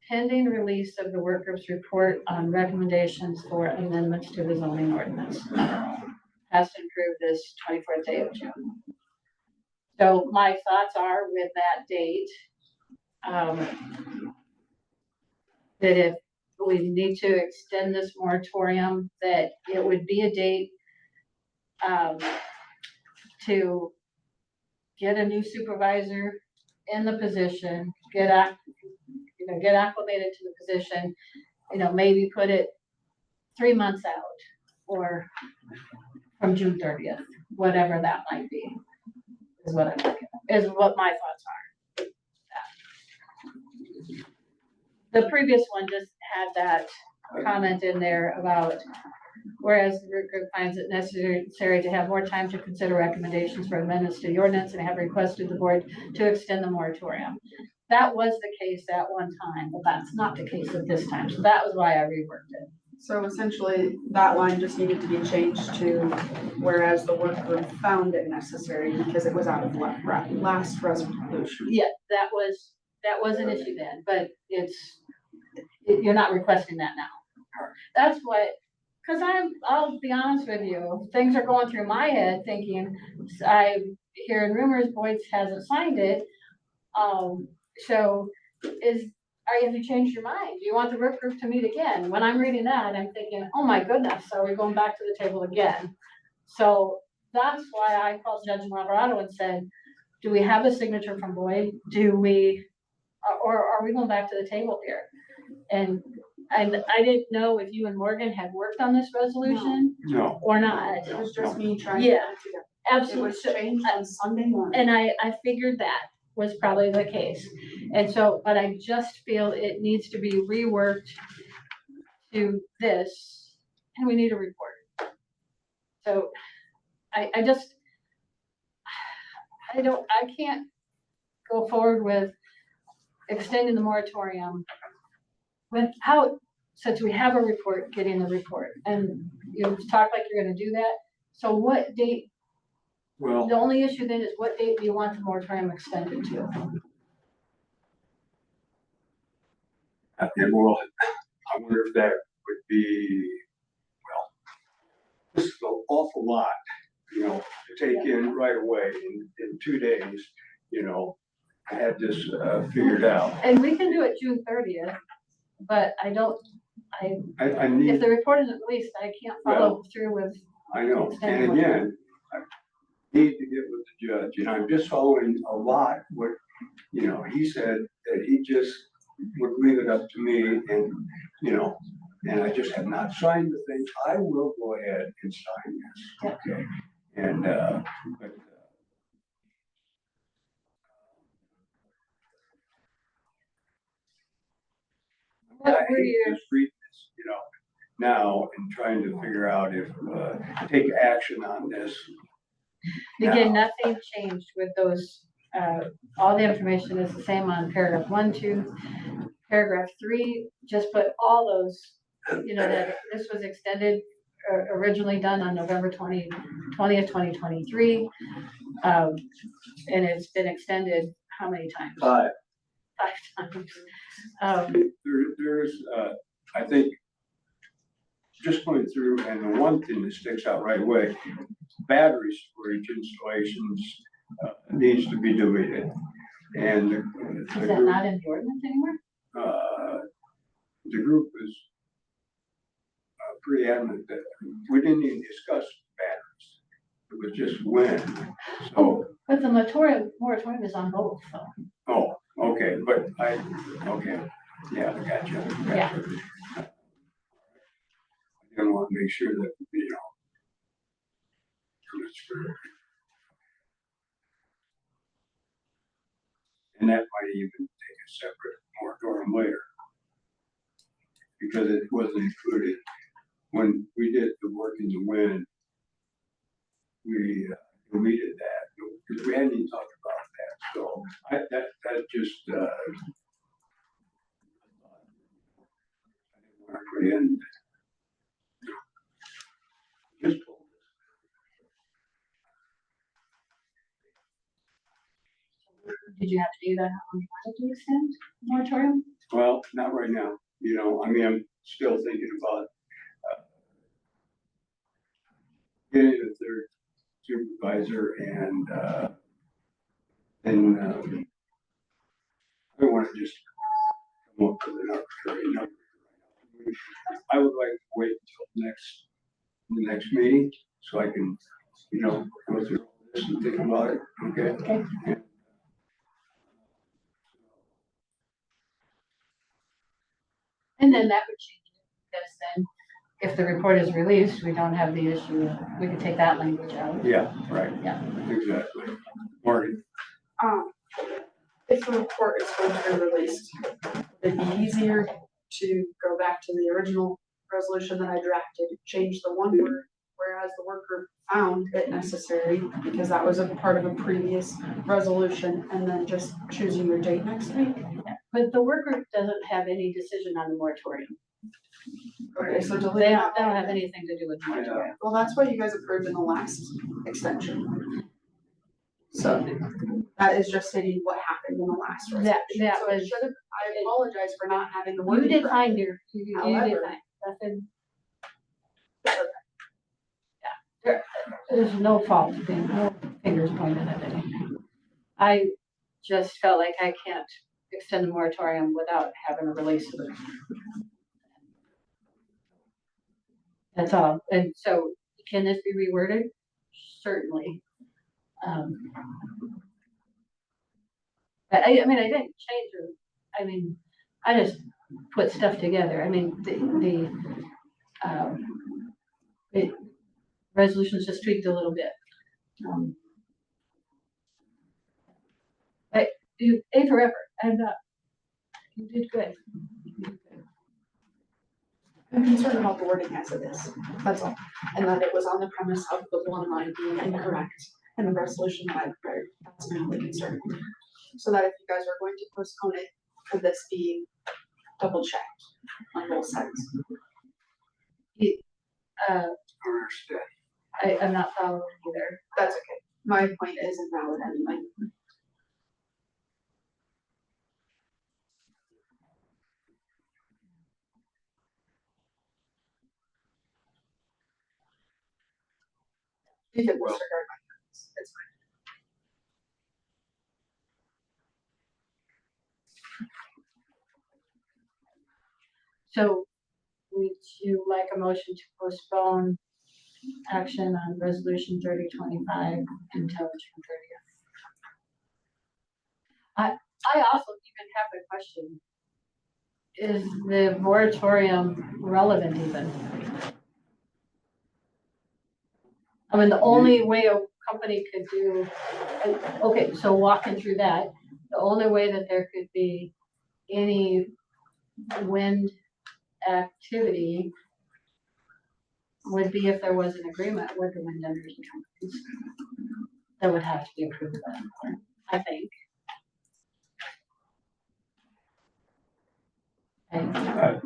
pending release of the work group's report on recommendations for amendments to the zoning ordinance. Has to improve this 24th day of June. So my thoughts are with that date, that if we need to extend this moratorium, that it would be a date to get a new supervisor in the position, get acclimated to the position, maybe put it 3 months out or from June 30th, whatever that might be, is what my thoughts are. The previous one just had that comment in there about, whereas the root group finds it necessary to have more time to consider recommendations for amendments to the ordinance and have requested the board to extend the moratorium. That was the case at one time, but that's not the case at this time. So that was why I reworked it. So essentially, that line just needed to be changed to whereas the work group found it necessary because it was out of last resolution. Yeah, that was an issue then, but you're not requesting that now. That's what, because I'll be honest with you, things are going through my head thinking, I'm hearing rumors Boyd hasn't signed it. So have you changed your mind? Do you want the work group to meet again? When I'm reading that, I'm thinking, oh my goodness, are we going back to the table again? So that's why I called Judge Alvarado and said, do we have a signature from Boyd? Or are we going back to the table here? And I didn't know if you and Morgan had worked on this resolution. No. Or not. It was just me trying to. Yeah, It absolutely. was changed on Sunday morning. And I figured that was probably the case. And so, but I just feel it needs to be reworked to this, and we need a report. So I can't go forward with extending the moratorium without, since we have a report, getting the report. And you talk like you're gonna do that. So what date? Well, The only issue then is what date do you want the moratorium extended to? well, I wonder if that would be, well, this is an awful lot, to take in right away in 2 days, I had this figured out. And we can do it June 30th, but I need. if the report isn't released, I can't follow through with. I know, and again, I need to get with the judge, and I'm just following a lot what, he said that he just would leave it up to me and, and I just have not signed the thing. I will go ahead and sign this, okay? And, but, I hate just reading this, now and trying to figure out if, take action on this. Again, nothing changed with those, all the information is the same on paragraph 1, 2, paragraph 3, just put all those, that this was extended, originally done on November 20th, 2023. And it's been extended how many times? 5. 5 times. There's, I think, just going through, and the one thing that sticks out right away, battery storage installations needs to be deleted. And Is that not in the ordinance anymore? The group is pretty adamant that we didn't even discuss batteries. It was just when. So. But the moratorium is on both, so. Oh, okay, but okay, yeah, I got you. Yeah. I didn't want to make sure that, and that might even take a separate moratorium later. Because it wasn't included. When we did the work in the wind, we deleted that, because we hadn't even talked about that. So that just, I didn't want to put in. Just Did you have to do that on you wanted to extend the moratorium? well, not right now. I'm still thinking about getting a third supervisor and I don't want to just come up with an arbitrary number. I would like to wait until the next meeting so I can you know, go through this and think about it, okay? Okay. And then that would change it, because then if the report is released, we don't have the issue, we can take that language out. Yeah, right. Yeah. Exactly. Marty? If the report is going to be released, it'd be easier to go back to the original resolution that I drafted, change the one word, whereas the worker found it necessary, because that was a part of a previous resolution, and then just choosing your date next week. But the worker doesn't have any decision on the moratorium. Okay, so They delete don't, that. they don't have anything to do with the moratorium. Well, that's what you guys approved in the last extension. So that is just stating what happened in the last resolution. That So it was- should have, I apologize for not having the You word. did fine, dear. You However- did fine. Nothing. Yeah, there's no fault, no fingers pointed at anything. I just felt like I can't extend the moratorium without having a release of it. That's all. And so can this be reworded? Certainly. But I mean, I didn't change it. I mean, I just put stuff together. I mean, the resolution's just tweaked a little bit. But you, A for effort, and you did good. I'm concerned about the wording as it is, that's all. And that it was on the premise of the one line being incorrect in the resolution that I prepared. That's my only concern. So that if you guys are going to postpone it, could this be double checked on both sides? I'm not following either. That's okay. My point is invalid anyway. You can disregard my comments, it's fine. So would you like a motion to postpone action on resolution 3025 until June 30th? I also even have a question. Is the moratorium relevant even? I mean, the only way a company could do, okay, so walking through that, the only way that there could be any wind activity would be if there was an agreement with the wind energy companies. That would have to be approved by the board, I think. I don't know.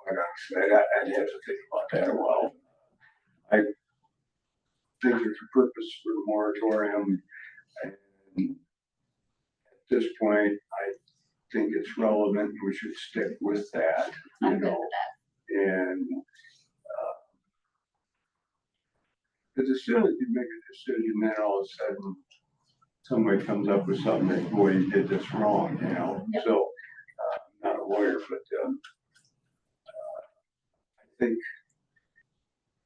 Quite honestly, I'd have to think about that a while. I think there's a purpose for the moratorium, and at this point, I think it's relevant. We should stick with that. I'm good with that. And because as soon as you make a decision, then all of a sudden somebody comes up with something that, boy, you did this wrong, you know? Yep. So, I'm not a lawyer, but I think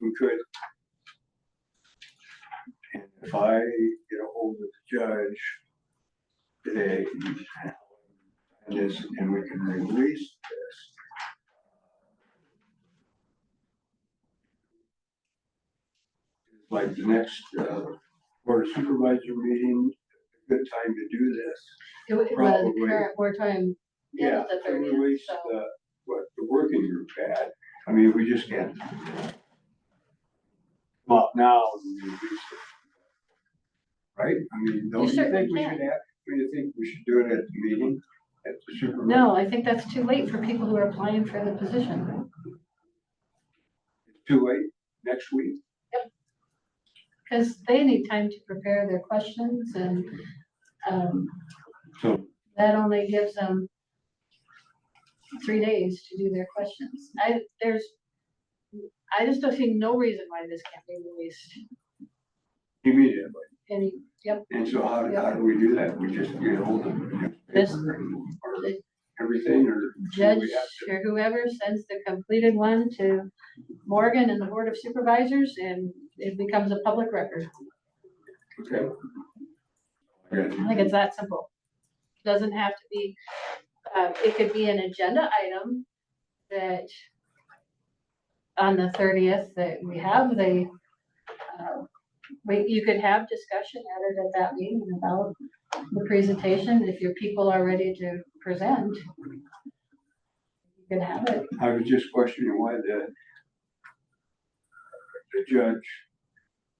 we could. And if I get a hold of the judge today and we can release this, like the next board of supervisor meeting, a good time to do this. It was the Probably. current moratorium. Yeah, the to 30th, release so. what the working group had. I mean, we just can't come up now and release it. Right? I mean, don't you certainly think we should can. have, do you think we should do it at the meeting, at the supervisor? No, I think that's too late for people who are applying for the position. It's too late, next week? Because they need time to prepare their questions, and So, that only gives them 3 days to do their questions. I just don't see no reason why this can't be released. immediately. Yep. And so how do we do that? We just get a hold of the This- newspaper or everything, or? do Judge we have to- or whoever sends the completed one to Morgan and the Board of Supervisors, and it becomes a public record. Okay. I think it's that simple. Doesn't have to be, it could be an agenda item that on the 30th that we have you could have discussion added at that meeting about the presentation. If your people are ready to present, you can have it. I was just questioning why the judge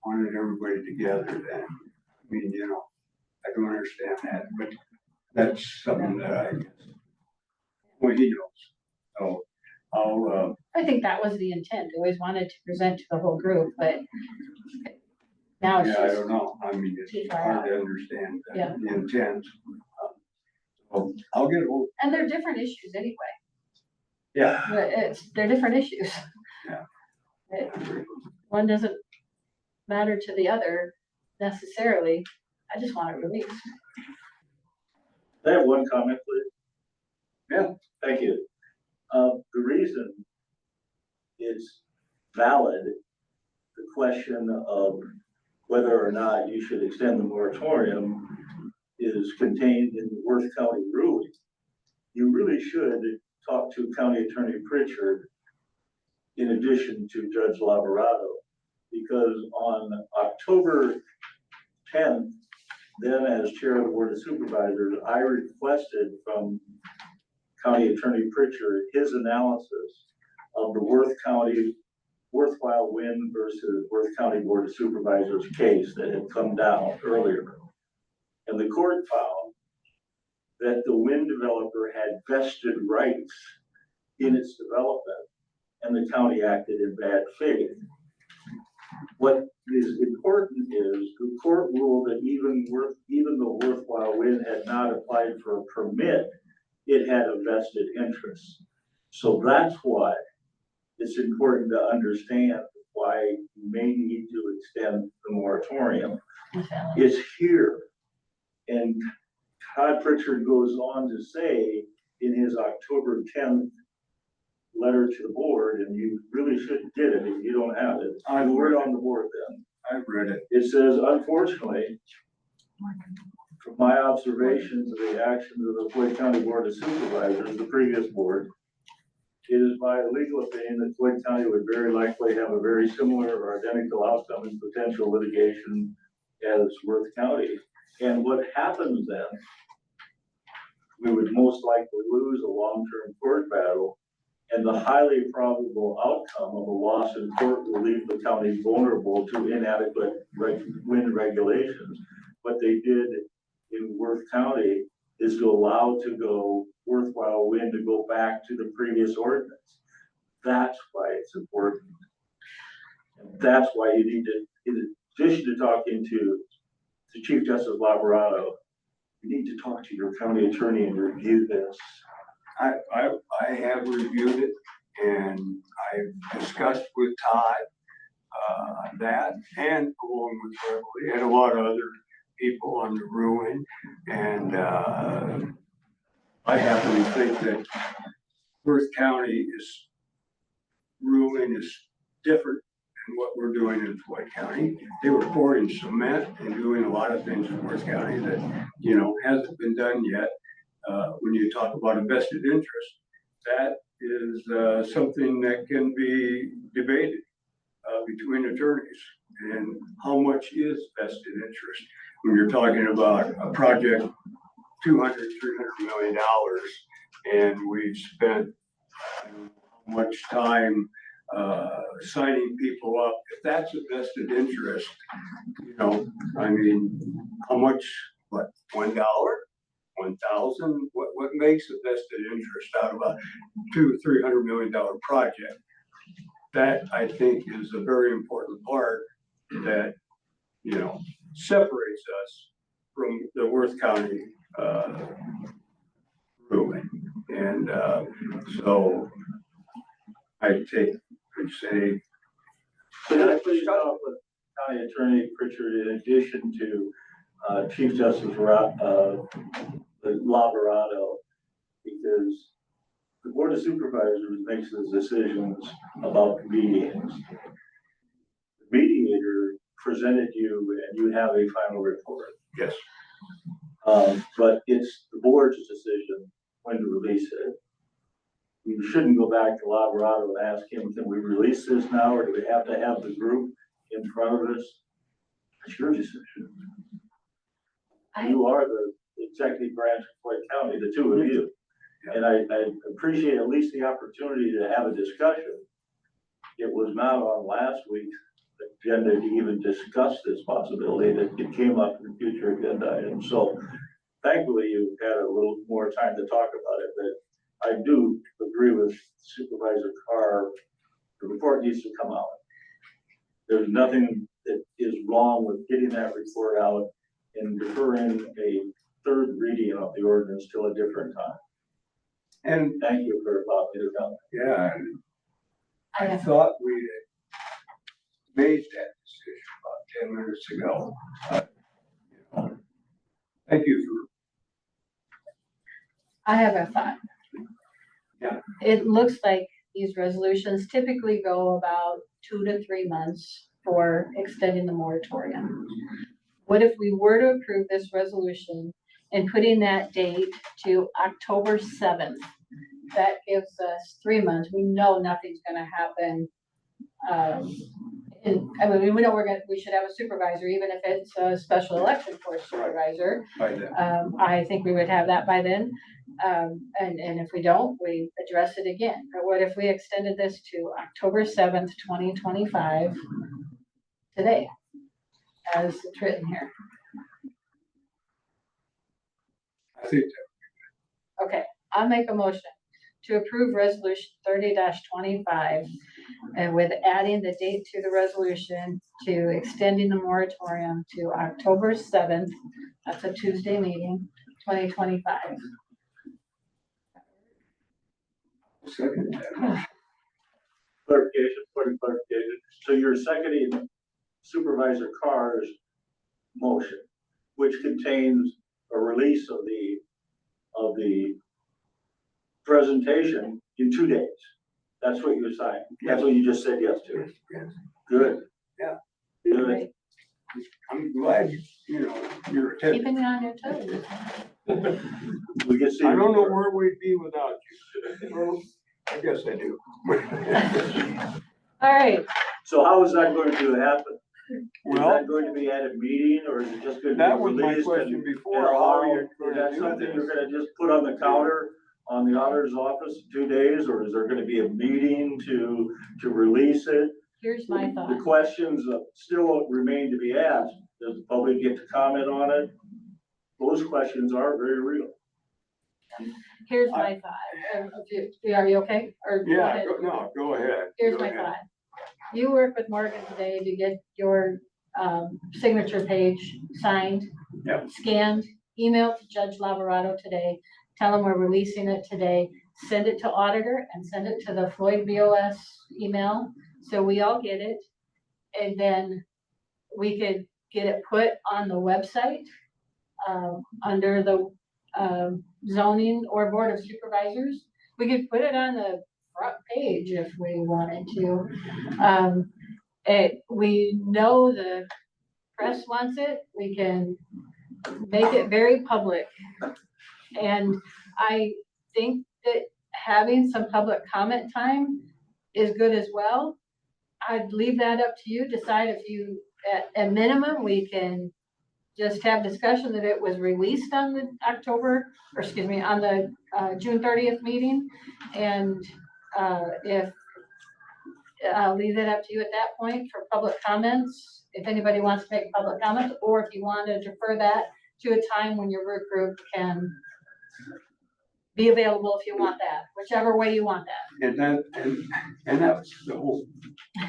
wanted everybody together then. I mean, you know, I don't understand that, but that's something that I guess, well, he knows. So I'll, I think that was the intent. Always wanted to present to the whole group, but now it's yeah, I just, don't know. I mean, too it's far hard out. to understand Yeah. the intent. So I'll get hold. And they're different issues anyway. Yeah. But they're different issues. Yeah. One doesn't matter to the other necessarily. I just want it released. I have one comment, please. Yeah. Thank you. The reason it's valid, the question of whether or not you should extend the moratorium is contained in the Worth County ruling. You really should talk to County Attorney Pritchard in addition to Judge Laborato, because on October 10th, then as chair of the Board of Supervisors, I requested from County Attorney Pritchard his analysis of the Worth County worthwhile win versus Worth County Board of Supervisors case that had come down earlier. And the court found that the wind developer had vested rights in its development, and the county acted in bad faith. What is important is the court ruled that even though worthwhile wind had not applied for a permit, it had a vested interest. So that's why it's important to understand why you may need to extend the moratorium. It's here. And Todd Pritchard goes on to say in his October 10th letter to the board, and you really should get it if you don't have it. I've We're read on the board then. I've read it. It says, unfortunately, from my observations of the actions of the Floyd County Board of Supervisors, the previous board, it is my legal opinion that Floyd County would very likely have a very similar or identical outcome in potential litigation as Worth County. And what happens then, we would most likely lose a long-term court battle, and the highly probable outcome of a loss in court will leave the county vulnerable to inadequate wind regulations. What they did in Worth County is to allow to go worthwhile wind to go back to the previous ordinance. That's why it's important. And that's why you need to, in addition to talking to Chief Justice Laborato, you need to talk to your county attorney and review this. I have reviewed it, and I've discussed with Todd that, and along with Beverly and a lot of other people on the ruling, and I happen to think that Worth County ruling is different than what we're doing in Floyd County. They were pouring cement and doing a lot of things in Worth County that, you know, hasn't been done yet. When you talk about a vested interest, that is something that can be debated between attorneys. And how much is vested interest? When you're talking about a project, $200, $300 million, and we've spent I don't know how much time signing people up. If that's a vested interest, you know, I mean, how much, what, $1? 1,000? What makes a vested interest out of a $200-300 million project? That I think is a very important part that, you know, separates us from the Worth County ruling. And so I would say. So please talk with County Attorney Pritchard in addition to Chief Justice Laborato because the Board of Supervisors makes the decisions about meetings. The mediator presented you and you have a final report. Yes. But it's the board's decision when to release it. You shouldn't go back to Laborado and ask him, can we release this now, or do we have to have the group in front of us? It's your decision. You are the executive branch of Floyd County, the two of you. And I appreciate at least the opportunity to have a discussion. It was not on last week's agenda to even discuss this possibility, that it came up in future agenda items. So thankfully, you've had a little more time to talk about it, but I do agree with Supervisor Carr. The report needs to come out. There's nothing that is wrong with getting that report out and deferring a third reading of the ordinance till a different time. And thank you for allowing me to come. yeah, I thought we had made that decision about 10 minutes ago. Thank you for. I have a thought. Yeah. It looks like these resolutions typically go about 2 to 3 months for extending the moratorium. What if we were to approve this resolution and putting that date to October 7th? That gives us 3 months. We know nothing's gonna happen. We know we should have a supervisor, even if it's a special election for a supervisor. By then. I think we would have that by then. And if we don't, we address it again. But what if we extended this to October 7th, 2025, today, as it's written here? I think Okay, I'll make a motion to approve resolution 30-25 and with adding the date to the resolution to extending the moratorium to October 7th, that's a Tuesday meeting, 2025. second that. Clarification, point of clarification. So you're seconding Supervisor Carr's motion, which contains a release of the presentation in 2 days. That's what you're saying. That's what you just said yes to. Yes. Good. Yeah. Good. I'm glad you're attentive. Keeping you on your toes. We can see. I don't know where we'd be without you. Well, I guess I do. All right, So how is that going to happen? Is Well, that going to be at a meeting, or is it just going to be that was my released? question and before. How all? are you Is going that to do something you're this? gonna just put on the counter on the auditor's office in 2 days, or is there gonna be a meeting to release it? here's my The thought. questions still remain to be asked. Does the public get to comment on it? Those questions are very real. Here's my thought. Are you okay? Or go Yeah, ahead. go ahead. Here's Go my ahead. thought. You work with Morgan today to get your signature page signed, Yep. scanned, emailed to Judge Laborado today. Tell him we're releasing it today. Send it to auditor and send it to the Floyd BOS email, so we all get it. And then we could get it put on the website under the zoning or board of supervisors. We could put it on the front page if we wanted to. We know the press wants it. We can make it very public. And I think that having some public comment time is good as well. I'd leave that up to you. Decide if you, at minimum, we can just have discussion that it was released on the on the June 30th meeting. And if I'll leave it up to you at that point for public comments, if anybody wants to make public comments, or if you want to defer that to a time when your work group can be available if you want that, whichever way you want that. And that's the whole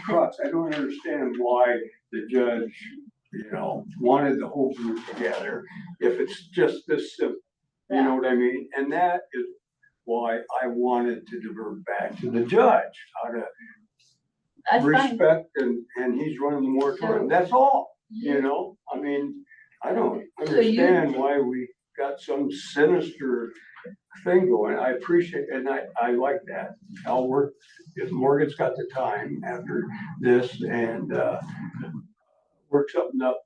crux. I don't understand why the judge, wanted the whole group together if it's just this simple. You know what I mean? And that is why I wanted to divert back to the judge, out of That's fine. respect, and he's running the moratorium. That's all, I mean, I don't understand why we got some sinister thing going. I appreciate, and I like that. I'll work, if Morgan's got the time after this and, work something up,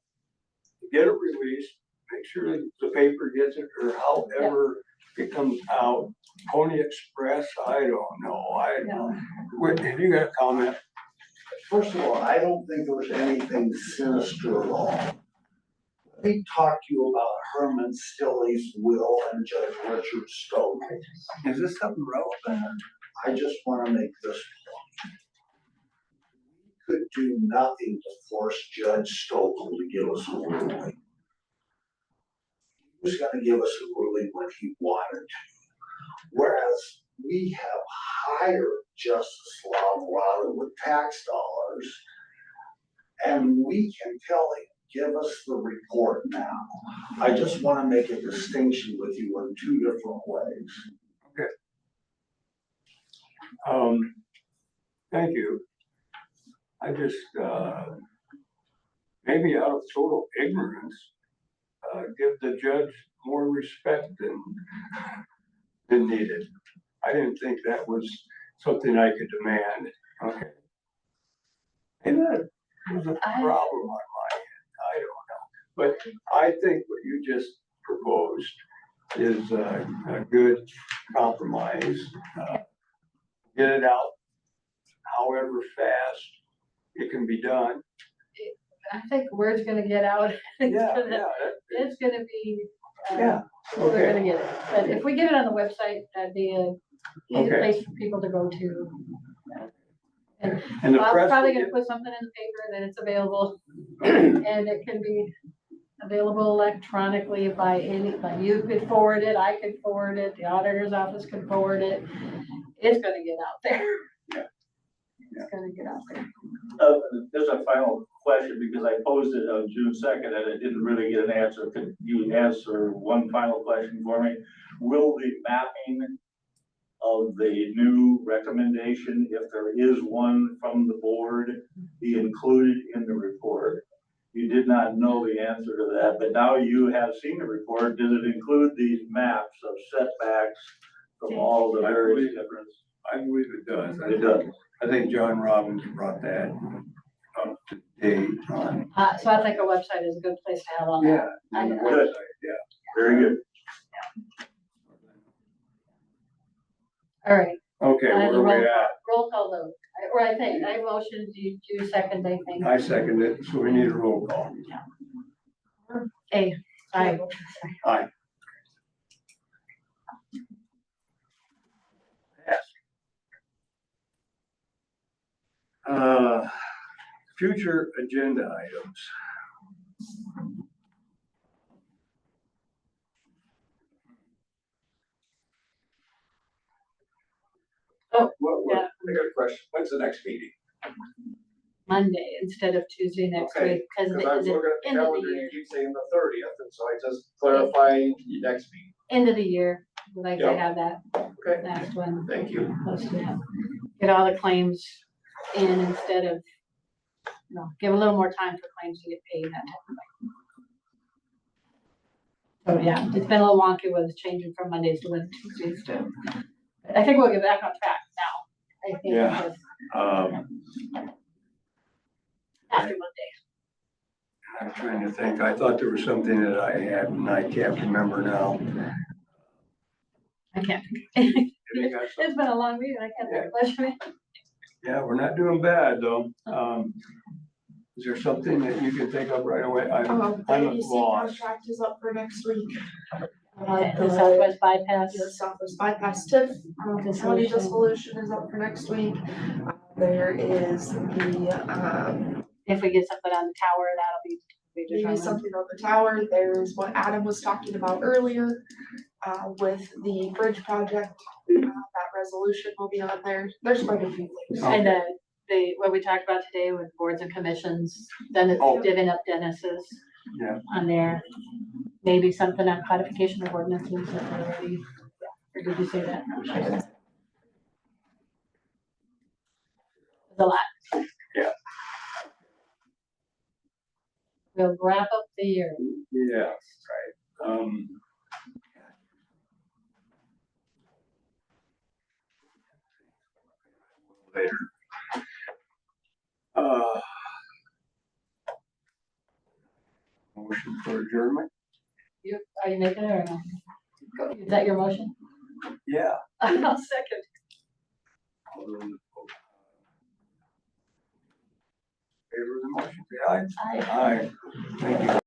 get it released, make sure that the paper gets it, or however it comes out. Pony Express, I don't know. Wait, have you got a comment? First of all, I don't think there was anything sinister at all. Let me talk to you about Herman Stilley's will and Judge Richard Stokes. Is this something relevant? I just want to make this point. We could do nothing to force Judge Stokes to give us a ruling. He was going to give us a ruling when he wanted to. Whereas we have hired Justice Lavrado with tax dollars, and we can tell him, give us the report now. I just want to make a distinction with you in two different ways. Okay. Thank you. I just, maybe out of total ignorance, give the judge more respect than needed. I didn't think that was something I could demand. Okay. Maybe that was a problem on my end. I don't know. But I think what you just proposed is a good compromise. Get it out however fast it can be done. I think word's gonna get out. It's gonna be, we're gonna get it. But if we get it on the website, that'd be a easy place for people to go to. And the Bob's press probably will gonna put something in the paper that it's available, and it can be available electronically by anybody. You could forward it, I could forward it, the auditor's office could forward it. It's gonna get out there. It's gonna get out there. There's a final question because I posed it on June 2nd and I didn't really get an answer. Could you answer one final question for me? Will the mapping of the new recommendation, if there is one from the board, be included in the report? You did not know the answer to that, but now you have seen the report. Does it include these maps of setbacks from all the various different? I believe it does. It does. I think John Robbins brought that up to date on. So I think a website is a good place to have all that. On the I- website, Very good. All right. Okay, where are we at? Roll call vote. Or I think, I motioned, you second, I think. I second it, so we need a roll call. Aye. Aye. Aye. Future agenda items. Oh, Well, yeah. I got a question. When's the next meeting? Monday instead of Tuesday next Okay, week, because Because I was the looking at the end of the calendar, year, you keep saying the 30th, and so I just clarify next meeting. end of the year, we like to Yeah. have that Okay, last one. thank you. Posted. Get all the claims in instead of, give a little more time for claims to get paid, that type of thing. So yeah, it's been a little wonky with changing from Mondays to Tuesdays too. I think we'll get back on track now. I think Yeah. just after Monday. I'm trying to think. I thought there was something that I had and I can't remember now. I can't. You got something? It's been a long week. I can't think of much. Yeah, we're not doing bad though. Is there something that you can think of right away? The I'm at ADC loss. contract is up for next week. The Southwest bypass. The Southwest bypass TIF, county dissolution is up for next week. There is the, If we get something on the tower, that'll be maybe determined. something on the tower. There's what Adam was talking about earlier, with the bridge project. That resolution will be on there. There's quite a few things. And what we talked about today with boards and commissions, then it's divvying up Dennis's on there. Maybe something on codification of ordinances that are already, or did you say that? There's a lot. Yeah. We'll wrap up the year. Yeah, right. later. Motion for adjournment? Are you making it or no? Is that your motion? Yeah. I'll second. All those in favor of the motion, say aye. Aye. Aye. Thank you.